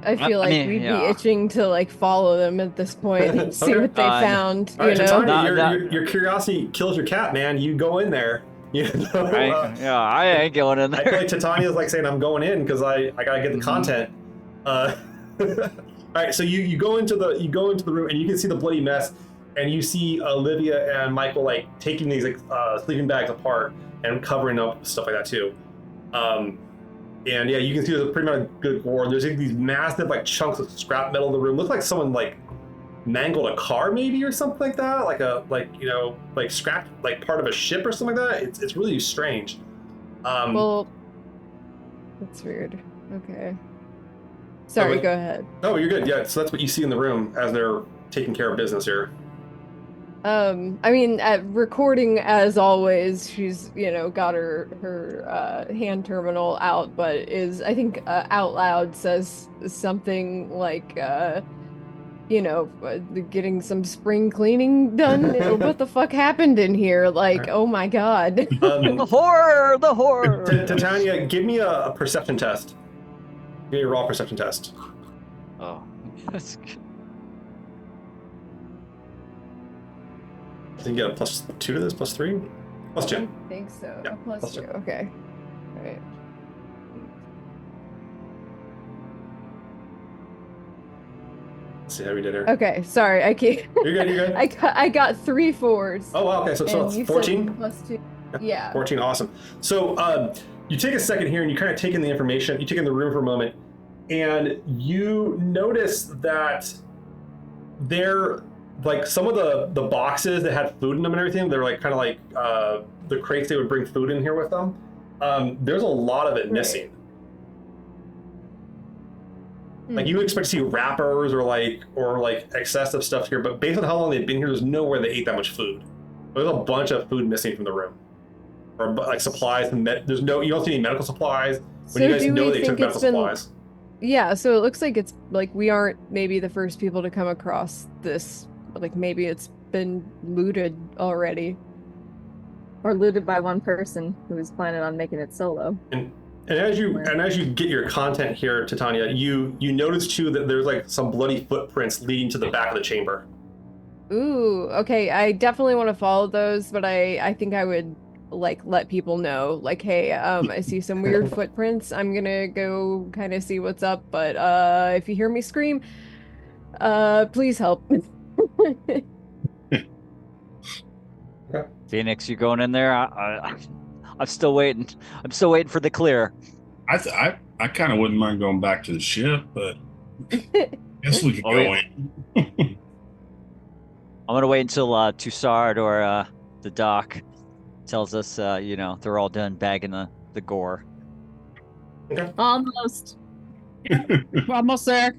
I feel like we'd be itching to like follow them at this point and see what they found. All right, you know, Titania, your curiosity kills your cat, man. You go in there. You know, I ain't going in there. I feel like Titania's like saying, "I'm going in because I gotta get the content." All right, so you go into the room and you can see the bloody mess, and you see Olivia and Michael like taking these sleeping bags apart and covering up stuff like that too. And yeah, you can see there's a pretty much good gore. There's these massive like chunks of scrap metal in the room. Looks like someone like mangled a car maybe or something like that, like scrapped like part of a ship or something like that. It's really strange. Well, that's weird. Okay. Sorry, go ahead. No, you're good. Yeah, so that's what you see in the room as they're taking care of business here. I mean, at recording as always, she's got her hand terminal out, but is I think out loud says something like getting some spring cleaning done. What the fuck happened in here? Like, oh my god. The horror. Titania, give me a perception test. Give me a raw perception test. Oh, that's good. I think you get a +2 to this, +3? +2. I think so. Yeah, +2. Okay. All right. Let's see how we did here. Okay, sorry, I can't. You're good. I got 3 4s. Oh wow, okay, so it's 14? +2. Yeah. 14, awesome. So you take a second here and you kind of take in the information, you take in the room for a moment, and you notice that they're like some of the boxes that had food in them and everything, they're like kind of like the crates they would bring food in here with them. There's a lot of it missing. Like you would expect to see wrappers or like excessive stuff here, but based on how long they've been here, there's nowhere they ate that much food. There's a bunch of food missing from the room, or like supplies. And you don't see any medical supplies. When you guys know they took medical supplies. Yeah, so it looks like it's like we aren't maybe the first people to come across this. Like maybe it's been looted already, or looted by one person who's planning on making it solo. And as you get your content here, Titania, you notice too that there's like some bloody footprints leading to the back of the chamber. Ooh, okay. I definitely want to follow those, but I think I would like let people know, like, hey, I see some weird footprints. I'm gonna go kind of see what's up, but if you hear me scream, please help. Phoenix, you going in there? I'm still waiting. I'm still waiting for the clear. I kind of wouldn't mind going back to the ship, but guess we could go in. I'm gonna wait until Tussard or the doc tells us, they're all done bagging the gore. Okay. Almost. We're almost there.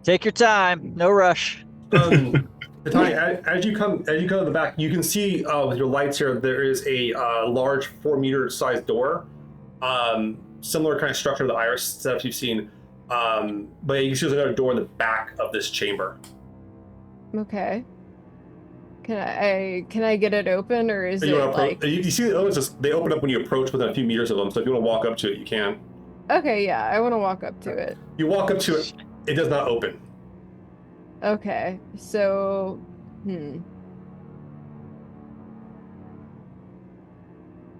Take your time. No rush. Titania, as you come to the back, you can see with your lights here, there is a large 4-meter sized door. Similar kind of structure to the iris setups you've seen. But you can see there's another door in the back of this chamber. Okay. Can I get it open, or is it like... You see they open up when you approach within a few meters of them, so if you want to walk up to it, you can. Okay, yeah, I want to walk up to it. You walk up to it, it does not open. Okay, so...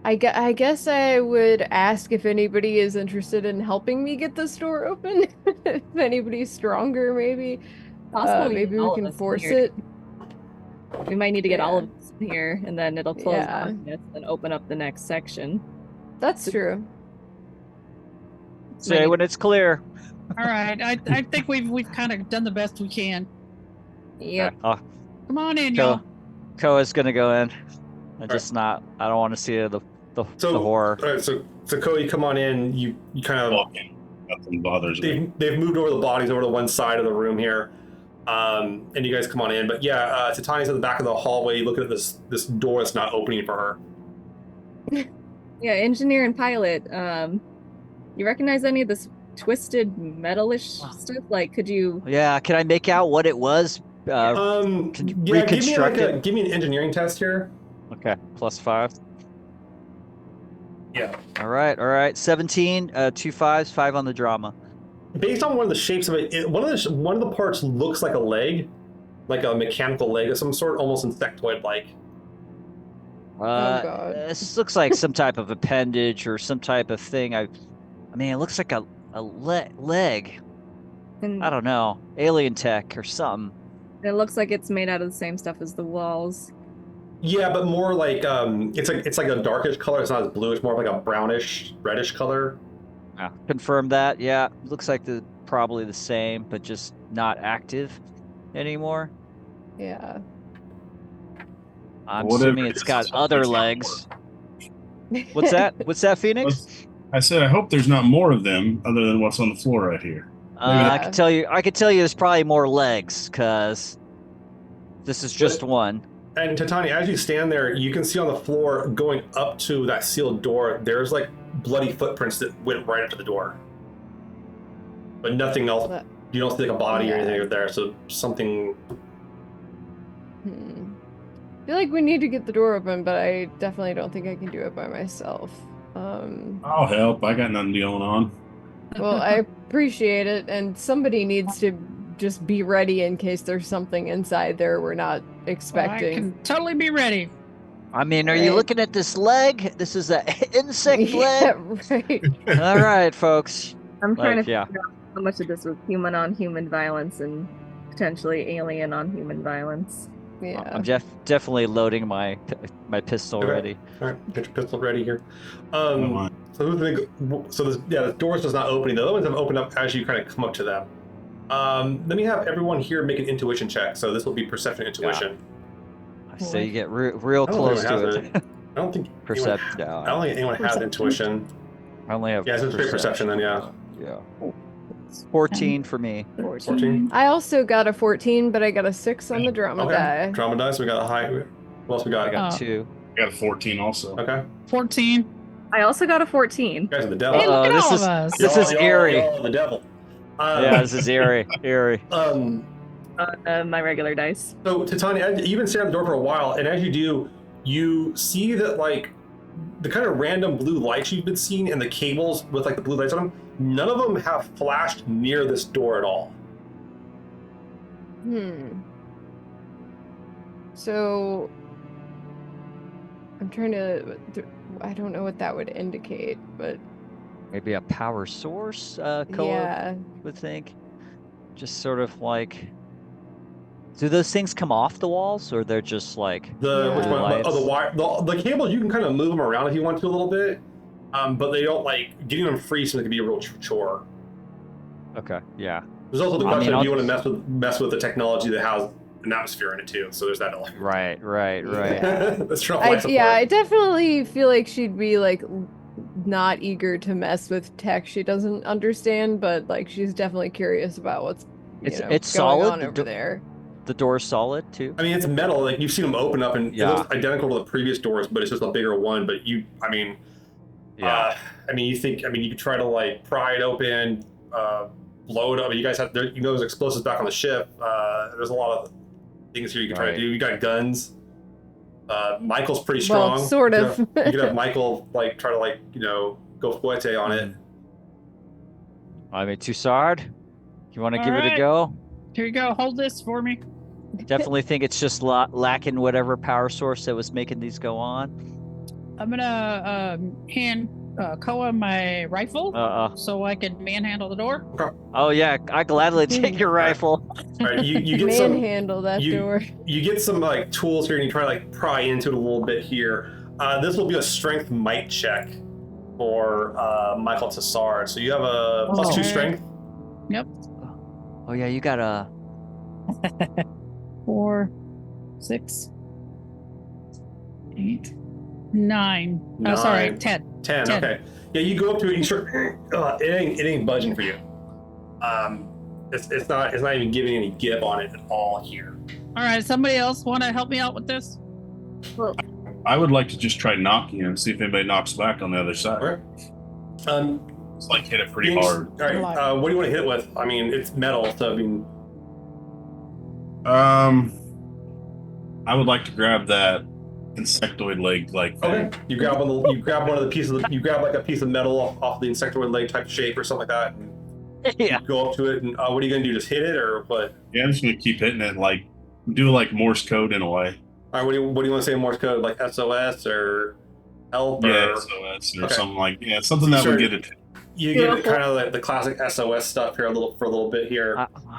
I guess I would ask if anybody is interested in helping me get this door open. If anybody's stronger, maybe. Maybe we can force it. We might need to get all of us in here, and then it'll close on this and open up the next section. That's true. Say when it's clear. All right, I think we've kind of done the best we can. Yep. Okay. Come on in, y'all. Koa's gonna go in. I Right. don't want to see the So, horror. all right, so Cody, you come on in. You kind of Walking. Nothing bothers me. they've moved over the bodies over to one side of the room here, and you guys come on in. But yeah, Titania's at the back of the hallway. Looking at this door that's not opening for her. Yeah, engineer and pilot. You recognize any of this twisted metalish stuff? Like, could you? Yeah, can I make out what it was? Give me reconstruct it? give me an engineering test here. Okay, +5. Yeah. All right. 17, 2 5s, 5 on the drama. Based on one of the shapes of it, one of the parts looks like a leg, like a mechanical leg of some sort, almost insectoid-like. God. This looks like some type of appendage or some type of thing. I mean, it looks like a leg. And I don't know, alien tech or something. it looks like it's made out of the same stuff as the walls. Yeah, but more like it's like a darkish color. It's not as blue. It's more like a brownish, reddish color. Yeah, confirm that. Yeah, looks like probably the same, but just not active anymore. Yeah. I'm Whatever assuming it it's is, got I hope other there's not legs. What's that? What's that, Phoenix? I said I hope there's not more of them other than what's on the floor right here. I could tell you there's probably more legs, because this is just one. And Titania, as you stand there, you can see on the floor going up to that sealed door, there's like bloody footprints that went right up to the door. But nothing else. You don't see like a body or anything there, so something. I feel like we need to get the door open, but I definitely don't think I can do it by myself. I'll help. I got nothing going on. Well, I appreciate it, and somebody needs to just be ready in case there's something inside there we're not expecting. I can totally be ready. I mean, are you Right. looking at this leg? This is an insect Yeah, leg. right. All right, folks. I'm trying Like, to figure out how much of this was human on human violence and potentially alien on human violence. Yeah. I'm definitely loading my pistol Okay. ready. All right, get your pistol ready here. Don't mind. The doors does not opening. The other ones have opened up as you kind of come up to them. Let me have everyone here make an intuition check. So this will be perception intuition. I say you get real I don't close think to anyone it. has I don't think Perception. I don't think anyone has intuition. I only have. Yeah, it's straight perception then. Yeah. Yeah. 14 for me. 14. I also got a 14, but I got a 6 on the drama Okay. die. Drama dice. We got a high. What else we got? I got Oh. 2. I got a 14 also. Okay. 14. I also got a 14. You guys are the devil. Hey, look at this all is of us. this is eerie. Y'all are the devil. Yeah, this is eerie. My regular dice. So Titania, you've been standing at the door for a while, and as you do, you see that like the kind of random blue lights you've been seeing and the cables with like the blue lights on them, none of them have flashed near this door at all. So I'm trying to. I don't know what that would indicate, but Maybe a power source, Koa yeah. would think. Just sort of like. Do those things come off the walls, or they're just like The Yeah. which one? lights? Oh, the wire. The cables you can kind of move them around if you want to a little bit, but they don't like getting them free seems like to be a real chore. Okay, yeah. There's also the I question mean, of do you want to mess with the technology that has an atmosphere in it too. So there's that element. Right. Let's try life support. I definitely feel like she'd be like not eager to mess with tech she doesn't understand, but like she's definitely curious about what's It's going solid. on over there. The door's solid too. I mean, it's metal. Like you've seen them open up, and Yeah. it looks identical to the previous doors, but it's just a bigger one. But you think, you could try to like pry it open, blow it up. You guys have, there's explosives back on the ship. There's a lot of things here you can try to do. You got guns. Michael's pretty strong. Well, sort of. You could have Michael like try to go fuerte on it. I mean, Tussard, you want to All give it a right. go? Here you go. Hold this for me. Definitely think it's just lacking whatever power source that was making these go on. I'm gonna hand Koa my rifle so I can manhandle the door. Oh yeah, I gladly take your rifle. All right, you get some. Manhandle that door. You get some like tools here, and you try to like pry into it a little bit here. This will be a strength might check for Michael Tassard. So you have a +2 Okay. strength. Yep. Oh yeah, you got a. 4, 6, 8, 9. Oh, sorry, 9. 10. 10. 10. Okay. Yeah, you go up to it. You start. It ain't budging for you. It's not even giving any give on it at all here. All right, somebody else want to help me out with this? I would like to just try knocking him, see if anybody knocks back on the other side. Okay. It's like hit it pretty James, hard. All right. What do you want to hit it with? I mean, it's metal, so I mean. I would like to grab that insectoid leg like thing. Okay. You grab one of the pieces. You grab like a piece of metal off the insectoid leg type shape or something like that. And Yeah. you go up to it, and what are you gonna do? Just hit it, or what? Yeah, I'm just gonna keep hitting it, like do like Morse code in a way. All right. What do you want to say in Morse code? Like SOS or help? Yeah, or... SOS or Okay. something like something that would get it. You get kind of like the classic SOS stuff here for a little bit here,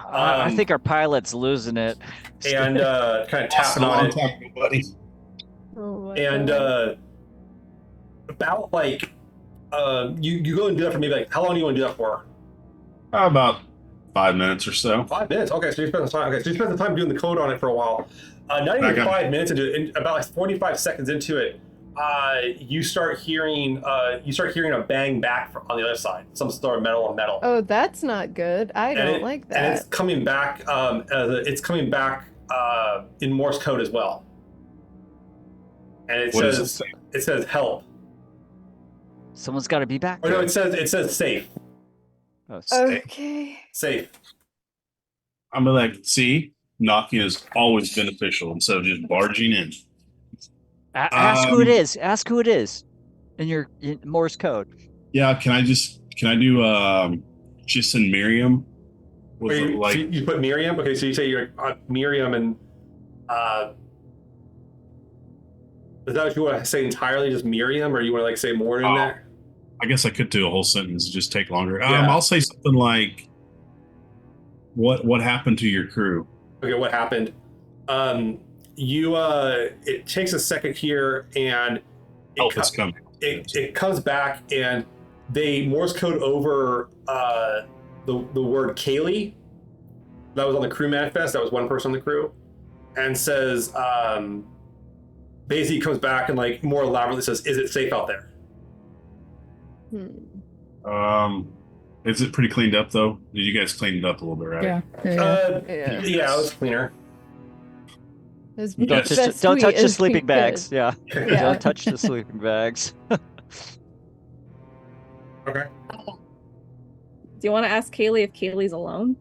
I think our pilot's losing it. and kind of tapping on it, Buddy. Oh my and God. about like you go and do that for maybe like how long do you want to do that for? About 5 minutes or so. 5 minutes. Okay, so you spend the time. Okay, so you spend the time doing the code on it for a while. Not even 5 minutes into it, about like 45 seconds into it, you start hearing a bang back on the other side. Some sort of metal on metal. Oh, that's not good. I don't like that. And it's coming back. In Morse code as well. And it What does says it says help. Someone's got to be back Or there. no, it says safe. Oh, Okay. Safe. I'm like, see, knocking is always beneficial instead of just barging in. Ask who it is. Ask who it is in your Morse code. Yeah, can I do just in Miriam? With Wait, like so you put Miriam. Okay, so you say you're Miriam, and is that what you want to say entirely? Just Miriam, or you want to like say more in there? I guess I could do a whole sentence, just take longer. Yeah. I'll say something like, "What happened to your crew?" Okay, what happened? It takes a second here, and Help is coming. it comes back, and they Morse code over the word Kaylee. That was on the crew manifest. That was one person on the crew, and says basically comes back and like more elaborately says, "Is it safe out there?" Is it pretty cleaned up though? Did you guys clean it up a little bit, right? Yeah. Yeah. Yeah, it was cleaner. As Don't best touch the we as sleeping we bags. could. Yeah. Yeah. Don't touch the sleeping bags. Okay. Do you want to ask Kaylee if Kaylee's alone?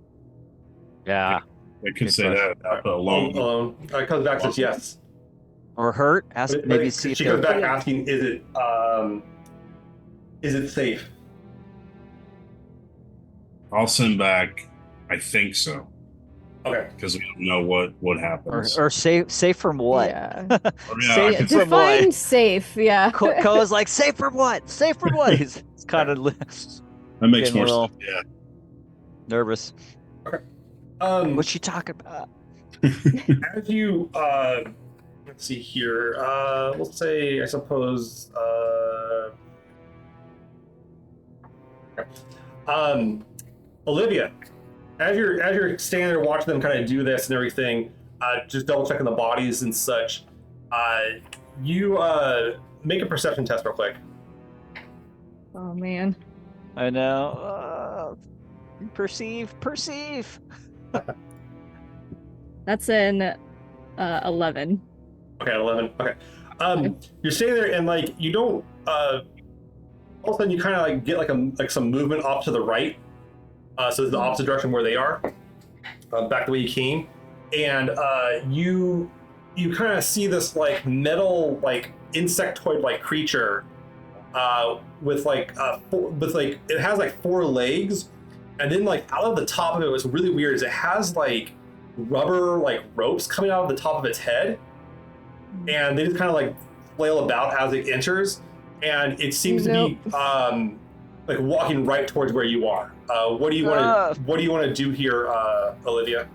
Yeah. I could Good say that alone. Alone. It comes back and says yes. Or hurt. Ask But maybe see if she they're comes back asking, "Is it safe?" I'll send back. I think so, Okay. because we don't know what happens. or safe from what? Yeah. Or, yeah, I safe could- from what? Define safe. Yeah. Koa's like, safe from what? Safe from what? He's kind of that makes getting more a little- sense. Yeah. nervous. What's she talking about? As you let's see here, let's say I suppose Olivia, as you're standing there watching them kind of do this and everything, just double checking the bodies and such, you make a perception test real quick. Oh man. I know. Perceive. That's an 11. Okay, 11. Okay. You're standing there and like you don't all of a sudden you kind of like get like some movement off to the right. So it's the opposite direction where they are. Back the way you came. And you kind of see this like metal like insectoid like creature with like it has like 4 legs, and then like out of the top of it, what's really weird is it has like rubber like ropes coming out of the top of its head, and they just kind of like flail about as it enters, and it seems to be like walking right towards where you are. What do you want to do here, Olivia?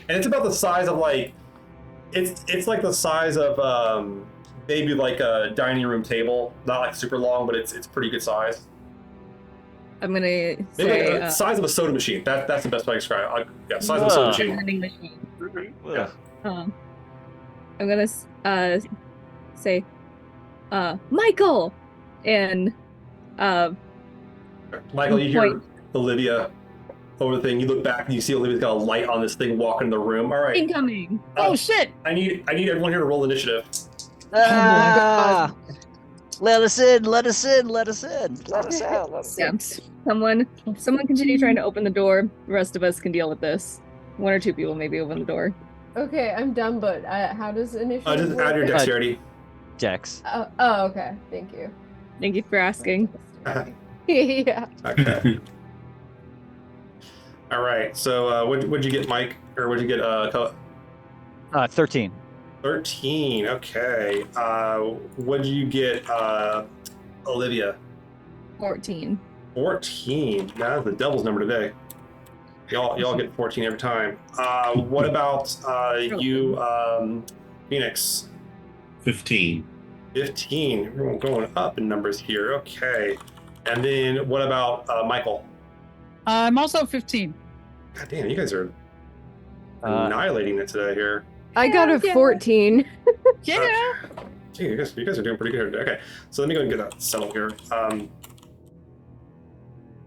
And it's about the size of like it's like the size of maybe like a dining room table, not like super long, but it's pretty good size. I'm gonna Maybe say like the size of a soda machine. That's the best way to describe it. Yeah, size of a soda machine. vending machine. Yeah. I'm gonna say, Michael, and Michael, you hear point. Olivia over the thing. You look back and you see Olivia's got a light on this thing walking in the room. All right. Incoming. Oh shit! I need everyone here to roll initiative. Ah! Let us in, let us in, let us in. Let us out, let us Yeah. in. Someone continue trying to open the door. The rest of us can deal with this. One or two people maybe open the door. Okay, I'm done, but how does initiative Just work? add your dexterity. Dex. Oh, okay. Thank you. Thank you for asking. Yeah. Okay. All right. So what'd you get, Mike? Or what'd you get, 13. 13. Okay. What'd you get, Olivia? 14. 14. That's the devil's number today. Y'all get 14 every time. What about you, Phoenix? 15. 15. Everyone going up in numbers here. Okay. And then what about Michael? I'm also 15. God damn, you guys are Uh, annihilating it today here. I got a Yeah. 14. Yeah. Gee, you guys are doing pretty good here. Okay, so let me go and get that settled here.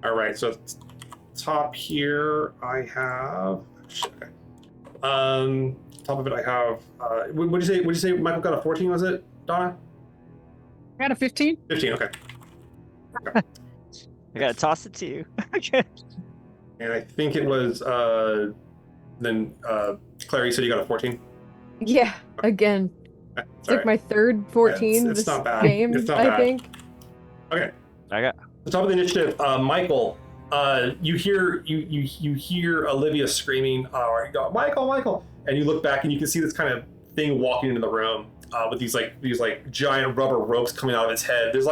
All right, so top here I have. Shit, okay. Top of it I have. What'd you say? Michael got a 14. Was it, Donna? I got a 15. 15. Okay. I gotta toss it to you. Okay. And I think it was then Claire. You said you got a 14. Yeah, again. Okay, It's like my third 14 it's this not bad. game, It's not I bad. think. Okay. I got. The top of the initiative, Michael. You hear Olivia screaming, or you go, Michael, and you look back and you can see this kind of thing walking into the room with these giant rubber ropes coming out of its head. There's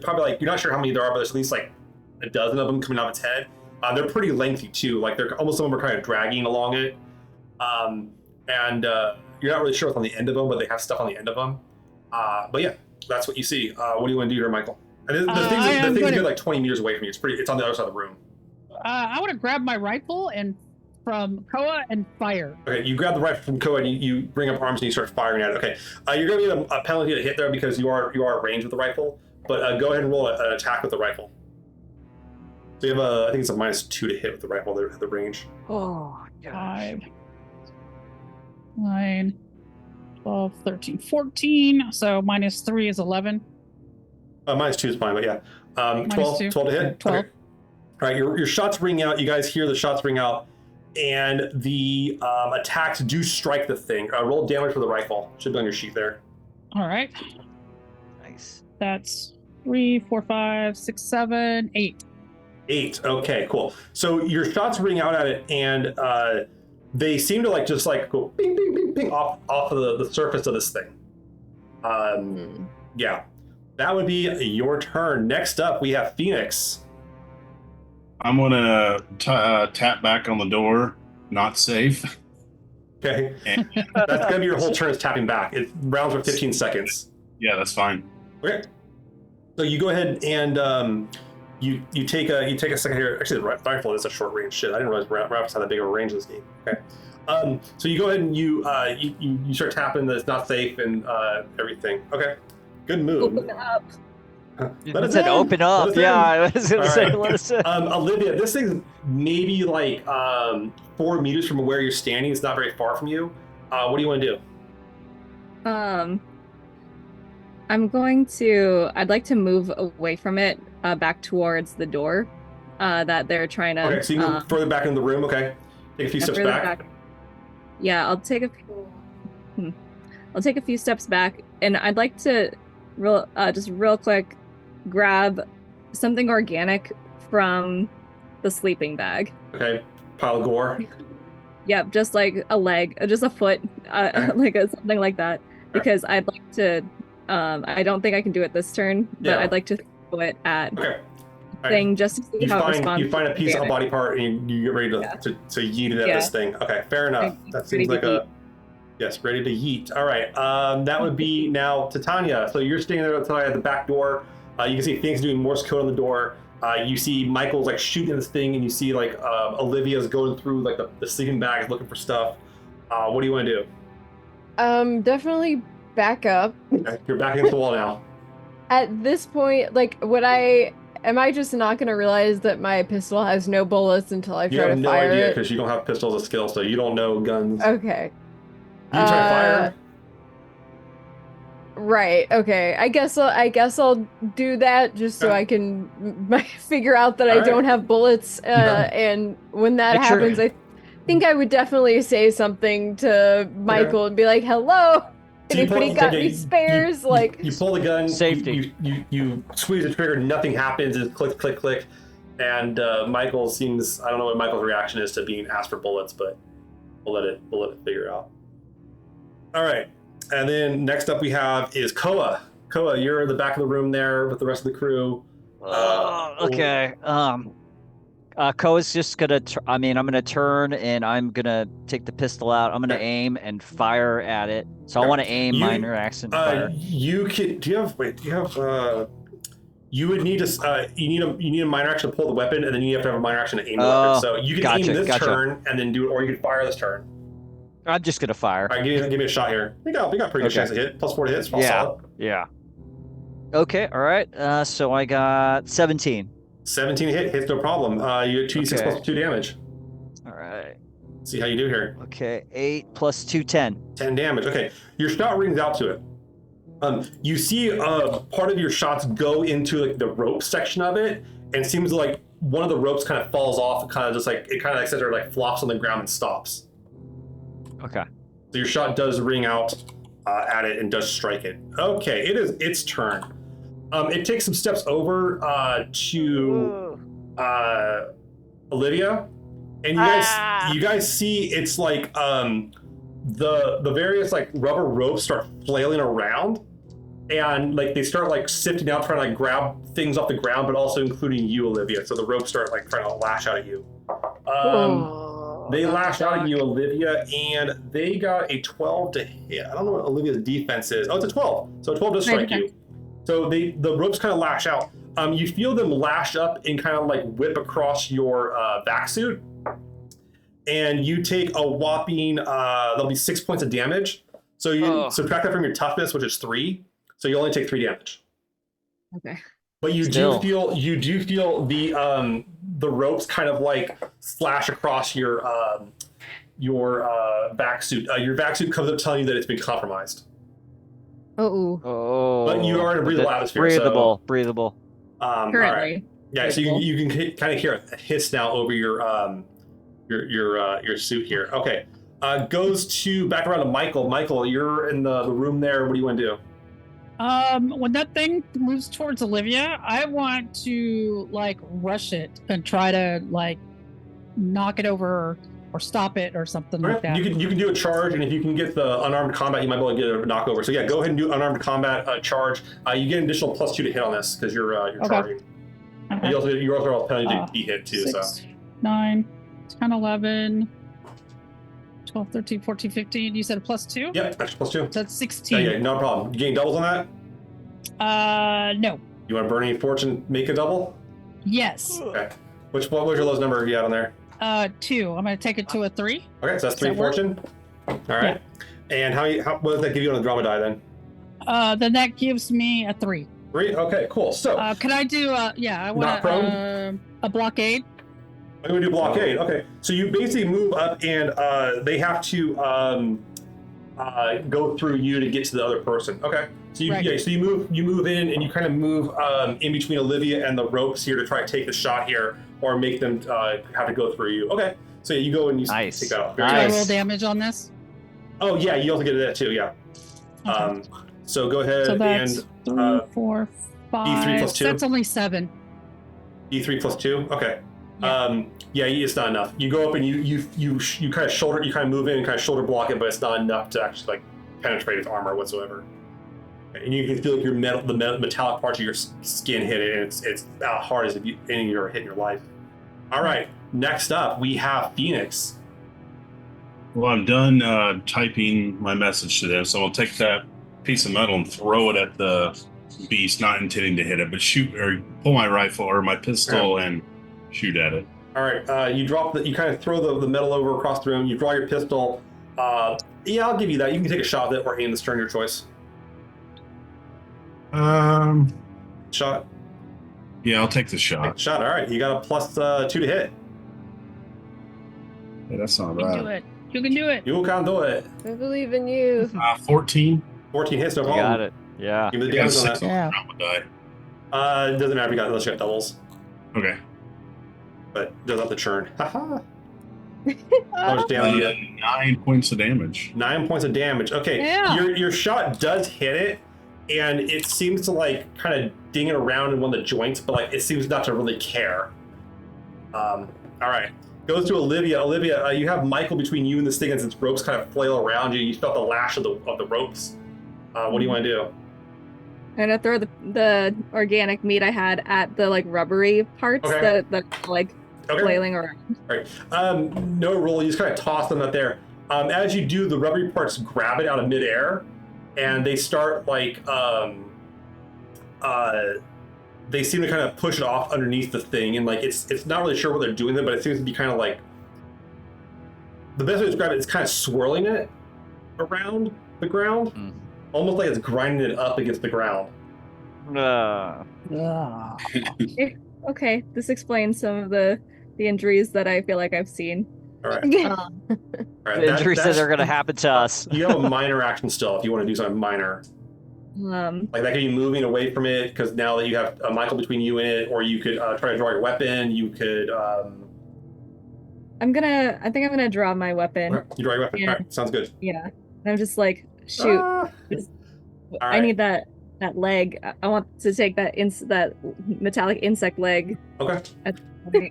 probably you're not sure how many there are, but there's at least like a dozen of them coming out of its head. They're pretty lengthy too. Like they're almost some of them are kind of dragging along it, and you're not really sure what's on the end of them, but they have stuff on the end of them. But yeah, that's what you see. What do you want to do here, Michael? And the thing's good like 20 meters away from you. It's on the other side of the room. I want to grab my rifle and from Koa and fire. Okay, you grab the rifle from Koa and you bring up arms and you start firing at it. Okay, you're going to get a penalty to hit there because you are at range with the rifle. But go ahead and roll an attack with the rifle. So you have I think it's a -2 to hit with the rifle at the range. Oh, gosh. 5, 9, 12, 13, 14. So -3 is 11. -2 is fine, but yeah. 12 2. to hit? 12. Okay. All right, your shots ring out. You guys hear the shots ring out, and the attacks do strike the thing. Roll damage for the rifle. Should be on your sheet there. All right. Nice. That's 3, 4, 5, 6, 7, 8. 8. Okay, cool. So your shots ring out at it, and they seem to just go ping, ping, ping, ping off of the surface of this thing. Yeah, that would be your turn. Next up, we have Phoenix. I'm gonna tap back on the door. Not safe. Okay, that's gonna be your whole turn is tapping back. It rounds for 15 seconds. Yeah, that's fine. Okay, so you go ahead and you take a second here. Actually, the rifle is a short range. Shit, I didn't realize rifles had that big of a range in this game. Okay, so you go ahead and you start tapping that it's not safe and everything. Okay, good move. Open up. Let us said in. open up. Let us in. Yeah, I was gonna All say right. let us in. Olivia, this thing's maybe 4 meters from where you're standing. It's not very far from you. What do you want to do? I'd like to move away from it, back towards the door, that they're trying to. Okay, so you move further back into the room. Okay, take a few steps further back. Yeah, I'll take a few steps back, and I'd like to real quick grab something organic from the sleeping bag. Okay, pile of gore. Yep, just like a leg, just a foot, something like that. Because I'd like to. I don't think I can do it this turn, but Yeah. I'd like to throw it at Okay. thing just to see how it responds. You find a piece of a organic. body part and you get ready to yeet it at this thing. Okay, fair enough. That seems like yes, ready to yeet. All right, that would be now to Tanya. So you're standing there at the back door. You can see Phoenix doing Morse code on the door. You see Michael's shooting this thing, and you see Olivia's going through the sleeping bag looking for stuff. What do you want to do? Definitely back up. Okay, you're back against the wall now. At this point, like, am I just not gonna realize that my pistol has no bullets until I You try have to no fire idea it? because you don't have pistols as a skill, so you don't know guns. Okay. You can try to fire. Right. Okay. I guess I'll do that just so Okay. I can figure out that I Alright. don't have bullets. And when that Make sure- happens, I think I would definitely say something to Michael and be like, "Hello, So you pull- anybody got okay, any spares?" you pull the gun. Safety. You squeeze the trigger. Nothing happens. It's click, click, click. And Michael seems. I don't know what Michael's reaction is to being asked for bullets, but we'll let it figure out. All right. And then next up we have is Koa. Koa, you're in the back of the room there with the rest of the crew. Okay. Koa's just gonna. I'm gonna turn and I'm gonna take the pistol out. I'm gonna aim and fire at it. So I want to aim minor accident fire. You can. Do you have? Wait. Do you have? You would need to. You need a minor action to pull the weapon, and then you have to have a minor action to aim the weapon. So you can aim this turn and then do it, or you can fire this turn. I'm just gonna fire. All right, give me a shot here. We got pretty good chance to hit. +4 to hit. It's all solid. Yeah. Okay. All right. So I got 17. 17 hit hits, no problem. You get 2d6 plus 2 damage. All right. See how you do here. Okay. 8 plus 2, 10. 10 damage. Okay, your shot rings out to it. You see part of your shots go into like the rope section of it, and it seems like one of the ropes kind of falls off and kind of just like it kind of like, like flops on the ground and stops. Okay. So your shot does ring out at it and does strike it. Okay, it is its turn. It takes some steps over to Olivia, and you guys see it's like the various like rubber ropes start flailing around, and like they start like sifting out, trying to like grab things off the ground, but also including you, Olivia. So the ropes start like trying to lash out at you. They lashed out at you, Olivia, and they got a 12 to hit. I don't know what Olivia's defense is. Oh, it's a 12. So a 12 does strike you. So the ropes kind of lash out. You feel them lash up and kind of like whip across your back suit. And you take a whopping, there'll be 6 points of damage. So you subtract that from your toughness, which is 3. So you only take 3 damage. Okay. But you do feel the ropes kind of like slash across your back suit. Your back suit comes up telling you that it's been compromised. Oh. But you are in a breathable atmosphere. Breathable. Currently. All right. Yeah. So you can kind of hear a hiss now over your suit here. Okay. Goes to back around to Michael. Michael, you're in the room there. What do you want to do? When that thing moves towards Olivia, I want to like rush it and try to like knock it over or stop it or something like that. You can do a charge, and if you can get the unarmed combat, you might be able to get a knockover. So yeah, go ahead and do unarmed combat charge. You get an additional +2 to hit on this because you're charging. Okay. You also have a penalty to be hit too. 6, 9, 10, 11, 12, 13, 14, 15. You said a +2? Yep, extra +2. So that's 16. Yeah, no problem. You getting doubles on that? No. You want to burn any fortune, make a double? Yes. Okay. What was your lowest number you had on there? 2. I'm going to take it to a 3. Okay, so that's 3 fortune. All right. Yeah. And what does that give you on the drama die then? Then that gives me a 3. 3? Okay, cool. So can I do I want a blockade. I'm going to do blockade. Okay, so you basically move up, and they have to go through you to get to the other person. Okay, so you move in, and you kind of move in between Olivia and the ropes here to try to take the shot here, or make them have to go through you. Okay, so you go and you take that off. Can I roll damage on this? Oh yeah, you also get that too. Yeah. Okay. So go ahead so that's and 3, 4, 5. D3 plus 2. That's only 7. D3 plus 2. Okay. Yeah. It's not enough. You go up and you kind of shoulder, you kind of move in and kind of shoulder block it, but it's not enough to actually like penetrate its armor whatsoever. And you can feel like the metallic parts of your skin hit it, and it's about hard as anything you ever hit in your life. All right, next up we have Phoenix. Well, I'm done typing my message to them, so I'll take that piece of metal and throw it at the beast, not intending to hit it, but shoot or pull my rifle or my pistol and shoot at it. All right, you kind of throw the metal over across the room. You draw your pistol. Yeah, I'll give you that. You can take a shot at it or aim the stern, your choice. Shot. Yeah, I'll take the Take shot. the shot. All right, you got a +2 to hit. Yeah, that's not You can do bad. it. You can do it. You can do it. I believe in you. 14. 14 hits, no You problem. got it. Yeah. Give me the I got damage on 6 that. on Yeah. the drama die. It doesn't matter if you got unless you got doubles, Okay. but doesn't have to churn. Haha. How much damage you get? 9 points of damage. 9 points of damage. Okay, Yeah. your shot does hit it, and it seems to like kind of ding it around in one of the joints, but like it seems not to really care. All right, goes to Olivia. Olivia, you have Michael between you and this thing, as its ropes kind of flail around you. You felt the lash of the ropes. What do you want to do? I'm gonna throw the organic meat I had at the like rubbery parts Okay. that like Okay. flailing around. All right. No roll. You just kind of toss them up there. As you do, the rubbery parts grab it out of midair, and they start like they seem to kind of push it off underneath the thing, and like it's not really sure what they're doing there, but it seems to be kind of like the best way to describe it is kind of swirling it around the ground, almost like it's grinding it up against the ground. Okay, this explains some of the injuries that I feel like I've seen. All right. Um, All right. The injuries that that's- are going to happen to us. You have a minor action still if you want to do something minor. Like that could be moving away from it because now that you have a Michael between you and it, or you could try to draw your weapon. You could. I think I'm gonna draw my weapon. You draw your weapon. Yeah. All right, sounds good. Yeah, and I'm just like, shoot. Ah. All I right. need that leg. I want to take that that metallic insect leg. Okay. Okay.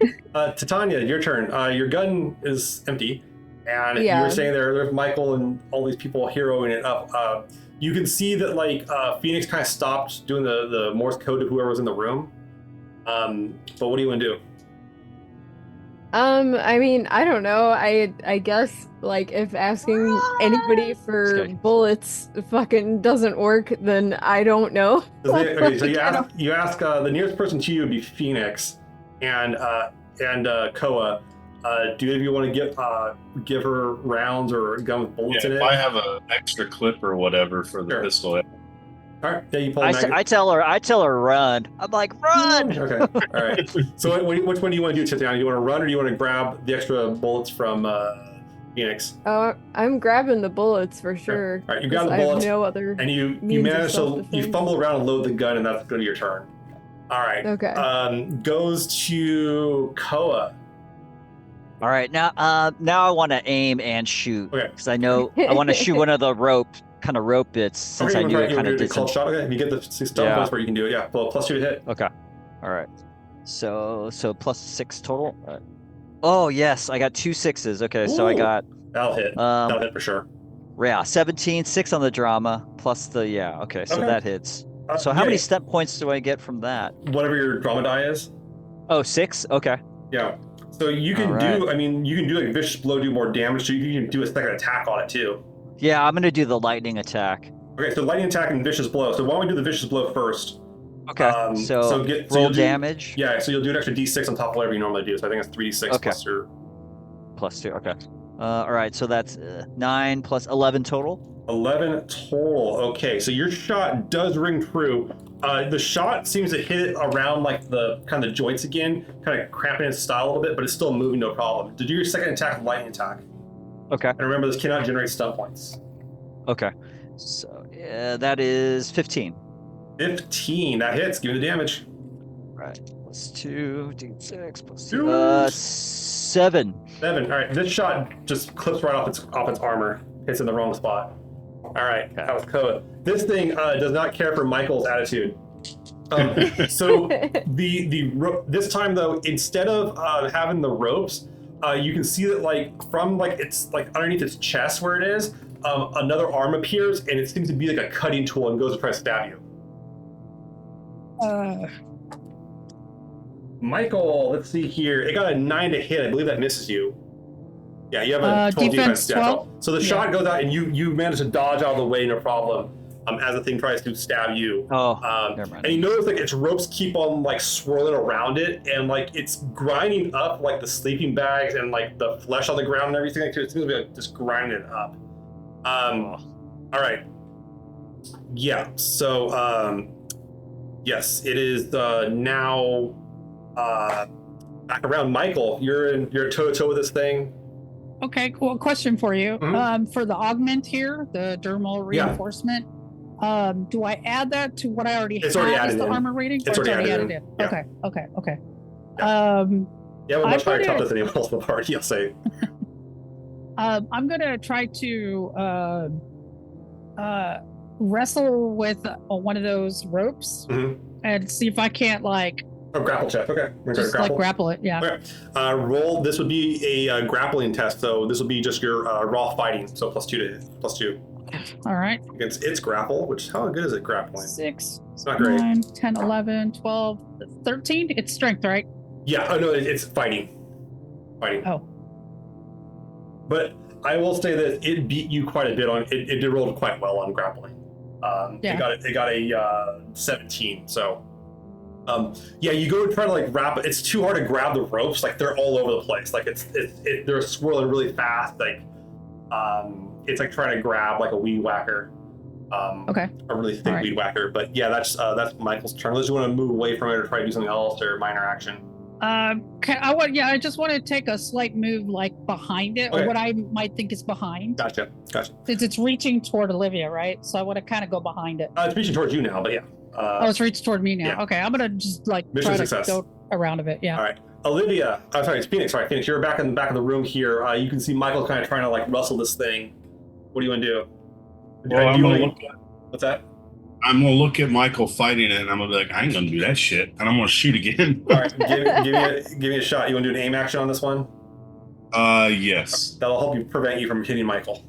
Titania, your turn. Your gun is empty, and you Yeah. were saying there's Michael and all these people heroing it up. You can see that like Phoenix kind of stopped doing the Morse code to whoever was in the room. But what do you want to do? I mean, I don't know. I guess like if asking anybody for Okay. bullets fucking doesn't work, then I don't know. Okay, so Like, you ask the nearest person to you would be Phoenix, and Koa. Do either of you want to give her rounds or a gun with bullets Yeah, in if it? I have an extra clip or whatever for the Sure. pistol, All right, yeah, you pull the magazine. I tell her run. I'm like, run. Okay, all right. So which one do you want to do, Tatiana? Do you want to run or do you want to grab the extra bullets from Phoenix? I'm grabbing the bullets for sure. All right, you grab 'cause the I have bullets, no other and you means of manage to self-defense. you fumble around and load the gun, and that's going to be your turn. All right. Okay. Goes to Koa. All right, now I want to aim and shoot Okay. because I know I want to shoot one of the rope bits since I knew it kind of did some. shot. Okay, if you get the stun Yeah. points where you can do it, yeah. Well, +2 to hit. Okay. All right. So +6 total. All right. Oh yes, I got 2 6s. Okay, so I Ooh. got That'll hit. That'll hit for sure. yeah 17, 6 on the drama plus the Okay, so Okay. that hits. So how yeah, many step points do I get from that? Whatever your drama die is. Oh, 6. Okay. Yeah. So you can All right. do. I mean, you can do like vicious blow, do more damage. So you can do a second attack on it too. Yeah, I'm gonna do the lightning attack. Okay, so lightning attack and vicious blow. So why don't we do the vicious blow first? Okay. So roll you'll do- damage. Yeah, so you'll do an extra d6 on top of whatever you normally do. So I think it's 3d6 Okay. plus your +2. Okay. All right. So that's 9 plus 11 total. 11 total. Okay, so your shot does ring true. The shot seems to hit it around like the kind of the joints again, kind of cramping its style a little bit, but it's still moving no problem. To do your second attack with lightning attack. Okay. And remember, this cannot generate stun points. Okay. So that is 15. 15. That hits. Give me the damage. Right. +2 d6 plus Dude. 2. 7. 7. All right. This shot just clips right off its armor. Hits in the wrong spot. All right. That was Koa. This thing does not care for Michael's attitude. So this time though, instead of having the ropes, you can see that like from like it's like underneath its chest where it is, another arm appears and it seems to be like a cutting tool and goes to try to stab you. Michael, let's see here. It got a 9 to hit. I believe that misses you. Yeah, you have a 12 defense. defense 12? So the shot goes out and you manage to dodge out of the way, no problem. as the thing tries to stab you. Oh, never mind. And you notice like its ropes keep on like swirling around it, and like it's grinding up like the sleeping bags and like the flesh on the ground and everything. Like it's gonna be like just grinding it up. All right. Yeah. So yes, it is now back around. Michael, you're toe to toe with this thing. Okay, cool. Question for you. For the augment here, the dermal reinforcement, do I add that to what I already It's have already as added the in. armor rating? It's Or already added in. Yeah. Okay. Yeah, we're much higher gonna- toughness than anyone else in the party, I'll say. I'm gonna try to wrestle with one of those ropes and see if I can't like Oh, grapple check. Okay. We're gonna just grapple. like grapple it. Yeah. Okay. Roll. This would be a grappling test, so this would be just your raw fighting. So +2 to hit. +2 All right. against its grapple. Which how good is it grappling? 6, It's not great. 9, 10, 11, 12, 13. It's strength, right? Yeah. Oh no, it's fighting. Fighting. Oh. But I will say that it beat you quite a bit on. It did roll quite well on grappling. Yeah. It got a 17. So. Yeah, you go and try to like wrap it. It's too hard to grab the ropes. Like they're all over the place. Like they're swirling really fast. Like it's like trying to grab like a weed whacker. Okay. A really thick weed whacker. But yeah, that's Michael's turn. Unless you want to move away from it or try to do something else or minor action. I just want to take a slight move like behind it, Okay. or what I might think is behind. Gotcha. Since it's reaching toward Olivia, right? So I want to kind of go behind it. It's reaching towards you now, but yeah. It's reached toward me now. yeah. Okay, I'm gonna just like Mission try success. to go around a bit. Yeah. All right. Olivia, I'm sorry, it's Phoenix. Sorry, Phoenix. You're back in the back of the room here. You can see Michael kind of trying to like wrestle this thing. What do you want to do? Well, I'm What's that? gonna look at Michael fighting it, and I'm gonna be like, I ain't gonna do that shit, and I'm gonna shoot again. All right, give me a shot. You want to do an aim action on this one? Yes. That'll help you prevent you from hitting Michael.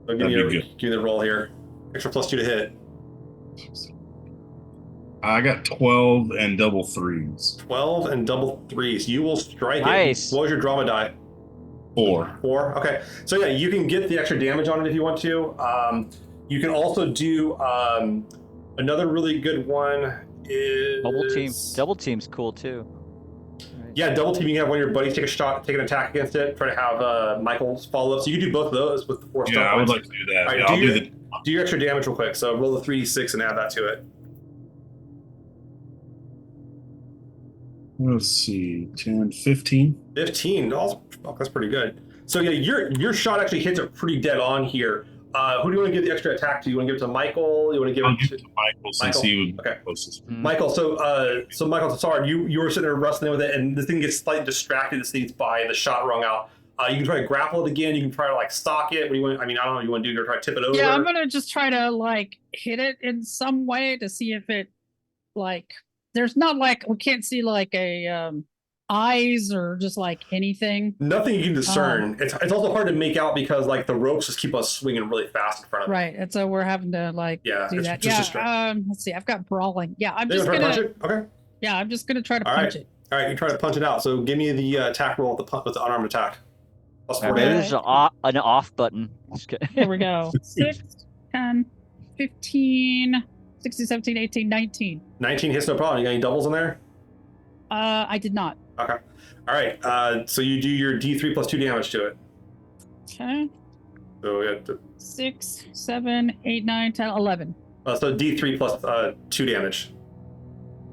So give me the roll here. Extra +2 to hit. I got 12 and double 3s. 12 and double 3s. You will strike Nice. it. What was your drama die? 4. 4. Okay. So yeah, you can get the extra damage on it if you want to. You can also do another really good one is Double team's cool too. Yeah, double team. You can have one of your buddies take an attack against it. Try to have Michael's follow up. So you can do both of those with the 4 stuff. Yeah, I would like to do that. All right, Yeah, I'll do your extra damage real quick. So roll the 3d6 and add that to it. Let's see, 10, 15. 15. Oh, that's pretty good. So yeah, your shot actually hits it pretty dead on here. Who do you want to give the extra attack to? You want to give it to Michael? You want to give I'll it give to it to Michael since he was closest. Michael? So Michael, sorry, you were sitting there wrestling with it, and the thing gets slightly distracted. It sneaks by, and the shot rung out. You can try to grapple it again. You can try to like stalk it. What do you want? I mean, I don't know what you want to do. You're try to tip it over. Yeah, I'm gonna just try to like hit it in some way to see if it like. There's not like we can't see like a eyes or just like anything. Nothing you can discern. It's also hard to make out because like the ropes just keep us swinging really fast in front of it. Right, and so we're having to like do that. Let's see. I've got brawling. Yeah, I'm just gonna punch it. Okay. Yeah, I'm just gonna try to punch it. All right, you try to punch it out. So give me the attack roll with the unarmed attack. Maybe there's an off button. Just kidding. Here we go. 6, 10, 15, 16, 17, 18, 19. 19 hits, no problem. You got any doubles in there? I did not. Okay. All right. So you do your D3 +2 damage to it. Okay. So we have 6, 7, 8, 9, 10, 11. so D3 +2 damage.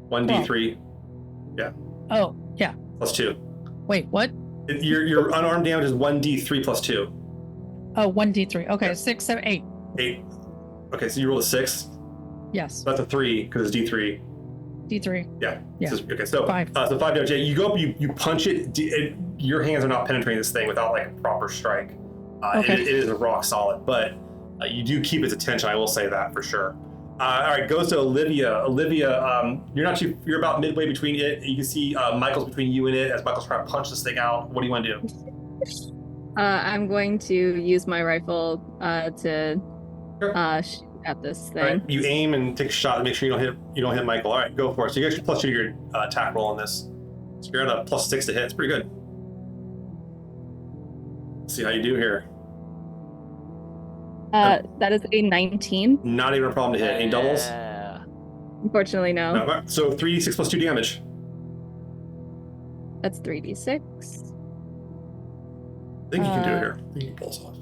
1d3. Yeah. Oh, yeah. +2. Wait, what? Your unarmed damage is 1d3 +2. Oh, 1d3. Okay, Yeah. 6, 7, 8. 8. Okay, so you rolled a 6. Yes. So that's a 3 because it's D3. D3. Yeah. Yeah. Okay, so 5. So 5 damage. Yeah, you go up, you punch it, your hands are not penetrating this thing without like a proper strike. Okay. It is a rock solid, but you do keep its attention. I will say that for sure. All right, goes to Olivia. Olivia, you're about midway between it. You can see Michael's between you and it as Michael's trying to punch this thing out. What do you want to do? I'm going to use my rifle to shoot at this thing. All right, you aim and take a shot to make sure you don't hit Michael. All right, go for it. So you actually +2 to your attack roll on this. So you're at a +6 to hit. It's pretty good. Let's see how you do here. That is a 19. Not even a problem to hit. Any doubles? Unfortunately, no. No. So 3d6 plus 2 damage. That's 3d6. I think you can do it here. I think you can pull this off.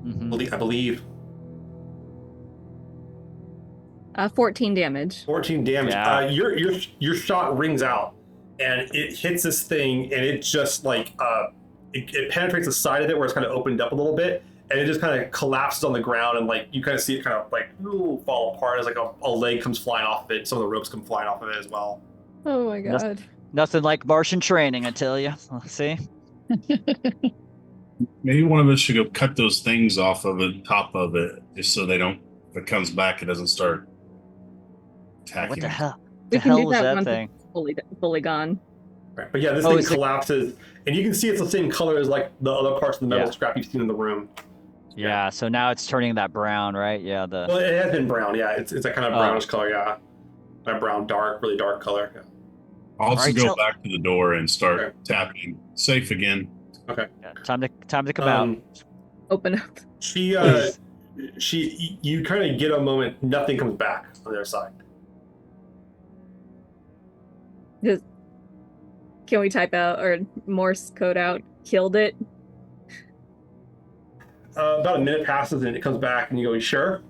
Mhm. I believe. 14 damage. 14 damage. Yeah. Your shot rings out, and it hits this thing, and it just like it penetrates the side of it where it's kind of opened up a little bit, and it just kind of collapses on the ground, and like you kind of see it kind of like fall apart as like a leg comes flying off of it. Some of the ropes come flying off of it as well. Oh my god. Nothing like Martian training, I tell you. See? Maybe one of us should go cut those things off of the top of it, just so they don't. If it comes back, it doesn't start attacking. What the it. hell? We The can do hell is that once thing? it's fully gone. Right. But yeah, this Oh, thing is it- collapses, and you can see it's the same color as like the other parts of the metal Yeah. scrap you've seen in the room. Yeah, so now it's turning that brown, right? Yeah, the Well, it has been brown. Yeah, it's a kind of Oh. brownish color. Yeah, that brown, dark, really dark color. Yeah. I'll also Alright, go so- back to the door and start Okay. tapping. Safe again. yeah, time to come out. Open up. You kind of get a moment. Nothing comes back on the other side. Can we type out or Morse code out? Killed it. About a minute passes, and it comes back, and you go, "You sure?"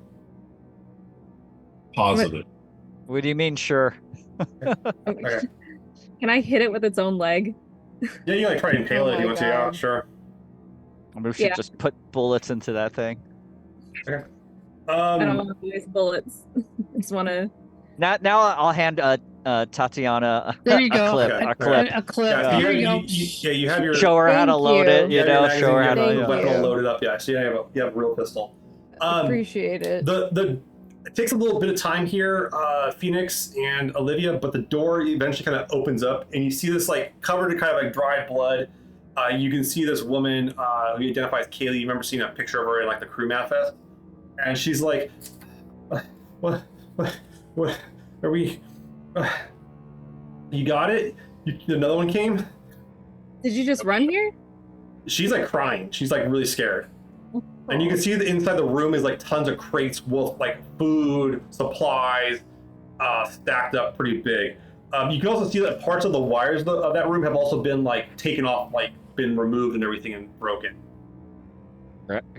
Positive. What do you mean, sure? Okay. Can I hit it with its own leg? Yeah, you like try and impale Oh it if you my want to. Yeah, God. sure. We should Yeah. just put bullets into that thing. I don't want to waste bullets. I just want to. Now I'll hand Tatiana There you a go. clip. Okay. A Okay. clip. A clip. Yeah, Here you go. you have your Show her how to Thank load you. it. You yeah, know, your show her how magazine, to. you have the Thank weapon all you. loaded up. Yeah, so you have a real pistol. Appreciate it. It takes a little bit of time here, Phoenix and Olivia, but the door eventually kind of opens up, and you see this like covered in kind of like dried blood. You can see this woman who you identify as Kaylee. You remember seeing a picture of her in like the crew manifest, and she's like, "What are we? You got it? Another one came." Did you just run here? She's like crying. She's like really scared. And you can see that inside the room is like tons of crates with like food, supplies, stacked up pretty big. You can also see that parts of the wires of that room have also been like taken off, like been removed and everything and broken.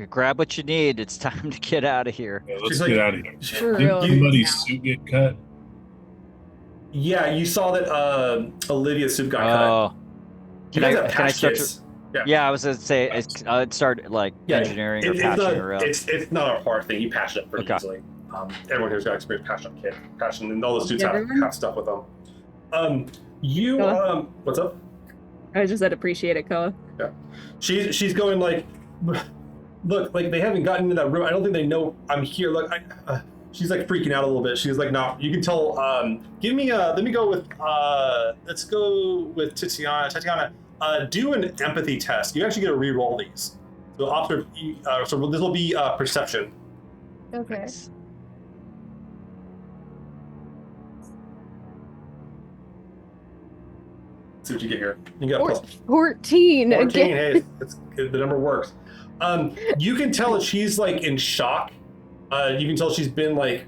Grab what you need. It's time to get out of here. Yeah, let's She's get like- out of here. For Did real. somebody's suit get cut? Yeah, you saw that Olivia's suit got cut. Oh, You can guys I have can I patch start? kits. Yeah, I was gonna say I'd start like engineering or it's patching not, her up. it's not a hard thing. You patch it up pretty Okay. easily. Everyone here's got experience patching up kit, patching, and all the suits Everyone? have stuff with them. What's up? I just said appreciate it, Koa. She's going like, look, like they haven't gotten into that room. I don't think they know I'm here. Look, she's like freaking out a little bit. She's like, no, you can tell. Give me let me go with let's go with Tatiana. Tatiana, do an empathy test. You actually get to re-roll these. So so this will be perception. Okay. Nice. See what you get here. You get a Or- plus 14 14. again. Hey, the number works. You can tell that she's like in shock. You can tell she's been like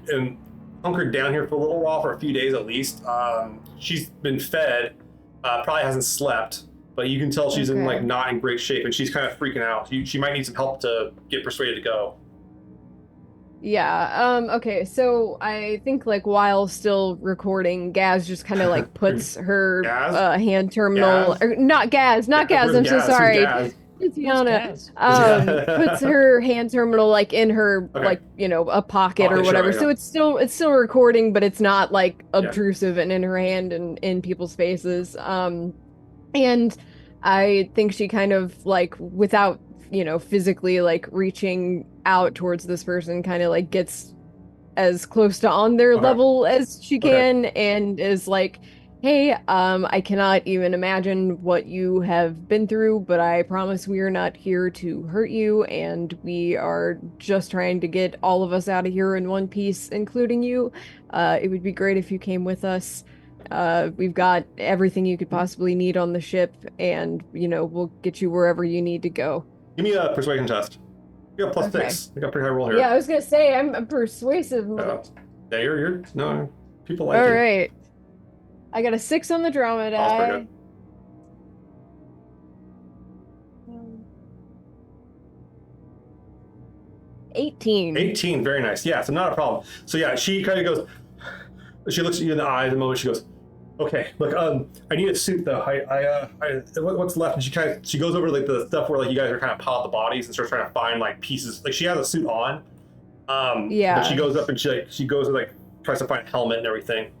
hunkered down here for a little while, for a few days at least. She's been fed, probably hasn't slept, but you can tell she's in Okay. like not in great shape, and she's kind of freaking out. She might need some help to get persuaded to go. Yeah, okay, so I think like while still recording, Gaz just kind of like puts her Gaz? hand terminal, Gaz? or not Gaz, not Gaz, Where's I'm so Gaz? Who's sorry. Gaz? Tatiana Gaz? puts her hand terminal like in her Okay. like, you know, a pocket Okay, or sure, whatever. yeah. So it's still recording, but it's not like obtrusive and in her hand and in people's faces. And I think she kind of like without, you know, physically like reaching out towards this person kind of like gets as close to on their Okay. level as she Okay. can and is like, hey, I cannot even imagine what you have been through, but I promise we are not here to hurt you, and we are just trying to get all of us out of here in one piece, including you. It would be great if you came with us. We've got everything you could possibly need on the ship, and, you know, we'll get you wherever you need to go. Give me a persuasion test. You got plus Okay. 6. You got a pretty high roll here. Yeah, I was gonna say I'm persuasive. Yeah, you're no people like All you. right. I got a 6 on the drama That's pretty die. good. 18. 18, very nice. Yeah, so not a problem. So yeah, she kind of goes. She looks at you in the eye the moment she goes, "Okay, look, I need a suit though. What's left?" And she goes over like the stuff where like you guys are kind of piled the bodies and starts trying to find like pieces. Like she has a suit on. Yeah. But she goes up and she goes and like tries to find a helmet and everything.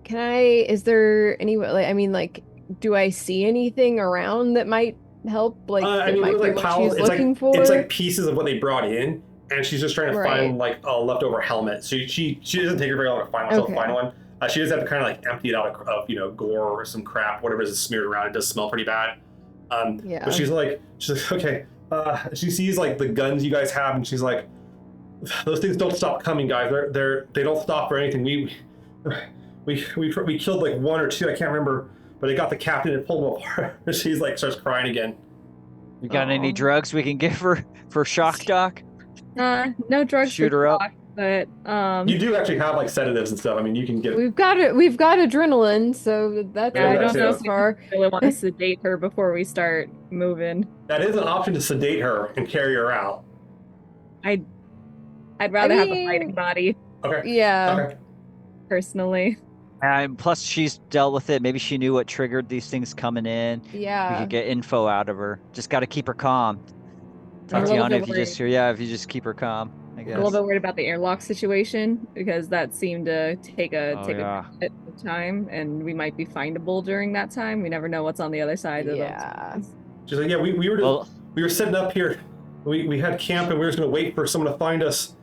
Can I, is there any, like, I mean, like, do I see anything around that might help? Like, I that mean, might there's be like what piles. she's looking for? It's like pieces of what they brought in, and she's just trying to Right. find like a leftover helmet. So she doesn't take her very long to find one. Okay. Find one. She does have to kind of like empty it out of gore or some crap, whatever is smeared around. It does smell pretty bad. Yeah. But she's like, okay. She sees like the guns you guys have, and she's like, those things don't stop coming, guys. They don't stop for anything. We killed like 1 or 2, I can't remember, but it got the captain and pulled him apart. She's like starts crying again. You got any Aw. drugs we can give her for shock doc? No drugs. Shoot for her up. shock, but You do actually have like sedatives and stuff. I mean, you can get. We've got adrenaline, so that's Yeah, I that's don't know it. if we really want to sedate her before we start moving. That is an option to sedate her and carry her out. I'd rather have a mean- fighting body, Okay. Yeah. Okay. personally. And plus, she's dealt with it. Maybe she knew what triggered these things coming in. We Yeah. could get info out of her. Just got to keep her calm. I'm a little Tatiana, bit if you just if you just keep her calm, I guess. A little bit worried about the airlock situation because that seemed to take a yeah. bit of time, and we might be findable during that time. We never know what's on the other side of Yeah. those. She's like, yeah, we were just, Well, we were sitting up here. We had camp and we were just gonna wait for someone to find us,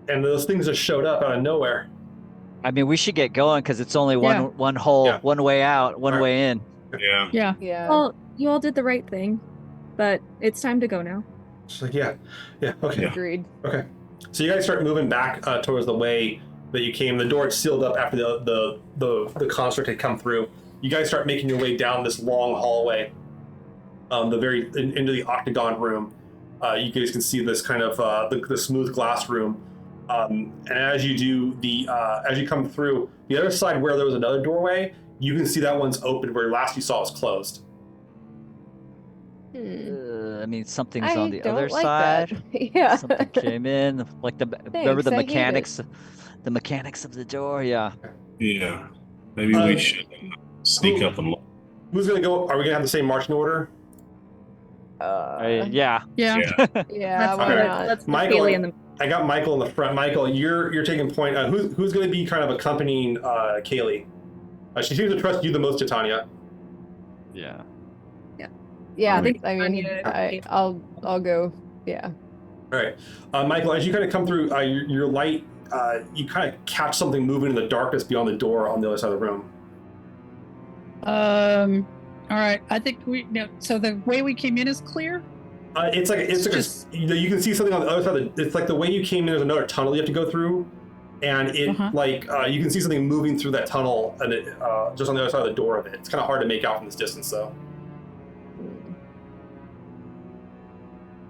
and those things just showed up out of nowhere. I mean, we should get going because it's only Yeah. one hole, Yeah. one way out, one Right. way in. Yeah. Yeah. Yeah. Well, you all did the right thing, but it's time to go now. She's like, yeah, okay. Yeah. Agreed. Okay. So you guys start moving back towards the way that you came. The door is sealed up after the construct had come through. You guys start making your way down this long hallway, into the octagon room. You guys can see this kind of the smooth glass room. And as you do as you come through the other side where there was another doorway, you can see that one's open where last you saw was closed. Hmm. I mean, something's I on the don't other like side. that. Yeah. Something came in, like remember the I hate it. mechanics of the door. Yeah. Yeah. Maybe we should sneak up and look. Who's gonna go? Are we gonna have the same marching order? Yeah. Yeah. Yeah. Yeah, why Okay. not? Let's put Michael, Kaylee in the. I got Michael in the front. Michael, you're taking point. Who's going to be kind of accompanying Kaylee? She seems to trust you the most, Titania. Yeah. Yeah, I think I mean, Tanya- I'll go. Yeah. All right, Michael. As you kind of come through, your light, you kind of catch something moving in the darkness beyond the door on the other side of the room. All right. I think so the way we came in is clear. It's like just- you can see something on the other side. It's like the way you came in. There's another tunnel you have to go through, and it you can see something moving through that tunnel, and it just on the other side of the door of it. It's kind of hard to make out from this distance, though.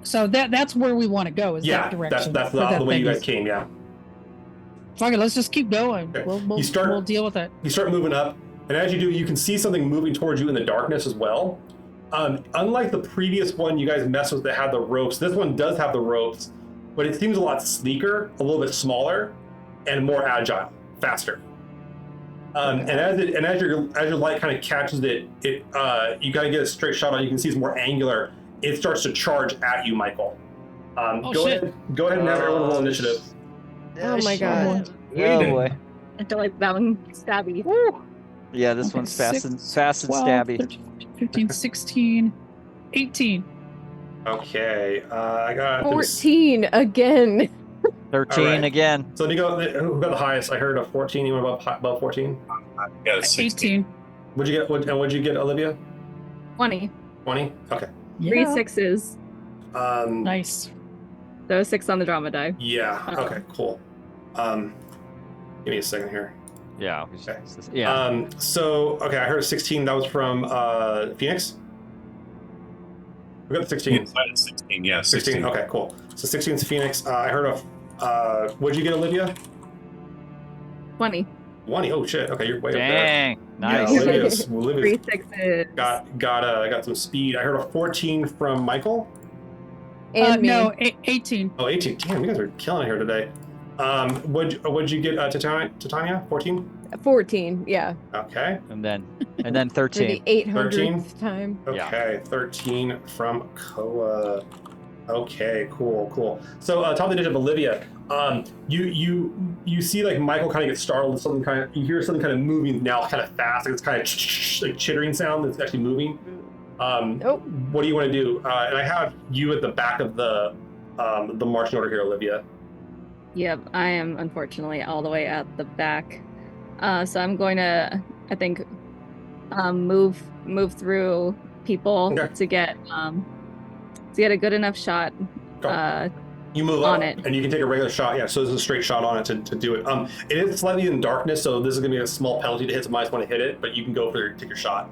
So that's where we want to go. Is Yeah, that direction? that's where that the way you thing guys is. came. Yeah. Fuck it. Let's just keep going. Okay. We'll You deal with it. You start moving up, and as you do, you can see something moving towards you in the darkness as well. Unlike the previous one you guys messed with that had the ropes, this one does have the ropes, but it seems a lot sleeker, a little bit smaller, and more agile, faster. And as your light kind of catches it, you kind of get a straight shot on. You can see it's more angular. It starts to charge at you, Michael. Go ahead and have everyone roll initiative. Oh my god. Oh boy. I feel like that one stabby. Yeah, this Okay, one's fast and 12, stabby. 13, 15, 16, 18. Okay, I got 14 again. 13 All right. again. So let me go. Who got the highest? I heard a 14. You went above 14. Got a 16. 18. What'd you get? What'd you get, Olivia? 20. 20. Okay. Three sixes. Nice. So 6 on the drama die. Yeah. Okay. Cool. Give me a second here. Yeah. Okay. Yeah. So okay, I heard a 16. That was from Phoenix. We got the 16. Inside of 16, yeah, 16. Okay, cool. So 16 is Phoenix. I heard of. What'd you get, Olivia? 20. 20. Oh shit. Okay, you're way up there. Dang, nice. Yeah, Olivia's 3 sixes. got some speed. I heard a 14 from Michael. And me. No, 18. Oh, 18. Damn, you guys are killing it here today. What'd you get, Titania? 14? 14, yeah. Okay. And then For the 13. 800th time. Okay. 13 from Koa. Okay, cool. So top of the digit of Olivia, you see like Michael kind of get startled with something kind of, you hear something kind of moving now kind of fast, like it's kind of like chittering sound that's actually moving. Nope. What do you want to do? And I have you at the back of the marching order here, Olivia. Yep, I am unfortunately all the way at the back. So I'm going to, I think, move through people Okay. to get a good enough shot. You move On up, it. and you can take a regular shot. Yeah, so there's a straight shot on it to do it. It is slightly in darkness, so this is gonna be a small penalty to hit. So might want to hit it, but you can go take your shot.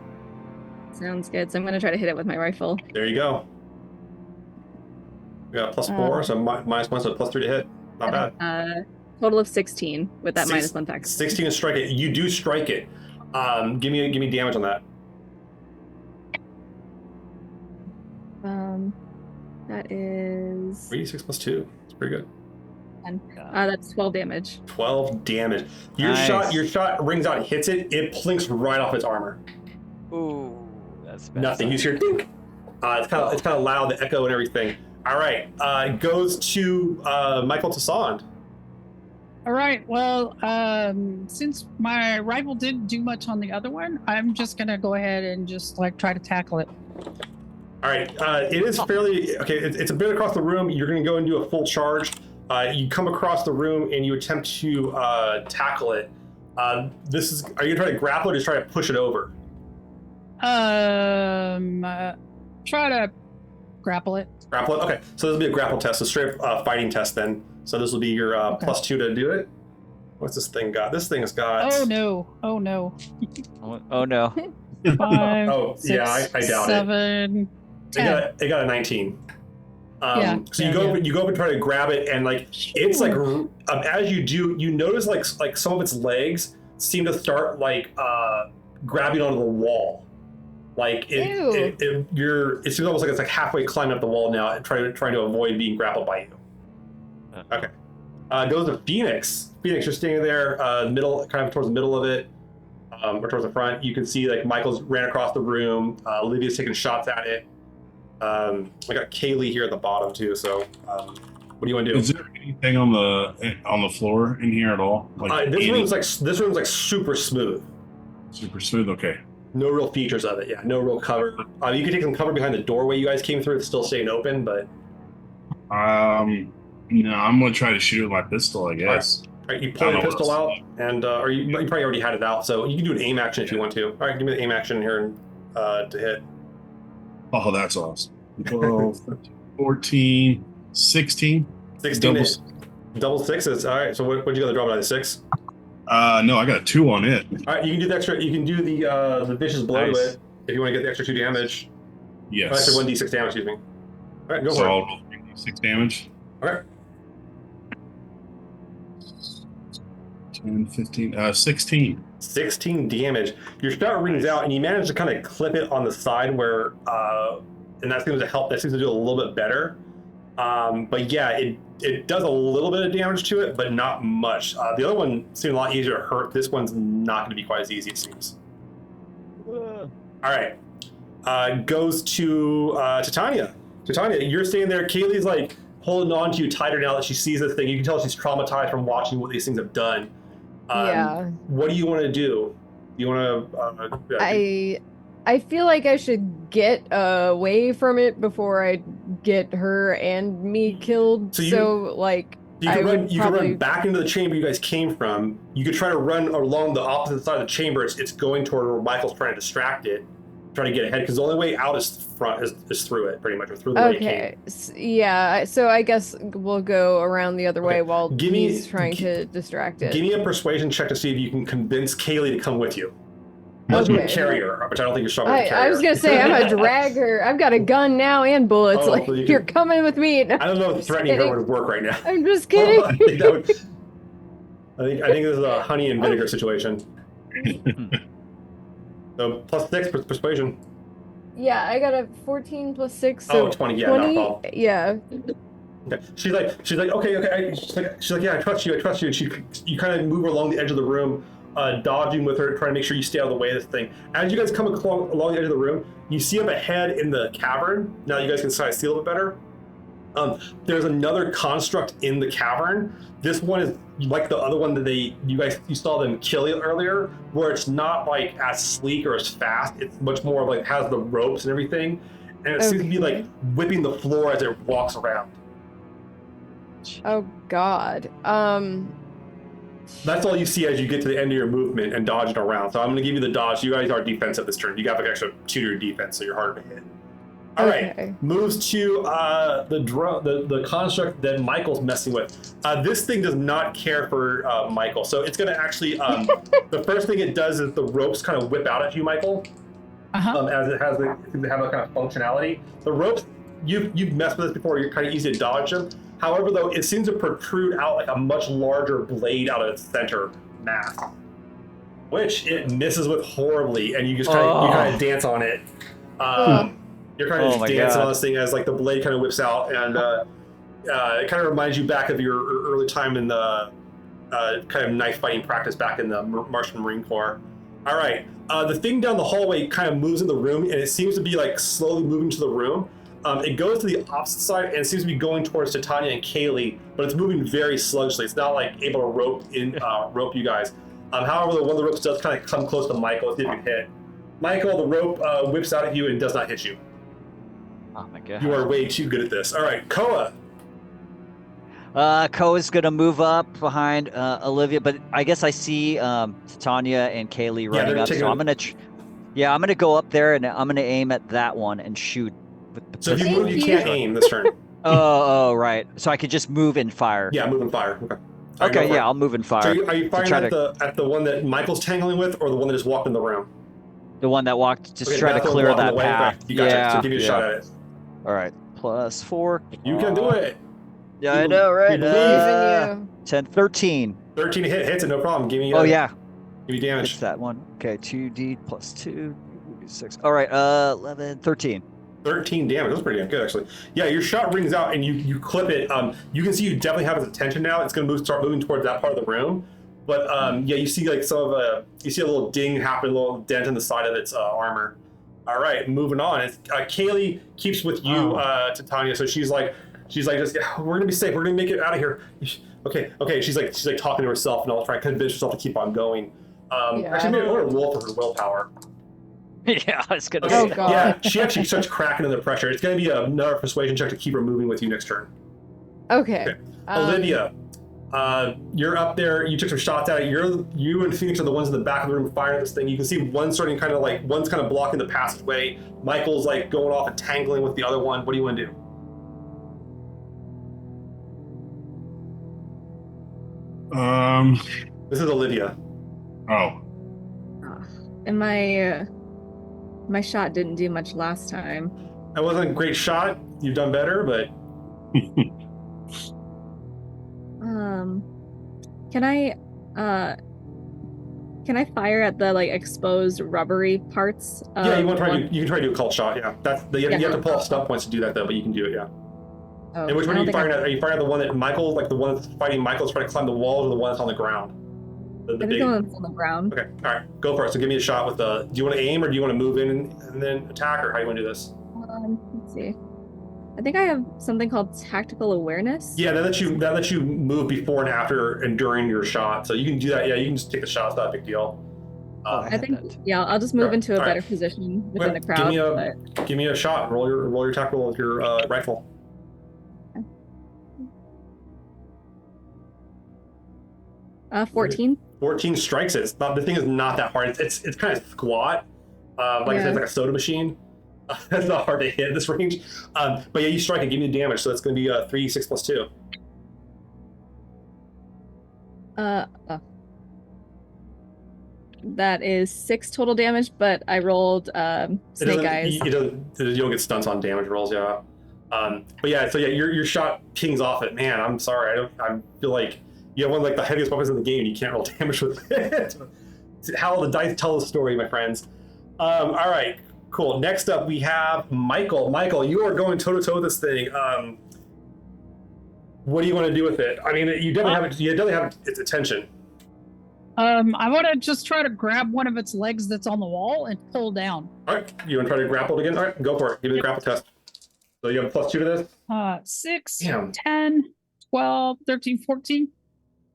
Sounds good. So I'm going to try to hit it with my rifle. There you go. We got a +4, so -1, so +3 to hit. Not bad. Total of 16 with that Six- -1 factor. 16 to strike it. You do strike it. Give me damage on that. That is 3d6 +2. It's pretty good. that's 12 damage. 12 damage. Your Nice. shot rings out and hits it. It plinks right off its armor. Ooh, that's bad. Nothing. You hear dink. It's kind of loud, the echo and everything. All right. It goes to Michael Tassand. All right. Well, since my rival didn't do much on the other one, I'm just gonna go ahead and just like try to tackle it. All right. It is fairly okay. It's a bit across the room. You're going to go and do a full charge. You come across the room and you attempt to tackle it. Are you going to try to grapple or just try to push it over? Try to grapple it. Grapple it. Okay. So this will be a grapple test, a straight fighting test then. So this will be your +2 to do it. What's this thing got? This thing has got. Oh no! Oh no! Oh no. 5, Oh, 6, yeah, I doubt it. 7, 10. It got a 19. Yeah, So yeah, you go yeah. you go up and try to grab it, and like it's like as you do, you notice like some of its legs seem to start like grabbing onto the wall. Like it seems almost like it's like halfway climbing up the wall now and trying to avoid being grappled by you. Okay. Goes to Phoenix. Phoenix, you're standing there, middle, kind of towards the middle of it, or towards the front. You can see like Michael's ran across the room. Olivia's taking shots at it. I got Kaylee here at the bottom too. So, what do you want to do? Is there anything on the floor in here at all? This room's like super smooth. super smooth. Okay. No real features of it. Yeah, no real cover. You can take some cover behind the doorway you guys came through. It's still staying open, but No, I'm gonna try to shoot with my pistol, I guess. all right, you pull your pistol out, and or you probably already had it out, so you can do an aim action if you want to. All right, give me the aim action here to hit. Oh, that's awesome. 12, 13, 14, 16. 16. Double sixes. All right. So what'd you got to draw by the 6? No, I got a 2 on it. All right. You can do the extra. You can do the vicious blow to Nice. it if you want to get the extra 2 damage. Yes. Extra 1d6 damage. Excuse me. All right. Go So for it. I'll roll 6 damage. All right. 10, 15, 16. 16 damage. Your shot rings out, and you manage to kind of clip it on the side where, and that seems to help. That seems to do a little bit better. But yeah, it does a little bit of damage to it, but not much. The other one seemed a lot easier to hurt. This one's not going to be quite as easy, it seems. All right. Goes to Titania. Titania, you're standing there. Kaylee's like holding on to you tighter now that she sees this thing. You can tell she's traumatized from watching what these things have done. Yeah. What do you want to do? You want to? I feel like I should get away from it before I get her and me killed. So So, like, You I can would run. You probably- can run back into the chamber you guys came from. You could try to run along the opposite side of the chamber. It's going toward where Michael's trying to distract it, trying to get ahead. Because the only way out is through it, pretty much, or through the way it came. Okay. Yeah. So I guess we'll go around the other way while Give me- he's trying to distract it. Give me a persuasion check to see if you can convince Kaylee to come with you. Unless you're a Okay. carrier, which I don't think you're strong with a carrier. I was gonna say I'm a dragger. I've got a gun now and bullets. Oh, like well, you you're can- coming with me. No, I don't know if just threatening her kidding. would work right now. I'm just I kidding. think that would. I think this is a honey and vinegar situation. So +6 persuasion. Yeah, I got a 14 plus 6. Oh, So 20. Yeah, not a problem. Yeah. Okay. She's like, okay. She's like, yeah, I trust you. And you kind of move along the edge of the room, dodging with her, trying to make sure you stay out of the way of this thing. As you guys come along the edge of the room, you see up ahead in the cavern. Now you guys can kind of see a little bit better. There's another construct in the cavern. This one is like the other one that you saw them kill earlier, where it's not like as sleek or as fast. It's much more like has the ropes and everything, and it seems to be like whipping the floor as it walks around. Oh God. That's all you see as you get to the end of your movement and dodging around. So I'm going to give you the dodge. You guys are defensive this turn. You got like extra 2 to your defense, so you're harder to hit. All right, moves to the construct that Michael's messing with. This thing does not care for Michael, so it's going to actually. The first thing it does is the ropes kind of whip out at you, Michael. As it has a kind of functionality. The ropes, you've messed with this before. You're kind of easy to dodge them. However, though, it seems to protrude out like a much larger blade out of its center mass, which it misses with horribly, and you just kind of dance on it. You're kind of just dancing on this thing as like the blade kind of whips out, and it kind of reminds you back of your early time in the kind of knife fighting practice back in the Martian Marine Corps. All right, the thing down the hallway kind of moves in the room, and it seems to be like slowly moving to the room. It goes to the opposite side, and it seems to be going towards Titania and Kaylee, but it's moving very sluggishly. It's not like able to rope you guys. However, one of the ropes does kind of come close to Michael, see if you can hit. Michael, the rope whips out at you and does not hit you. Oh my god. You are way too good at this. All right, Koa. Koa's gonna move up behind Olivia, but I guess I see Tanya and Kaylee running up, so I'm gonna go up there and I'm gonna aim at that one and shoot. So if you move, you can't aim this turn. Oh, right. So I could just move and fire. Yeah, move and fire. Okay. Okay, yeah, I'll move and fire. So are you firing at the one that Michael's tangling with, or the one that just walked in the room? The one that walked, just try to clear that path. You got it. So give me a shot at it. All right, +4. You can do it. Yeah, I know, right? 10, 13. 13 hits it, no problem. Give me. Oh yeah. Give me damage. It's that one. Okay, 2d +2, 6. All right, 11, 13. 13 damage. That's pretty damn good, actually. Yeah, your shot rings out and you clip it. You can see you definitely have its attention now. It's going to start moving towards that part of the room. But yeah, you see like you see a little ding happen, a little dent in the side of its armor. All right, moving on. Kaylee keeps with you, Titania. So she's like, we're gonna be safe. We're gonna make it out of here. Okay. She's like talking to herself and all, trying to convince herself to keep on going. Actually, maybe I roll for her willpower. Yeah, I was gonna say. say. God. Yeah, she actually starts cracking under the pressure. It's gonna be another persuasion check to keep her moving with you next turn. Okay. Olivia, you're up there. You took some shots at it. You and Phoenix are the ones in the back of the room firing this thing. You can see one's kind of blocking the passageway. Michael's like going off and tangling with the other one. What do you want to do? This is Olivia. Oh. And my shot didn't do much last time. That wasn't a great shot. You've done better, but can I fire at the like exposed rubbery parts? Yeah, you can try to do a cult shot. Yeah, you have to pull off stun points to do that though, but you can do it. Yeah. Oh, and which one are you firing at? Are you firing at the one that Michael, like the one that's fighting Michael's trying to climb the walls, or the one that's on the ground? I think the one that's on the ground. Okay, all right, go for it. So give me a shot with the. Do you want to aim, or do you want to move in and then attack, or how do you want to do this? Let's see. I think I have something called tactical awareness. Yeah, that lets you move before and after and during your shot. So you can do that. Yeah, you can just take the shot. It's not a big deal. I think I'll just move into a better position within the crowd. Give me a shot. Roll your attack roll with your rifle. 14. 14 strikes it. The thing is not that hard. It's kind of squat. I said, it's like a soda machine. That's not hard to hit at this range. But yeah, you strike it. Give me the damage. So it's going to be 3d6 plus 2. That is 6 total damage, but I rolled Snake Eyes. You don't get stunts on damage rolls, yeah. But yeah, so yeah, your shot pings off it. Man, I'm sorry. I feel like you have one of like the heaviest weapons in the game. And you can't roll damage with it. How the dice tell the story, my friends. All right, cool. Next up, we have Michael. Michael, you are going toe to toe with this thing. What do you want to do with it? I mean, you definitely have its attention. I want to just try to grab one of its legs that's on the wall and pull down. All right, you want to try to grapple it again? All right, go for it. Give me the grapple test. So you have a +2 to this? 6, Damn. 10, 12, 13, 14.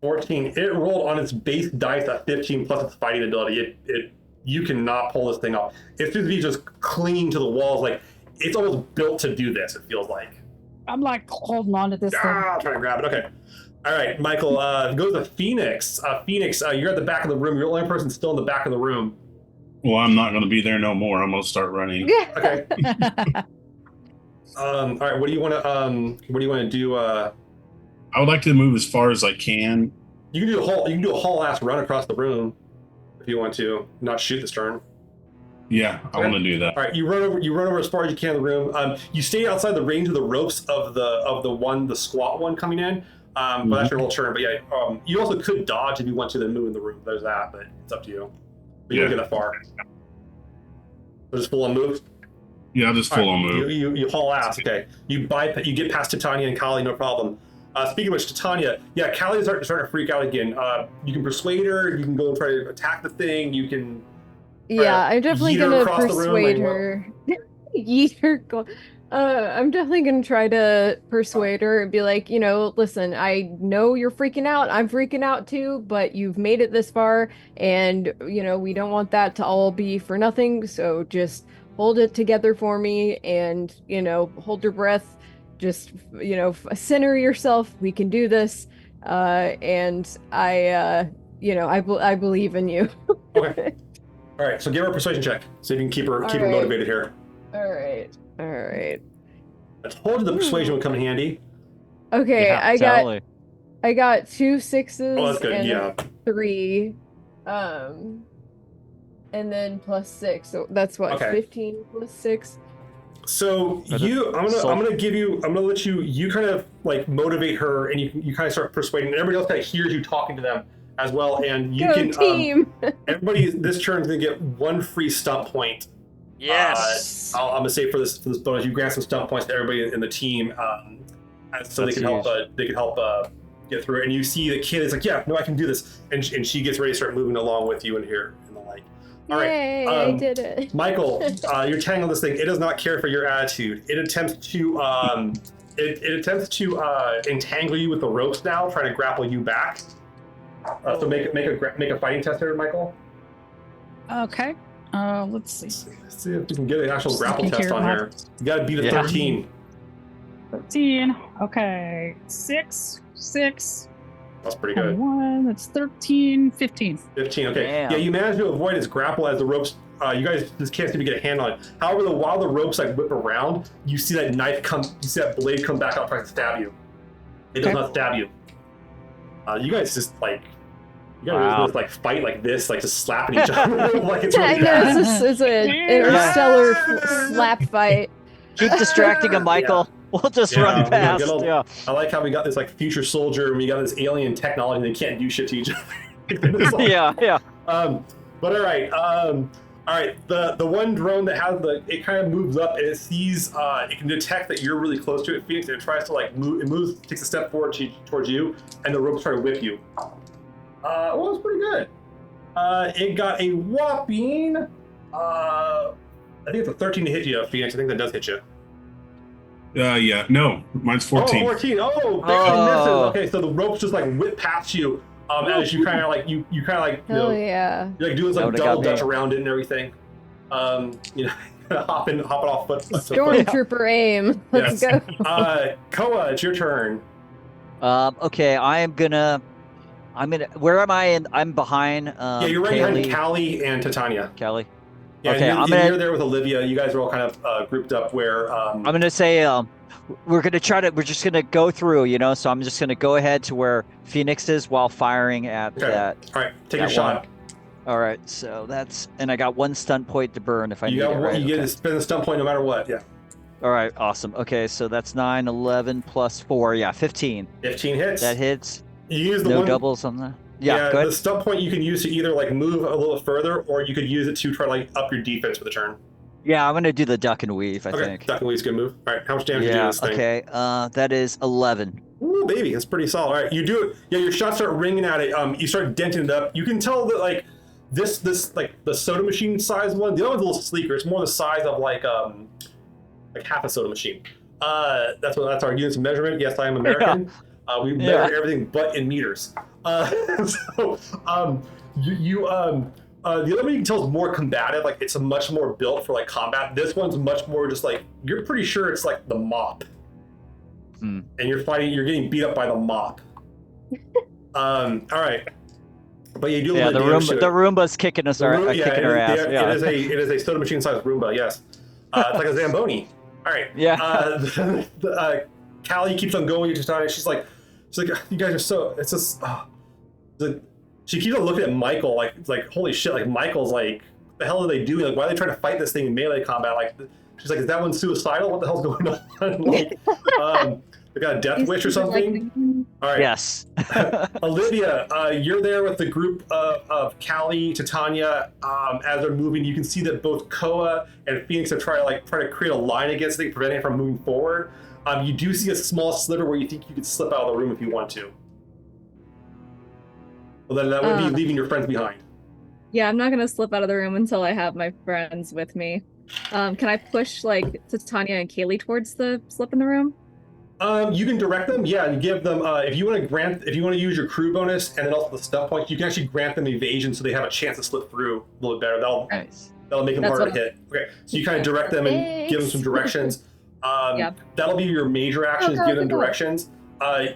14. It rolled on its base dice at 15 plus its fighting ability. You cannot pull this thing off. It seems to be just clinging to the walls. Like, it's almost built to do this, it feels like. I'm like holding on to this thing. Trying to grab it. Okay. All right, Michael, goes to Phoenix. Phoenix, you're at the back of the room. You're the only person still in the back of the room. Well, I'm not going to be there no more. I'm going to start running. Okay. All right, what do you want to do? I would like to move as far as I can. You can do a whole ass run across the room if you want to, not shoot this turn. Yeah, I want to do that. All right, you run over as far as you can in the room. You stay outside the range of the ropes of the squat one coming in. But that's your whole turn. But yeah, you also could dodge if you want to, then move in the room. There's that, but it's up to you. But you don't get that far. So just full on move. Yeah, I'll just full on move. You haul ass. Okay, you get past Titania and Kali, no problem. Speaking of which, Titania, yeah, Kali's starting to freak out again. You can persuade her. You can go and try to attack the thing. You can. Yeah, I'm definitely gonna persuade her. Yeet her. I'm definitely gonna try to persuade her and be like, listen, I know you're freaking out. I'm freaking out too, but you've made it this far, and we don't want that to all be for nothing. So just hold it together for me, and hold your breath. Just center yourself. We can do this, and I believe in you. Okay. All right. So give her a persuasion check. See if you can keep her motivated here. All right. I told you the persuasion would come in handy. Okay, yeah, I got 2 6s. Oh, that's good. And Yeah. 3, and then +6. So that's what, Okay. 15 + 6. So I'm gonna let you kind of like motivate her, and you kind of start persuading, and everybody else kind of hears you talking to them as well, and you Go team! Everybody this turn's gonna get 1 free stunt point. Yes. I'm gonna say for this bonus, you grant some stunt points to everybody in the team, so they can help get through it. And you see the kid is like, yeah, no, I can do this, and she gets ready to start moving along with you in here and the like. All Yay, right, I did it. Michael, you're tangled this thing. It does not care for your attitude. It attempts to entangle you with the ropes now, trying to grapple you back. So make a fighting test here, Michael. Okay. Let's see. Let's see if we can get an actual grapple test on here. You got to beat a 13. 13. Okay. 6. That's pretty good. 1. That's 13. 15. 15. Okay. Damn. Yeah, you managed to avoid his grapple as the ropes. You guys just can't seem to get a handle on it. However, while the ropes like whip around, you see that blade come back out trying to stab you. It does not stab you. You guys just like. You gotta just like fight like this, like just slapping each other like it's really bad. It's an interstellar slap fight. Keep distracting him, Michael. Yeah. We'll just run past. Yeah. I like how we got this like future soldier and we got this alien technology and they can't do shit to each other. Like, Yeah. But all right. The one drone that has it kind of moves up and it sees it can detect that you're really close to it, Phoenix, and it tries to like move. It moves, takes a step forward towards you, and the ropes try to whip you. Well, it's pretty good. It got a whopping, I think it's a 13 to hit you, Phoenix. I think that does hit you. Yeah. No, mine's 14. Oh, 14. Oh, barely misses. Okay, so the ropes just like whip past you as you kind of like, you Yeah. you like do this like double dutch around it and everything. Hopping off foot. Stormtrooper aim. Let's go. Koa, it's your turn. Okay, I'm gonna. Where am I? I'm behind. Yeah, you're right behind Callie and Titania. Callie. Yeah, okay, you're there with Olivia. You guys are all kind of grouped up where. I'm gonna say we're just gonna go through. So I'm just gonna go ahead to where Phoenix is while firing at that. All right, take a shot. All right, so that's, and I got 1 stunt point to burn if I You need got it, right? you get to spend the stun point no matter what. Yeah. All right, awesome. Okay, so that's 9, 11 plus 4. Yeah, 15. 15 hits. That hits. You use the No one. doubles on that. Yeah, go the ahead. stun point you can use to either like move a little further, or you could use it to try to like up your defense for the turn. Yeah, I'm gonna do the duck and weave, I Okay, think. duck and weave's a good move. All right, how much damage do you do to Yeah, this thing? okay. That is 11. Ooh, baby, that's pretty solid. All right, you do it. Yeah, your shots start ringing at it. You start denting it up. You can tell that like this like the soda machine size one. The other one's a little sleeker. It's more the size of like half a soda machine. That's our units of measurement. Yes, I am American. We measure everything but in meters. So the other one you can tell is more combative. Like it's a much more built for like combat. This one's much more just like you're pretty sure it's like the mop. And you're getting beat up by the mop. All right. But you do a little bit of damage to it. The Roomba's kicking us kicking our ass. It is a soda machine sized Roomba, yes. It's like a Zamboni. All right. Yeah. Callie keeps on going to Tanya. She's like, you guys are so. It's just. She keeps on looking at Michael like holy shit. Like Michael's like, what the hell are they doing? Like, why are they trying to fight this thing in melee combat? Like, she's like, is that one suicidal? What the hell's going on? Like, they got a death wish or something. All right. Yes. Olivia, you're there with the group of Callie, Titania. As they're moving, you can see that both Koa and Phoenix are trying to create a line against it, preventing it from moving forward. You do see a small sliver where you think you could slip out of the room if you want to. Well, then that would be leaving your friends behind. Yeah, I'm not gonna slip out of the room until I have my friends with me. Can I push like Titania and Kaylee towards the slip in the room? You can direct them, yeah, and give them if you want to use your crew bonus and then also the stunt points, you can actually grant them evasion so they have a chance to slip through a little bit better. That'll make them harder to hit. Okay, so you kind of direct them and give them some directions. That'll be your major actions. Give them directions.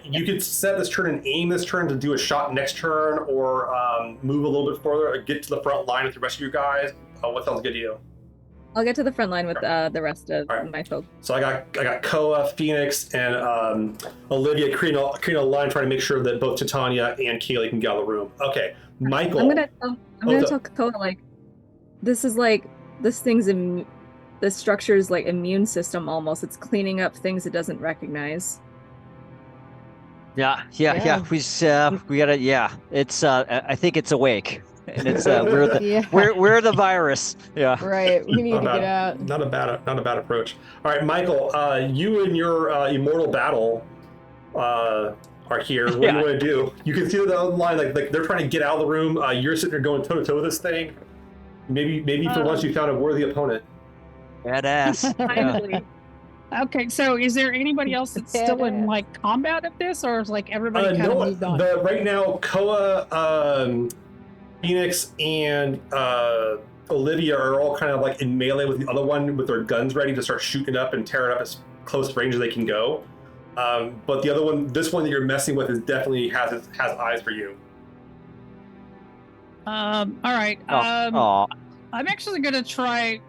You could set this turn and aim this turn to do a shot next turn, or move a little bit further, or get to the front line with the rest of your guys. What sounds good to you? I'll get to the front line with the rest of my folks. So I got Koa, Phoenix, and Olivia creating a line, trying to make sure that both Titania and Kaylee can get out of the room. Okay, Michael. I'm gonna tell Koa like, this structure's like immune system almost. It's cleaning up things it doesn't recognize. Yeah. We gotta. Yeah, it's. I think it's awake, and it's. We're the virus. Yeah. Right. We need to get out. Not a bad approach. All right, Michael. You and your immortal battle are here. What do you want to do? You can see the line like they're trying to get out of the room. You're sitting there going toe to toe with this thing. Maybe for once you found a worthy opponent. Badass. Finally. Okay, so is there anybody else that's still in like combat at this, or is like everybody kind of moved on? Right now, Koa, Phoenix, and Olivia are all kind of like in melee with the other one with their guns ready to start shooting it up and tear it up as close range as they can go. But the other one, this one that you're messing with, is definitely has eyes for you. All right. I'm actually gonna try.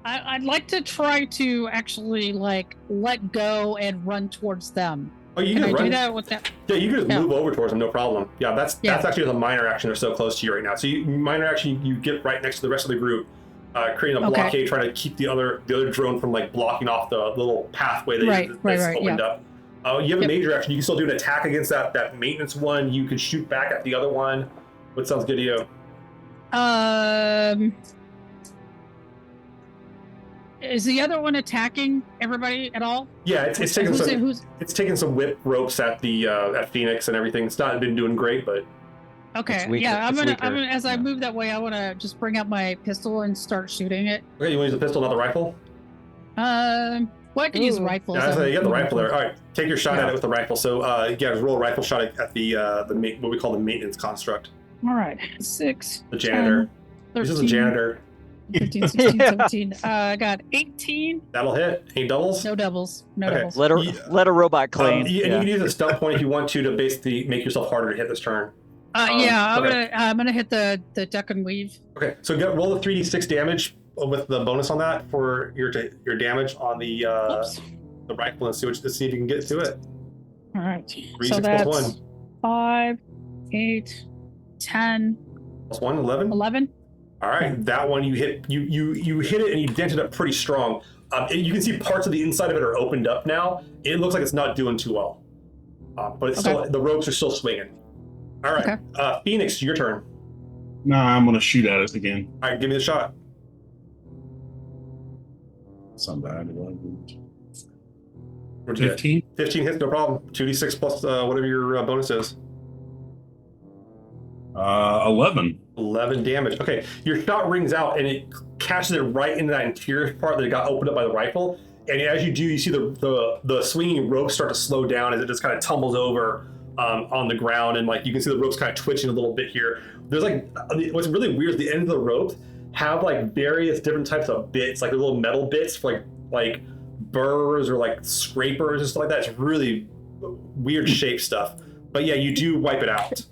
I'd like to try to actually like let go and run towards them. Oh, you can do that with that? Yeah, you can just move over towards them, no problem. Yeah, that's actually the minor action. They're so close to you right now. So minor action, you get right next to the rest of the group, creating a blockade, trying to keep the other drone from like blocking off the little pathway that's opened up. You have a major action. You can still do an attack against that maintenance one. You can shoot back at the other one. What sounds good to you? Is the other one attacking everybody at all? Yeah, it's taking some whip ropes at the at Phoenix and everything. It's not been doing great, but okay. Yeah, I'm gonna as I move that way, I want to just bring out my pistol and start shooting it. Okay, you want to use the pistol, not the rifle? Well, I can use rifles. Yeah, you got the rifle there. All right, take your shot at it with the rifle. So roll a rifle shot at the what we call the maintenance construct. All right, 6. The janitor. 10, 13, this is a janitor. 15, 16, 17. I got 18. That'll hit. Any doubles? No doubles. Doubles. Let a robot clean. And you can use a stunt point if you want to basically make yourself harder to hit this turn. I'm gonna hit the duck and weave. Okay, so roll the 3d6 damage with the bonus on that for your damage on the rifle and see if you can get to it. All right. 3, So 6 plus that's 1. 5, 8, 10, Plus 1, 11. 11. All right, Okay. that one you hit. You hit it and you dented it pretty strong. You can see parts of the inside of it are opened up now. It looks like it's not doing too well, but it's still the ropes are still swinging. All right, Phoenix, your turn. Nah, I'm gonna shoot at it again. All right, give me the shot. It's not bad. What'd you get? 15. 15 hits, no problem. 2d6 plus whatever your bonus is. 11. 11 damage. Okay, your shot rings out and it catches it right into that interior part that got opened up by the rifle. And as you do, you see the swinging rope start to slow down as it just kind of tumbles over on the ground, and like you can see the ropes kind of twitching a little bit here. There's like what's really weird is the end of the rope have like various different types of bits, like little metal bits for like burrs or like scrapers and stuff like that. It's really weird shape stuff. But yeah, you do wipe it out.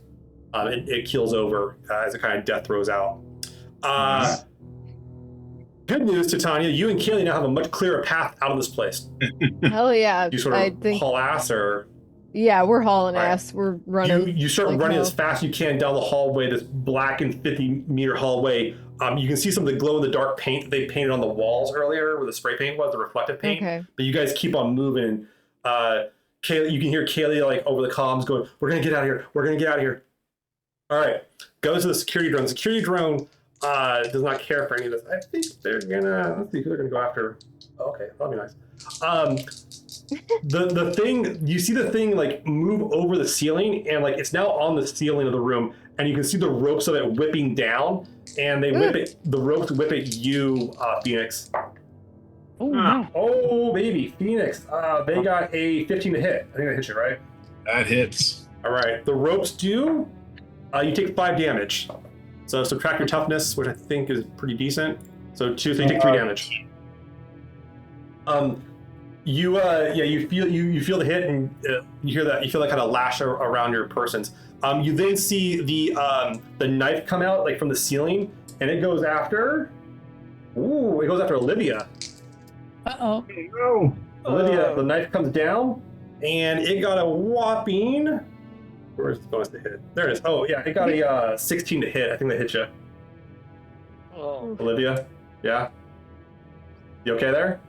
It keels over as it kind of death throws out. Good news, Titania. You and Kaylee now have a much clearer path out of this place. Hell yeah. You sort of haul ass, or yeah, we're hauling ass. We're running. You start running as fast as you can down the hallway, this blackened 50-meter hallway. You can see some of the glow-in-the-dark paint that they painted on the walls earlier, where the spray paint was, the reflective paint. Okay. But you guys keep on moving. Kaylee, you can hear Kaylee like over the comms going, "We're gonna get out of here. We're gonna get out of here." All right, goes to the security drone. The security drone does not care for any of this. I think they're gonna, let's see who they're gonna go after. Okay, that'll be nice. The thing, you see the thing like move over the ceiling, and like it's now on the ceiling of the room, and you can see the ropes of it whipping down, and they whip it, the ropes whip at you, Phoenix. Oh, no. Oh, baby, Phoenix. They got a 15 to hit. I think that hits you, right? That hits. All right, the ropes do. You take 5 damage. So subtract your toughness, which I think is pretty decent. So 2, so you take 3 damage. You feel the hit, and you feel that kind of lash around your persons. You then see the knife come out like from the ceiling, and it goes after. Ooh, it goes after Olivia. Uh-oh. No. Olivia, the knife comes down, and it got a whopping. Where's the bonus to hit? There it is. Oh yeah, it got a 16 to hit. I think that hit you. Oh. Olivia, yeah. You okay there?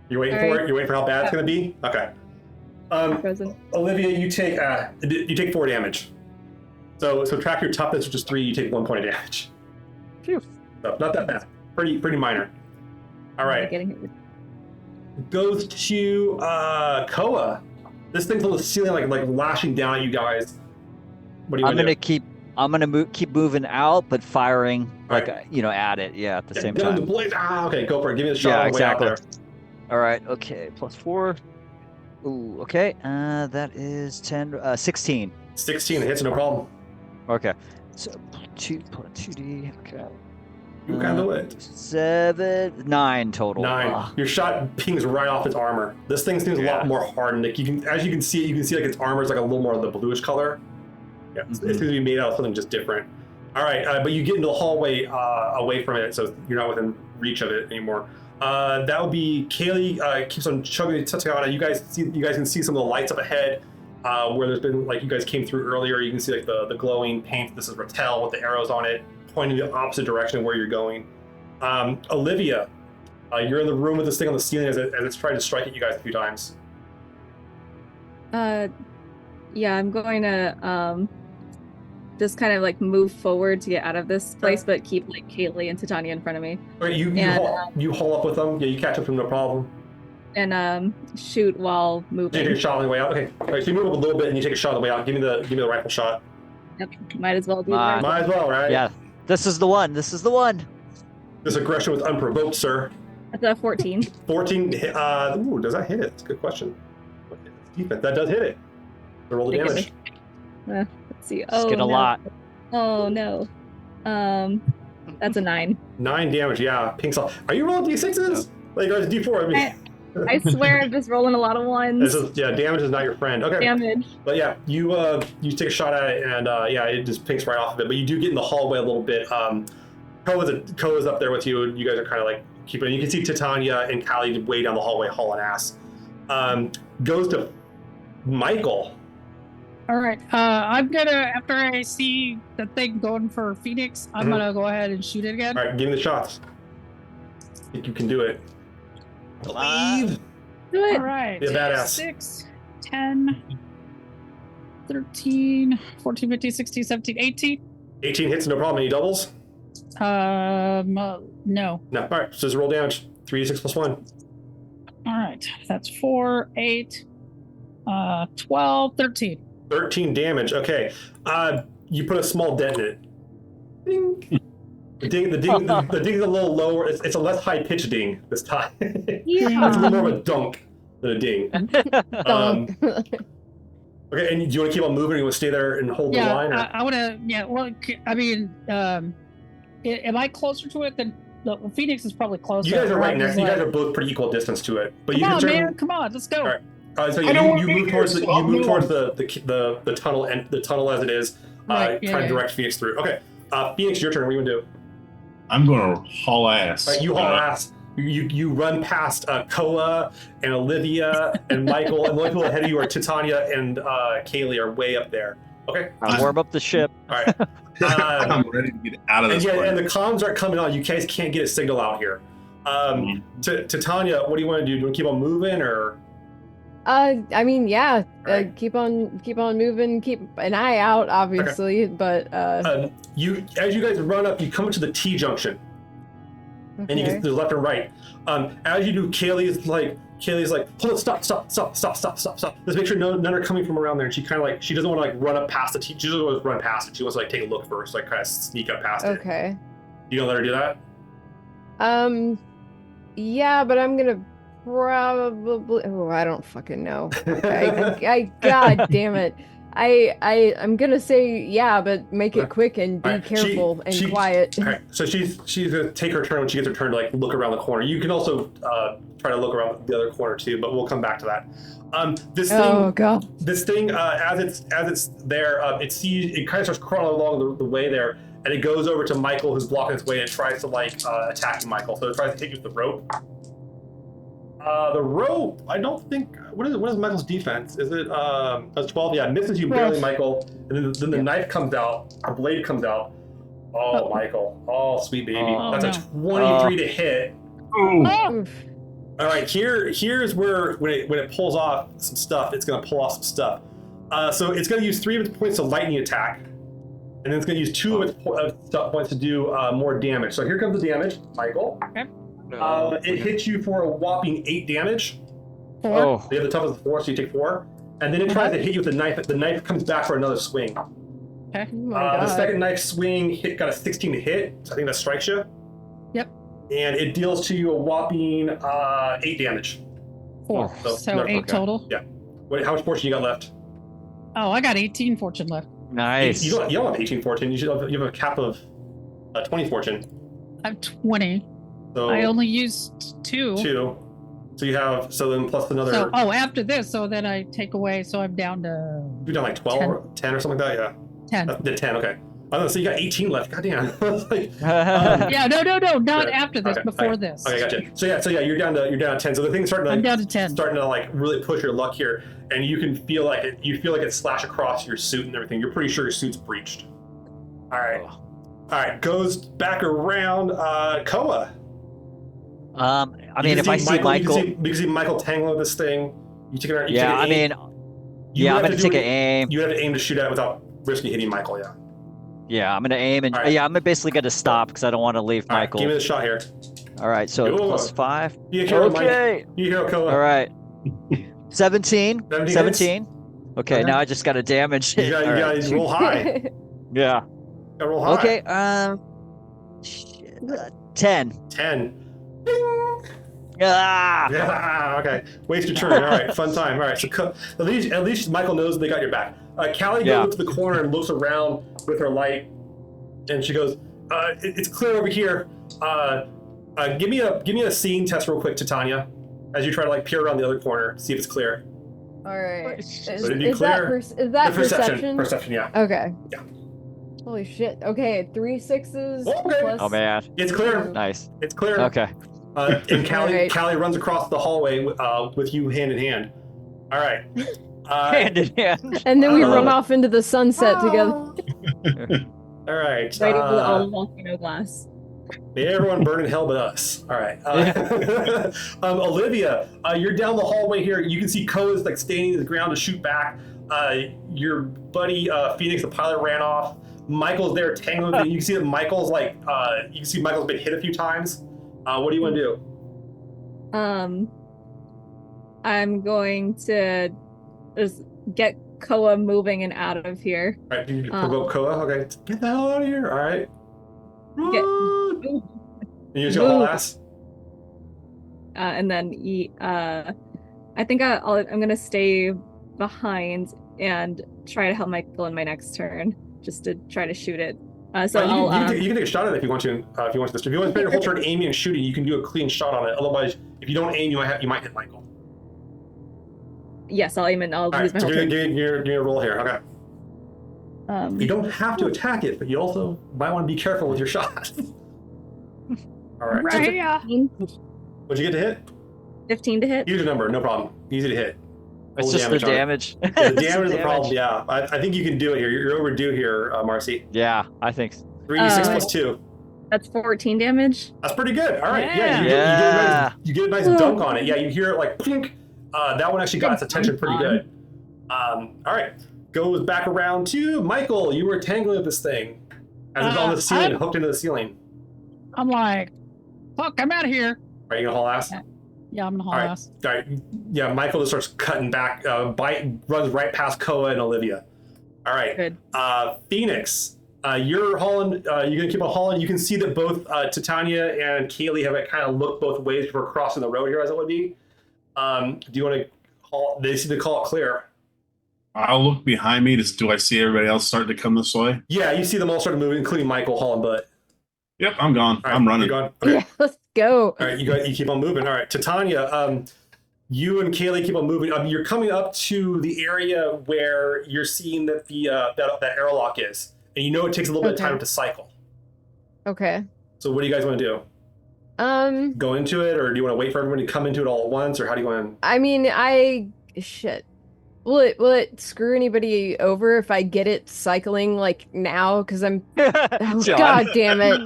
You waiting for it? You waiting for how bad it's gonna be? Okay. Olivia, you take 4 damage. So subtract your toughness, which is 3. You take 1 point of damage. Phew. So not that bad. Pretty minor. All right. Goes to Koa. This thing's on the ceiling, like lashing down at you guys. What do you want to do? I'm gonna keep moving out, but firing Right. at it. Yeah, at the same Gun time. to blaze. Okay, go for it. Give me the shot. Yeah, on the way out exactly. there. All right. Okay. Plus 4. Ooh. Okay. That is 10. 16. 16 hits, no problem. Okay. So 2D. Okay. You kind of it. 7, 9 total. 9. Ugh. Your shot pings right off its armor. This thing seems a lot more hardened. Like as you can see like its armor is like a little more of the bluish color. Yeah, it's going to be made out of something just different. All right, but you get into the hallway away from it, so you're not within reach of it anymore. That would be Kaylee. Keeps on chugging Tatiana. You guys can see some of the lights up ahead, where there's been like you guys came through earlier. You can see like the glowing paint. This is Rattel with the arrows on it, pointing the opposite direction of where you're going. Olivia, you're in the room with this thing on the ceiling as it's trying to strike at you guys a few times. Yeah, I'm going to just kind of like move forward to get out of this place, but keep like Kaylee and Titania in front of me. Okay, you haul up with them. Yeah, you catch up to them, no problem. And shoot while moving. You take a shot on the way out. Okay, all right, so you move up a little bit and you take a shot on the way out. Give me the rifle shot. Yep, might as well do that. Might as well, right? Yeah. This is the one. This aggression was unprovoked, sir. That's a 14. 14. Does that hit it? That's a good question. Defense. That does hit it. So roll the damage. Let's see. Just get a lot. Oh no. That's a 9. 9 damage. Yeah. Pink salt. Are you rolling d6s? Like or d4? I mean, I swear I'm just rolling a lot of ones. Damage is not your friend. Okay. Damage. But yeah, you take a shot at it, and it just pinks right off of it. But you do get in the hallway a little bit. Koa's up there with you, and you guys are kind of like keeping. You can see Titania and Callie way down the hallway hauling ass. Goes to Michael. All right. I'm gonna, after I see the thing going for Phoenix, I'm gonna go ahead and shoot it again. All right, give me the shots. I think you can do it. Believe. Do it. All right. Be a badass. 6, 10, 13, 14, 15, 16, 17, 18. 18 hits, no problem. Any doubles? No. No. All right, so just roll damage. 3d6 plus 1. All right. That's 4, 8, 12, 13. 13 damage. Okay. You put a small dent in it. Ding. The ding is a little lower. It's a less high pitched ding this time. Yeah. It's a little more of a dunk than a ding. Okay, and do you want to keep on moving? Or you want to stay there and hold the line? Or? I want to. Yeah. Well, I mean, am I closer to it than Phoenix is probably closer? You guys are right next. You Like, guys are both pretty equal distance to it. But come you on, can turn. man! Come on, let's go. All right. So I don't you wanna be move here, towards so the I'll move the tunnel and the tunnel as it is. Right, Trying to direct Phoenix through. Okay. Phoenix, your turn. What are you gonna do? I'm gonna haul ass. All right, you haul ass. You run past Koa and Olivia and Michael, and the only people ahead of you are Titania and Kaylee are way up there. Okay. I'll warm up the ship. All right. I'm ready to get out of And this yeah, place. and the comms aren't coming on. You guys can't get a signal out here. Titania, what do you want to do? Do you want to keep on moving or? I mean, yeah. Right. Keep on moving. Keep an eye out, obviously. But As you guys run up, you come to the T junction, and you can there's left and right. As you do, Kaylee's like, hold it, stop. Let's make sure none are coming from around there. And she kind of like, she doesn't want to like run up past the T. She doesn't want to run past it. She wants to like take a look first, like kind of sneak up past it. Okay. You gonna let her do that? Yeah, but I'm gonna probably. Oh, I don't fucking know. I God damn it. I'm gonna say yeah, but make it quick and be All right, careful and she- quiet. All right, so she's gonna take her turn when she gets her turn to like look around the corner. You can also try to look around the other corner too, but we'll come back to that. This thing, Oh god. as it's there, it kind of starts crawling along the way there, and it goes over to Michael, who's blocking its way, and it tries to like attack Michael. So it tries to hit you with the rope. The rope, I don't think. What is Michael's defense? Is it that's 12? Yeah, misses you barely, Michael. And then the knife comes out, a blade comes out. Oh, Michael. Oh, sweet baby. Oh, That's a 23 to hit. Oof. All right, here's where when it pulls off some stuff, it's gonna pull off some stuff. So it's gonna use 3 of its points to lightning attack, and then it's gonna use 2 of its stuff points to do more damage. So here comes the damage, Michael. Okay. It hits you for a whopping 8 damage. Oh. So you have the toughest of 4, so you take 4. And then it tries to hit you with the knife. The knife comes back for another swing. Okay. Oh my god. The second knife swing got a 16 to hit, so I think that strikes you. Yep. And it deals to you a whopping 8 damage. 4. Oh, So no, 8 okay. total. Yeah. Wait, how much fortune you got left? Oh, I got 18 fortune left. Nice. You don't have 18 fortune. You have a cap of 20 fortune. I have 20. So I only used 2. 2. So then plus another. So, after this, so then I take away, so I'm down to You're down like 12 or 10 or something like that. Yeah. 10. The 10. Okay. I don't know. So you got 18 left. Goddamn. I was like, Yeah, no, not Yeah, after this, okay, before okay. this. Okay, gotcha. So yeah, you're down to 10. So the thing's starting to I'm down to 10. starting to like really push your luck here, and you can feel like it. You feel like it slash across your suit and everything. You're pretty sure your suit's breached. All right. Goes back around. Koa. I You mean, can if I see Michael, you can see Michael tangling with this thing. You take it. yeah, I mean, yeah, I'm gonna take an aim. You have to aim to shoot at it without risking hitting Michael. Yeah. Yeah, I'm gonna aim, and All right. yeah, I'm basically gonna stop because I don't want to leave All right, Michael. give me the shot here. All right, so Ooh. plus 5. You hero, Mike. Okay. You hero, Koa. All right. 17. 17 17. Okay, Okay. now I just got to damage it. You All got right. to roll high. Yeah. Gotta roll high. Okay. Shit, 10. 10. Ah. Yeah, okay. Waste your turn. All right, fun time. All right, so at least Michael knows they got your back. Callie goes to the corner and looks around with her light, and she goes, "It's clear over here. Give me a seeing test real quick, Titania, as you try to like peer around the other corner, see if it's clear." All right. Would it be clear? Is that perception? Perception, yeah. Okay. Yeah. Holy shit. Okay, 3 6s. Okay. Plus... Oh man. It's clear. Nice. It's clear. Okay. And All right. Callie runs across the hallway with you hand in hand. All right. Hand in hand. And then we run Oh. off into the sunset together. All right. Right into the all volcano glass. May everyone burn in hell but us. All right. Olivia, you're down the hallway here. You can see Koa's like standing to the ground to shoot back. Your buddy Phoenix, the pilot, ran off. Michael's there tangling with you. You can see that Michael's like, you can see Michael's been hit a few times. What do you want to do? I'm going to just get Koa moving and out of here. All right, you provoke Koa. Okay, get the hell out of here. All right. Run. You just go haul ass. And then I think I'm gonna stay behind and try to help Michael in my next turn, just to try to shoot it. So you can take a shot at it if you want to. If you want to spend your whole turn aiming and shooting, you can do a clean shot on it. Otherwise, if you don't aim, you might hit Michael. Yes, I'll aim and I'll All use right, my whole so turn. give me a roll here. Okay. You don't have to attack it, but you also might want to be careful with your shots. All right. Right, yeah. What'd you get to hit? 15 to hit. Huge number, no problem. Easy to hit. It's Full just the on it. damage. Yeah, the It's damage is the problem. Yeah, I think you can do it here. You're overdue here, Marcy. Yeah, I think. 3d6 plus 2. That's 14 damage. That's pretty good. All right. Yeah. Yeah, you get a nice dunk on it. Yeah, you hear it like plink. That one actually got its attention pretty good. All right. Goes back around to Michael. You were tangling with this thing as it's on the ceiling, hooked into the ceiling. I'm like, fuck, I'm out of here. Are you gonna haul ass? Yeah, I'm gonna haul All right. ass. All right. Yeah, Michael just starts cutting back, runs right past Koa and Olivia. All right. Good. Phoenix, you're hauling. You're gonna keep on hauling. You can see that both Titania and Kaylee have kind of looked both ways before crossing the road here, as it would be. Do you want to haul? They seem to call it clear. I'll look behind me. Do I see everybody else starting to come this way? Yeah, you see them all start moving, including Michael hauling butt. Yep, I'm gone. All right, I'm running. You're gone. Okay. Yeah, let's go. All right, you keep on moving. All right, Titania, you and Kaylee keep on moving. You're coming up to the area where you're seeing that the that airlock is, and you know it takes a little bit of time to cycle. Okay. So what do you guys want to do? Go into it, or do you want to wait for everyone to come into it all at once, or how do you want to? I mean, shit. Will it screw anybody over if I get it cycling like now? Because I'm. Oh, John. God damn it.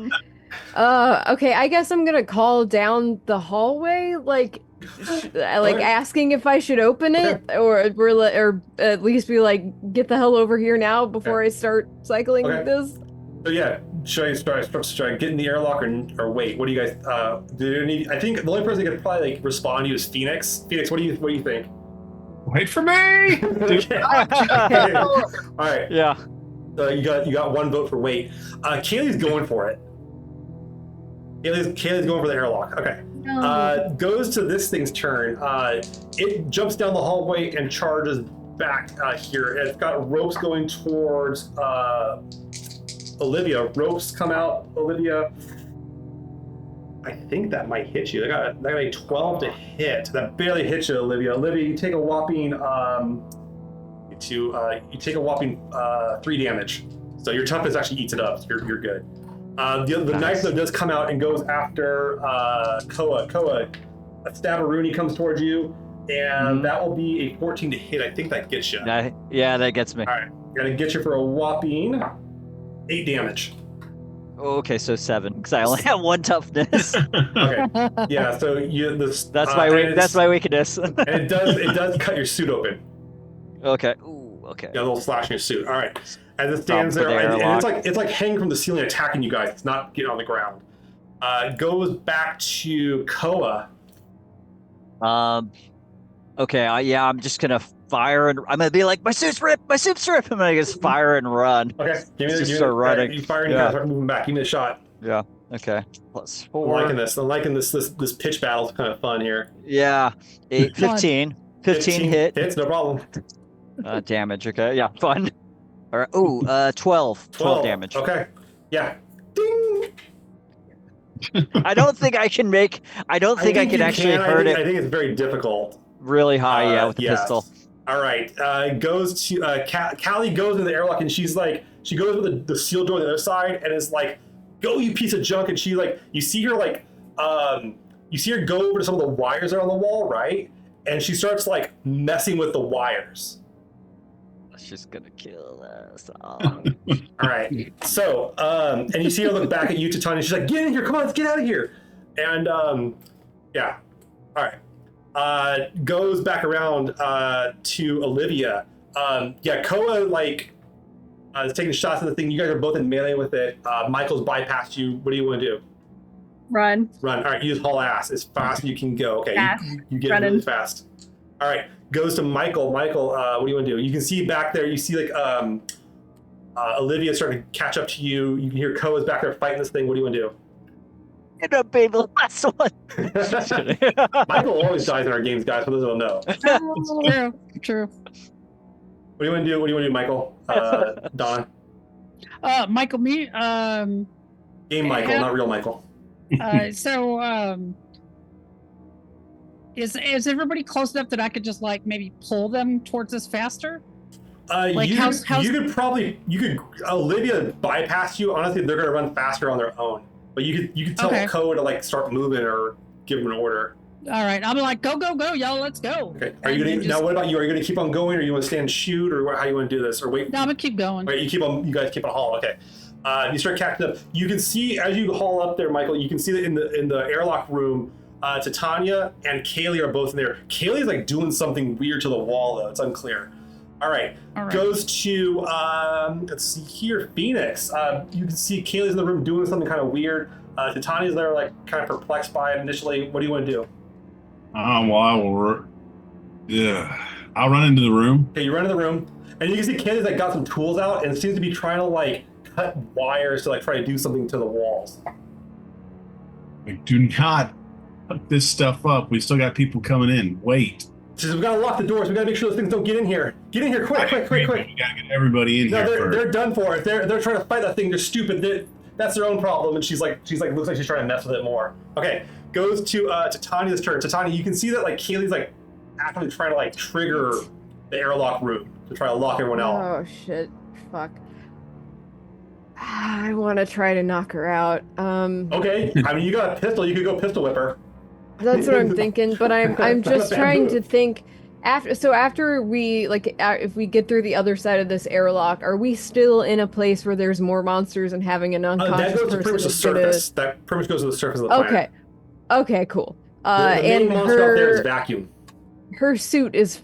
Okay. I guess I'm gonna call down the hallway, like asking if I should open it, or at least be like, get the hell over here now before I start cycling this. So yeah, should I get in the airlock or wait? What do you guys? Do you need? I think the only person that could probably like respond to you is Phoenix. Phoenix, what do you think? Wait for me. All right. Yeah. You got one vote for wait. Kaylee's going for it. Kaylee's going for the airlock. Okay. No. Goes to this thing's turn. It jumps down the hallway and charges back here. It's got ropes going towards Olivia. Ropes come out, Olivia. I think that might hit you. I got a 12 to hit. That barely hits you, Olivia. Olivia, you take a whopping you take a whopping 3 damage. So your toughness actually eats it up. So you're good. The knife though does come out and goes after Koa. Koa, a Stabberoonie comes towards you, and that will be a 14 to hit. I think that gets you. Yeah, that gets me. All right, gonna get you for a whopping 8 damage. Okay, so 7 because I only have 1 toughness. Okay, yeah. So That's my weakness. and it does cut your suit open. Okay. Ooh, okay. Yeah, a little slash in your suit. All right. As it stands there, and it's like hanging from the ceiling, attacking you guys. It's not getting on the ground. Goes back to Koa. Okay. I'm just gonna fire and I'm gonna be like, my suit's ripped. I'm gonna just fire and run. Okay. Start running. You fire and you guys start moving back. Give me a shot. Yeah. Okay. +4. I'm liking this pitch battle. It's kind of fun here. Yeah. 8, 15. 15 hit. Hits, no problem. Damage. Okay. Yeah. Fun. All right. Ooh. 12. 12 damage. Okay. Yeah. Ding. I don't think I can make. I don't think I can actually hurt it. I think it's very difficult. Really high, with the pistol. All right. Goes to Callie goes into the airlock and she goes with the seal door on the other side and is like, "Go, you piece of junk!" And she you see her go over to some of the wires that are on the wall, right? And she starts messing with the wires. She's gonna kill us. Oh. All right. So, and you see her look back at you, Titania. She's like, "Get in here! Come on, let's get out of here!" And yeah. All right. Goes back around to Olivia. Yeah, Koa is taking shots at the thing. You guys are both in melee with it. Michael's bypassed you. What do you want to do? Run. Run. All right. You just haul ass as fast as you can go. Okay. Fast. You get Running. really fast. All right. Goes to Michael. Michael, what do you want to do? You can see back there. You see Olivia starting to catch up to you. You can hear Koa's back there fighting this thing. What do you want to do? End up being the last one. Michael always dies in our games, guys. For those who don't know. True. What do you want to do? What do you want to do, Michael? Don. Michael, me. Game Michael, not real Michael. Is everybody close enough that I could just maybe pull them towards us faster? You could Olivia bypass you. Honestly, they're gonna run faster on their own. But you could tell Koa to start moving or give them an order. All right, I'll be like, go, y'all, let's go. Okay. Are you gonna now? What about you? Are you gonna keep on going, or you want to stand and shoot, or how you want to do this, or wait? No, I'm gonna keep going. Wait, you guys keep on haul. Okay. You start catching up. You can see as you haul up there, Michael. You can see that in the airlock room, Titania and Kaylee are both in there. Kaylee's doing something weird to the wall though. It's unclear. All right. Goes to let's see here, Phoenix. You can see Kaylee's in the room doing something kind of weird. Titania's there, kind of perplexed by it initially. What do you want to do? Well, I'll run into the room. Okay, you run in the room, and you can see Kaylee's got some tools out, and seems to be trying to cut wires to try to do something to the walls. Do not hook this stuff up. We still got people coming in. Wait. She says, we gotta lock the doors. We gotta make sure those things don't get in here. Get in here, quick. We gotta get everybody in here. They're done for. If they're trying to fight that thing, they're stupid. That's their own problem. And she's looks like she's trying to mess with it more. Okay, goes to Titania's turn. Titania, you can see that Kaylee's actively trying to trigger the airlock room to try to lock everyone out. Oh shit! Fuck. I want to try to knock her out. Okay, I mean you got a pistol. You could go pistol whip her. That's what I'm thinking, but I'm just trying to think. After we if we get through the other side of this airlock, are we still in a place where there's more monsters and having an unconscious that goes to person? pretty much the surface. That pretty much goes to the surface of the planet. Okay, cool. The main monster out there is vacuum. Her suit is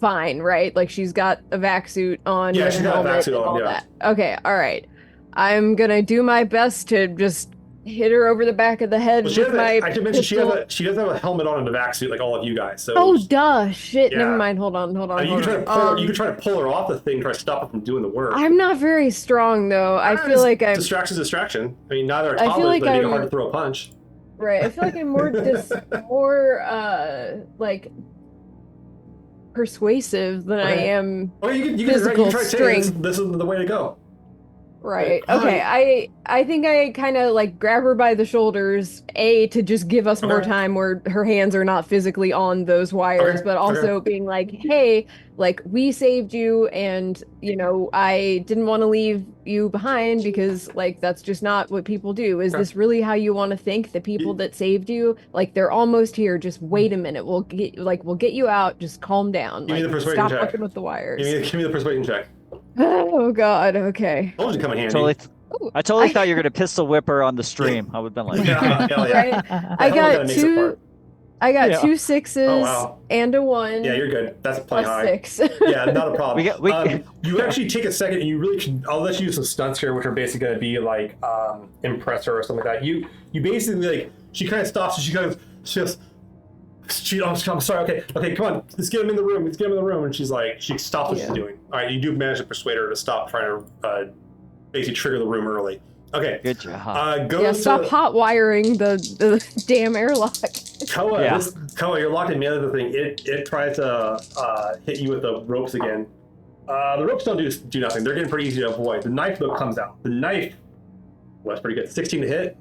fine, right? She's got a vac suit on. Yeah, she's got a vac suit on. Yeah. That. Okay, all right. I'm gonna do my best to just hit her over the back of the head with my I should mention she doesn't have a helmet on and a vac suit like all of you guys. So shit. Yeah. Never mind. Hold on. You can try to pull her off the thing, try to stop her from doing the work. I'm not very strong though. I feel like I'm distraction. I mean, neither are toddlers, but they make it hard to throw a punch. Right. I feel like I'm more persuasive than I am physical strength. This is the way to go. Right. Okay. I think I kind of grab her by the shoulders, to just give us more time where her hands are not physically on those wires, but also being hey, we saved you, and I didn't want to leave you behind because that's just not what people do. Is this really how you want to think? The people that saved you, they're almost here. Just wait a minute. We'll get you out. Just calm down. Give me the persuasion stop check. fucking with the wires. Give me the persuasion check. Oh God. Okay. Told you to come in handy. I totally thought you were gonna pistol whip her on the stream. I would have been like, yeah. I got two sixes and a 1. Yeah, you're good. That's plenty high. 6. Yeah, not a problem. You actually take a second, and you really can. I'll let you use some stunts here, which are basically going to be impress her or something like that. You basically she kind of stops, and she goes. I'm sorry. Okay, come on. Let's get him in the room. And she stops what she's doing. All right, you do manage to persuade her to stop trying to basically trigger the room early. Okay. Good job. Stop hot wiring the damn airlock. Koa, you're locked in the other thing. It tries to hit you with the ropes again. The ropes don't do nothing. They're getting pretty easy to avoid. The knife though comes out. The knife was pretty good. 16 to hit.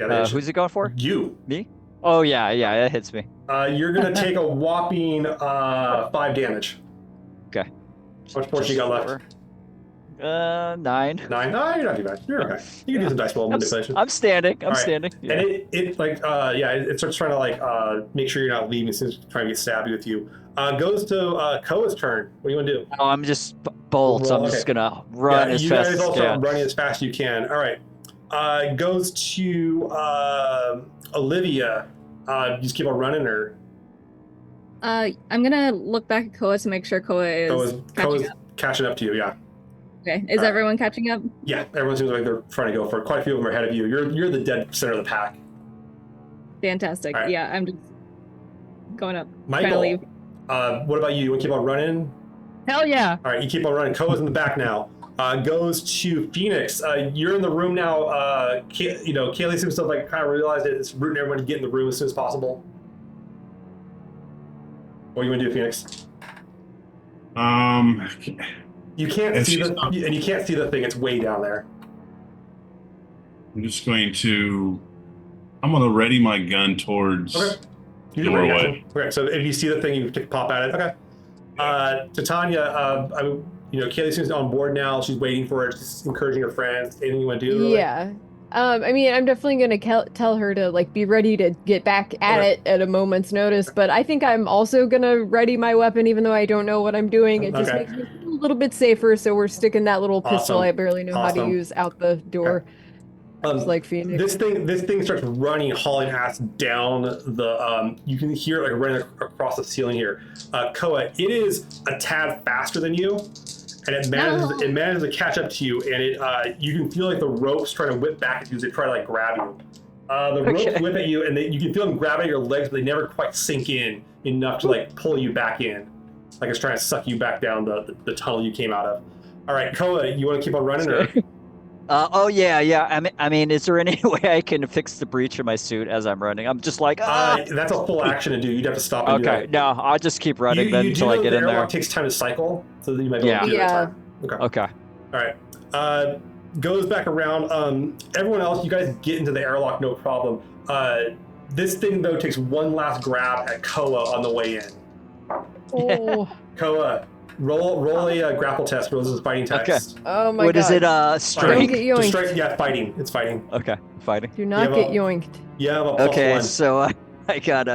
Yeah, who's it going for? You. Me? Oh yeah, it hits me. You're gonna take a whopping 5 damage. Okay. How much portion you got left? 9. 9. No, you're not too bad. You're okay. You can do some dice roll manipulation. I'm standing. I'm All right. standing. Yeah. And it like it starts trying to like make sure you're not leaving as soon as it's trying to get stabby with you. Goes to Koa's turn. What do you want to do? Oh, I'm just bolts. I'm just gonna run as you fast guys as I all can. start running as fast as you can. All right. Goes to Olivia. Just keep on running, or I'm gonna look back at Koa to make sure Koa is Koa's catching up to you. Yeah. Okay. Is everyone catching up? Yeah. Everyone seems like they're trying to go for it. Quite a few of them are ahead of you. You're the dead center of the pack. Fantastic. All right. Yeah, I'm just going up. Michael, trying to leave. What about you? You want to keep on running? Hell yeah. All right, you keep on running. Koa's in the back now. Goes to Phoenix. You're in the room now. Kaylee seems to have like kind of realized that it's rooting everyone to get in the room as soon as possible. What do you want to do, Phoenix? You can't see and you can't see the thing. It's way down there. I'm just going to. I'm going to ready my gun towards. Okay. You can ready action. Okay. So if you see the thing, you can pop at it. Okay. To Tanya, Kaylee seems on board now. She's waiting for it. She's encouraging her friends. Anything you want to do? Really? Yeah. I mean, I'm definitely gonna tell her to like be ready to get back at it at a moment's notice. But I think I'm also gonna ready my weapon, even though I don't know what I'm doing. It just makes me feel a little bit safer. So we're sticking that little pistol I barely know how to use out the door. Just like Phoenix. This thing starts running, hauling ass down the. You can hear it like running across the ceiling here. Koa, it is a tad faster than you. And it manages to catch up to you, and you can feel like the ropes trying to whip back at you as they try to like grab you. The ropes whip at you, and you can feel them grab at your legs, but they never quite sink in enough to like pull you back in, like it's trying to suck you back down the tunnel you came out of. All right, Koa, you want to keep on running, or? Yeah. I mean, is there any way I can fix the breach in my suit as I'm running? I'm just like, that's a full action to do. You'd have to stop and do that. No, I'll just keep running until I get in there. Airlock takes time to cycle, so that you might be able to do that time. Okay. All right. Goes back around. Everyone else, you guys get into the airlock, no problem. This thing, though, takes one last grab at Koa on the way in. Oh. Koa, roll a grapple test. Roll this fighting test. Okay. Oh my god. What is it? Strength? Don't get yoinked. Strength, yeah, fighting. It's fighting. Okay, fighting. Do not get yoinked. You have a plus 1. So I got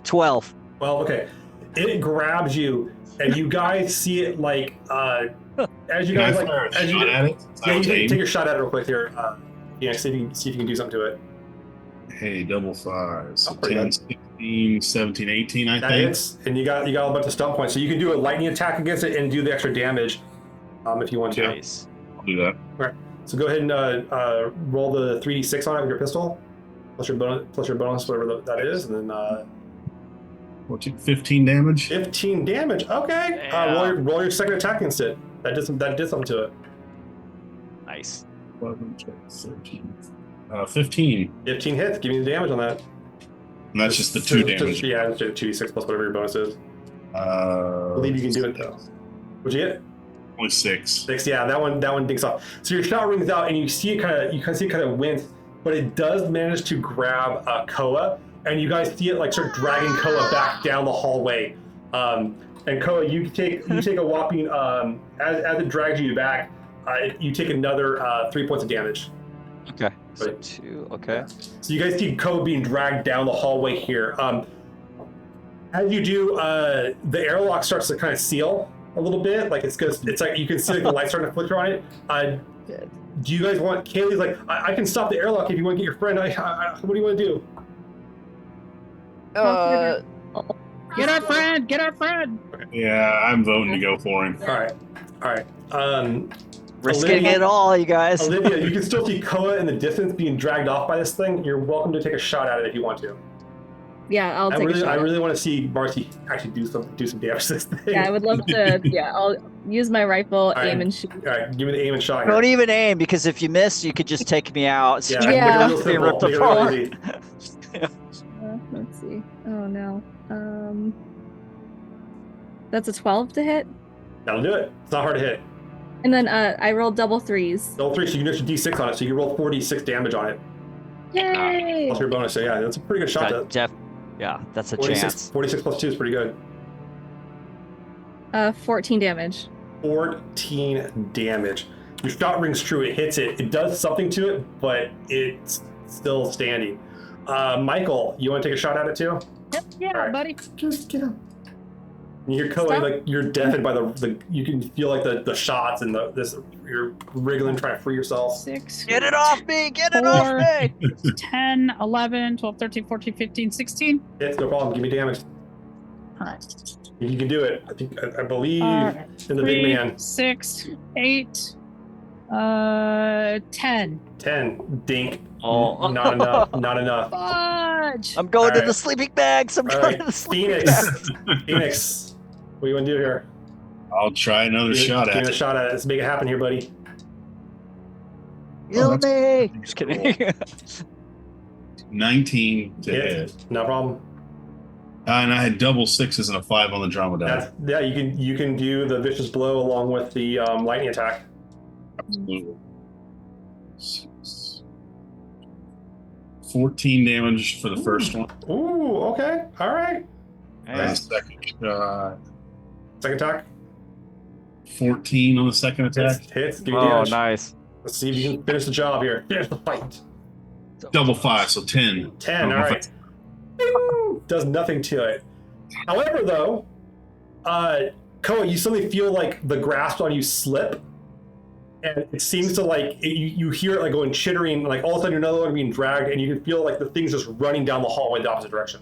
12. Well, okay. It grabs you, and you guys see it like as you guys take your shot at it real quick here. See if you can do something to it. Hey, double 5. So pretty 10, good. 16, 17, 18, I That think. hits, and you got a bunch of stun points, so you can do a lightning attack against it and do the extra damage, if you want to. Nice. I'll do that. All right. So go ahead and roll the 3d6 on it with your pistol, plus your bonus, whatever that is, and then 15 damage. 15 damage. Okay. Roll your second attack against it. That did something to it. Nice. 11, 12, 13. 15. 15 hits. Give me the damage on that. And that's just the 2 damage. Yeah, it's 2d6 plus whatever your bonus is. I believe you can do it though. What'd you get? Only 6. 6. Yeah, that one dinks off. So your shot rings out, and you see it kind of wince, but it does manage to grab Koa, and you guys see it like start dragging Koa back down the hallway. And Koa, you take a whopping as it drags you back, you take another 3 points of damage. Okay. So 2. Okay. Yeah. So you guys see Koa being dragged down the hallway here. As you do, the airlock starts to kind of seal a little bit. Like it's like you can see like the light starting to flicker on it. Do you guys want? Kaylee's like, I can stop the airlock if you want to get your friend. What do you want to do? Get our friend! Get our friend! Yeah, I'm voting to go for him. All right. Risking it all, you guys. Olivia, you can still see Koa in the distance being dragged off by this thing. You're welcome to take a shot at it if you want to. Yeah, I'll take a shot. I really want to see Marcy actually do some damage to this thing. Yeah, I would love to. Yeah, I'll use my rifle, aim and shoot. All right, give me the aim and shot. Don't even aim, because if you miss, you could just take me out. Yeah. Yeah. Make it real simple. Make it real easy. Let's see. Oh no. That's a 12 to hit. That'll do it. It's not hard to hit. And then I rolled double 3s. Double 3, so you can extra d6 on it, so you can roll 4d6 damage on it. Yay! Plus your bonus, so yeah, that's a pretty good shot. Yeah, that's a 46, chance. 46 plus 2 is pretty good. 14 damage. 14 damage. Your shot rings true. It hits it. It does something to it, but it's still standing. Michael, you want to take a shot at it too? Yep, yeah, All right. buddy. Just get him. You hear Koei, Stop. like you're deafened by the you can feel like the shots and you're wriggling trying to free yourself. 6, Get it off me! Get it off 4, me! 10, 11, 12, 13, 14, 15, 16. It's no problem. Give me damage. All right. You can do it. I believe Alright. in the big 3, man. 6, 8, 10. 10. Dink. Oh. Not enough. Not enough. Fudge! I'm going to Alright. the sleeping bags. I'm All going right, to the sleeping Phoenix. bags. Phoenix. What do you want to do here? I'll try another shot Give at me a it. shot at it. Let's make it happen here, buddy. Kill that's- me! Just kidding. 19 to hit. No problem. And I had double 6s and a 5 on the drama die. Yeah. You can do the vicious blow along with the lightning attack. Absolutely. 6. 14 damage for the first one. Ooh. Okay. All right. And Nice. second shot. Second attack. 14 on the second attack. Hits. Give me Oh, damage. nice. Let's see if you can finish the job here. Finish the fight. Double 5, so 10. 10. All right. Woo! Does nothing to it. However, though, Koa, you suddenly feel like the grasp on you slip, and it seems to you hear it like going chittering, like all of a sudden you're no longer being dragged, and you can feel like the thing's just running down the hallway the opposite direction.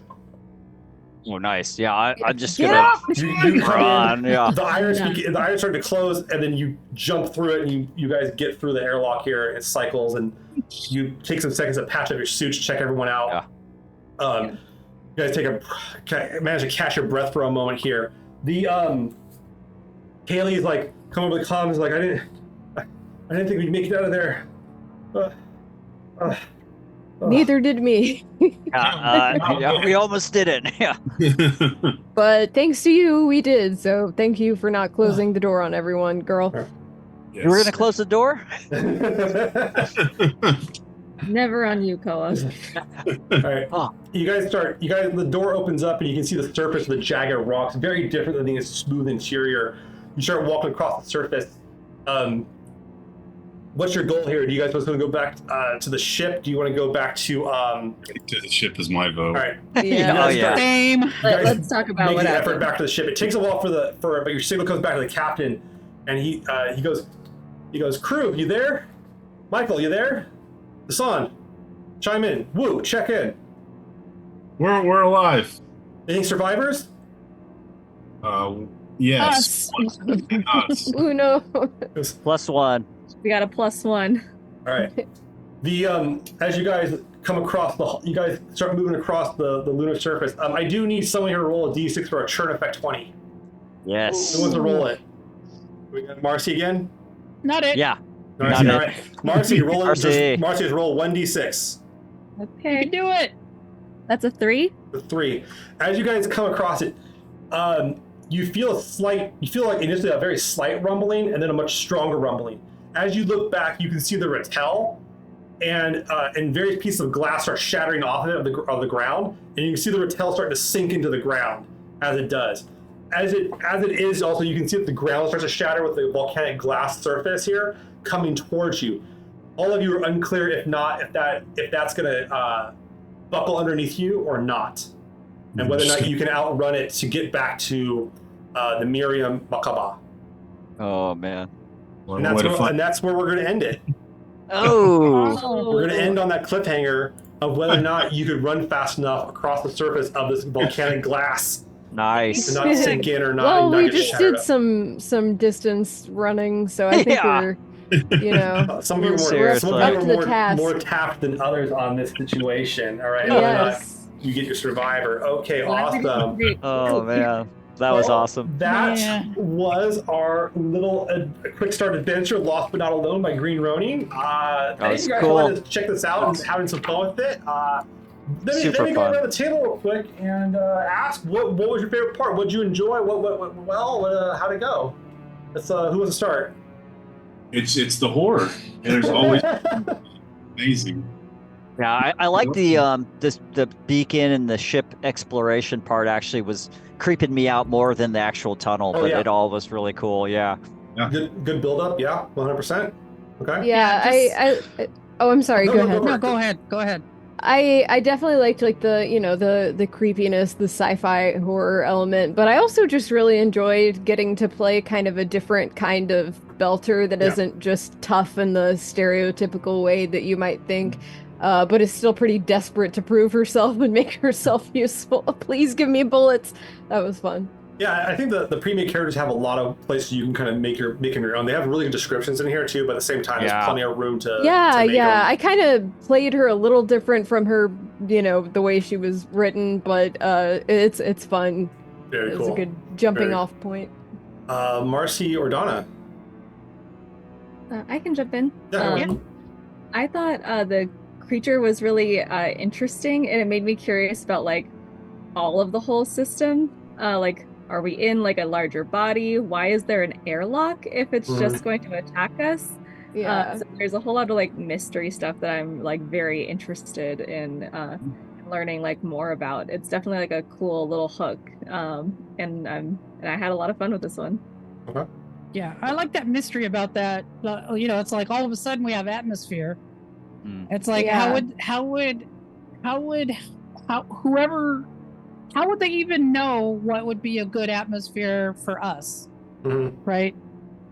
Oh, nice. Yeah, I'm just Get gonna off! You come run. in, Yeah. the irons start to close, and then you jump through it, and you guys get through the airlock here. It cycles, and you take some seconds to patch up your suits, check everyone out. Yeah. You guys manage to catch your breath for a moment here. The Haley's like come over the comms like I didn't think we'd make it out of there. Neither did me. Yeah, we almost didn't. Yeah. But thanks to you, we did. So thank you for not closing the door on everyone, girl. You were gonna close the door? Never on you, Koa. All right. Oh. The door opens up and you can see the surface of the jagged rocks, very different than the smooth interior. You start walking across the surface. What's your goal here? Do you guys want to go back to the ship? Do you want to go back to To the ship is my vote. all right. Yeah. Oh, yeah. Same. Let's talk about Make what the effort happened. back to the ship. It takes a while but your signal comes back to the captain, and he goes, crew, you there? Michael, you there? Hassan, chime in. Woo, check in. We're alive. Any survivors? Yes. Us. Ooh, no. +1. We got a +1. All right. The as you guys come across you guys start moving across the lunar surface. I do need someone here to roll a d6 for a churn effect 20. Yes. Who wants to roll it? We got Marcy again. Not it. Yeah. Marcy, Not all right. Marcy, roll Marcy. Marcy, roll 1d6. You Okay, can do it. that's a 3. The 3. As you guys come across it, you feel like initially a very slight rumbling and then a much stronger rumbling. As you look back, you can see the Rattel, and various pieces of glass start shattering off of it of the ground, and you can see the Rattel starting to sink into the ground as it does. As it is, also you can see that the ground starts to shatter with the volcanic glass surface here coming towards you. All of you are unclear if that's gonna buckle underneath you or not, and whether or not you can outrun it to get back to the Miriam Makaba. Oh man. And that's where we're going to end it. Oh. We're going to end on that cliffhanger of whether or not you could run fast enough across the surface of this volcanic glass Nice. to not sink in or not. Well, not we get just shattered did up. some distance running, so I think Yeah. we're, you know, Some people Seriously. were Up to the more task. tapped than others on this situation. All right, whether or not yes. you get your survivor. Okay, awesome. Oh man. That was Well, awesome. That Yeah. was our little quick start adventure, Lost But Not Alone by Green Ronin. Thank was you guys cool. for letting us check this out and having some fun with it. Let Super me go fun. around the table real quick and ask what was your favorite part? What did you enjoy? How'd it go? Let's who wants to start? It's the horror. And there's always amazing. Yeah, I like the beacon and the ship exploration part actually was creeping me out more than the actual tunnel, Oh, but yeah. it all was really cool. Yeah. Good build up, yeah, 100%. Okay. Yeah, oh, I'm sorry. No, Go no, ahead. for No, it. go ahead. Go ahead. I definitely liked like the creepiness, the sci-fi horror element, but I also just really enjoyed getting to play kind of a different kind of belter that Yeah. isn't just tough in the stereotypical way that you might think, but is still pretty desperate to prove herself and make herself useful. Please give me bullets. That was fun. Yeah, I think the pre-made characters have a lot of places you can kind of make your own. They have really good descriptions in here too, but at the same time, there's Yeah. plenty of room to Yeah, to make yeah. them. I kind of played her a little different from her, the way she was written, but it's fun. Very It's cool. a good jumping Very- off point. Marcy or Donna? I can jump in. Yeah. I thought the creature was really interesting, and it made me curious about like all of the whole system. Like, are we in like a larger body? Why is there an airlock if it's just going to attack us? Yeah. So there's a whole lot of like mystery stuff that I'm like very interested in learning like more about. It's definitely like a cool little hook, and I had a lot of fun with this one. Okay. Yeah, I like that mystery about that. It's like all of a sudden we have atmosphere. It's like Yeah. how would they even know what would be a good atmosphere for us? Mhm. Right?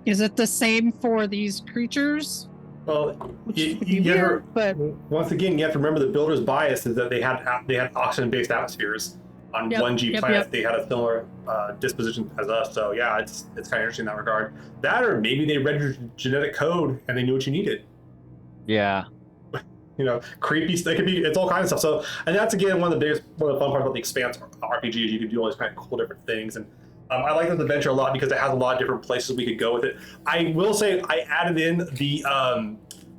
Is it the same for these creatures? Well, Which you, would be you have to- weird, but once again, you have to remember the builder's bias is that they had oxygen-based atmospheres on Yep, 1G yep, planets. yep. They had a similar disposition as us. So yeah, it's kind of interesting in that regard. That, or maybe they read your genetic code and they knew what you needed. Yeah. Creepy. They could be. It's all kinds of stuff. So, and that's again one of the fun parts about the Expanse RPG is you can do all these kind of cool different things. And I like this adventure a lot because it has a lot of different places we could go with it. I will say I added in the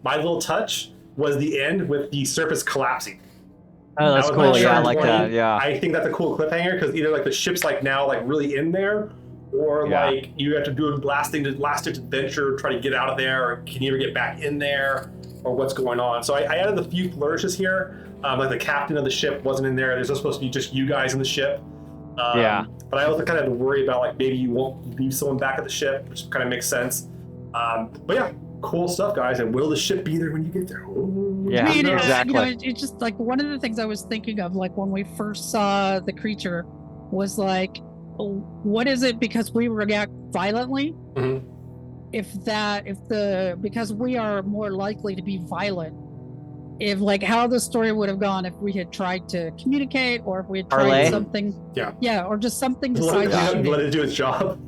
my little touch was the end with the surface collapsing. Oh, that's That was my cool. Yeah, I charm like 20. that. Yeah. I think that's a cool cliffhanger because either like the ship's like now like really in there, or Yeah. like you have to do a last ditch adventure, try to get out of there, or can you ever get back in there, or what's going on. So I added a few flourishes here. Like the captain of the ship wasn't in there. There's not supposed to be just you guys in the ship. Yeah. But I also kind of had to worry about like maybe you won't leave someone back at the ship, which kind of makes sense. But yeah, cool stuff, guys. And will the ship be there when you get there? Ooh, Yeah, I mean, exactly. it's just like one of the things I was thinking of, like when we first saw the creature, was like, what is it? Because we react violently. Mhm. Because we are more likely to be violent. If like how the story would have gone if we had tried to communicate, or if we had tried Parlay? something, Yeah. or just something Let besides it shooting. do its job.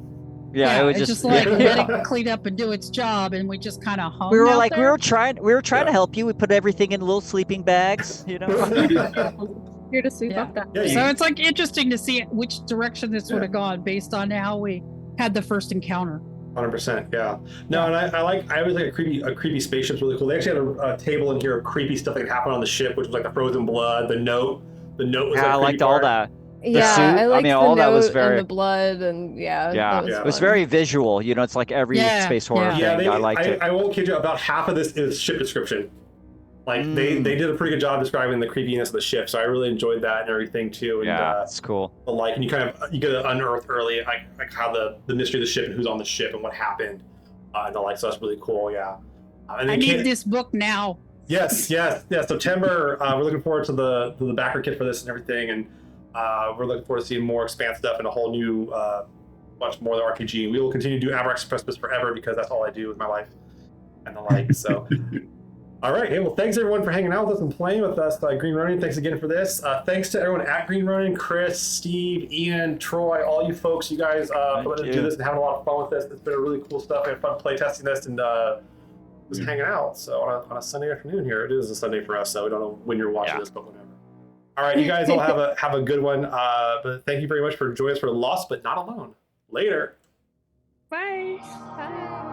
Yeah, it was it's just like yeah. let it clean up and do its job, and we just kind of hung we were out like there. we were trying Yeah. to help you. We put everything in little sleeping bags, Here to sweep Yeah. up that. Yeah, So it's like interesting to see which direction this would Yeah. have gone based on how we had the first encounter. 100%, yeah. No, and I always like a creepy spaceship's really cool. They actually had a table in here of creepy stuff that could happen on the ship, which was like the frozen blood, the note. The note was Yeah, I like liked all that. Yeah, suit, I I liked mean, the all that was note very- and the blood, and Yeah, that was Yeah. it was fun. very visual. It's like every Yeah, space horror yeah. thing. I liked it. I won't kid you, about half of this is ship description. Like they did a pretty good job describing the creepiness of the ship, so I really enjoyed that and everything too. And Yeah, it's cool. and you you get to unearth early like how the mystery of the ship and who's on the ship and what happened, and the like. So that's really cool. Yeah. And I then need this book now. Yes. September. We're looking forward to the backer kit for this and everything, and we're looking forward to seeing more Expanse stuff and a whole new, much more of the RPG. We will continue to do Abraxas Precipice forever because that's all I do with my life and the like. So, all right. Hey, well, thanks everyone for hanging out with us and playing with us. Green Ronin, thanks again for this. Thanks to everyone at Green Ronin, Chris, Steve, Ian, Troy, all you folks. You guys for letting us do this and having a lot of fun with this. It's been a really cool stuff. I had fun play testing this and just hanging out. So on a Sunday afternoon here, it is a Sunday for us. So we don't know when you're watching this, but whenever. All right, you guys all have a good one. But thank you very much for joining us for Lost But Not Alone. Later. Bye. Bye.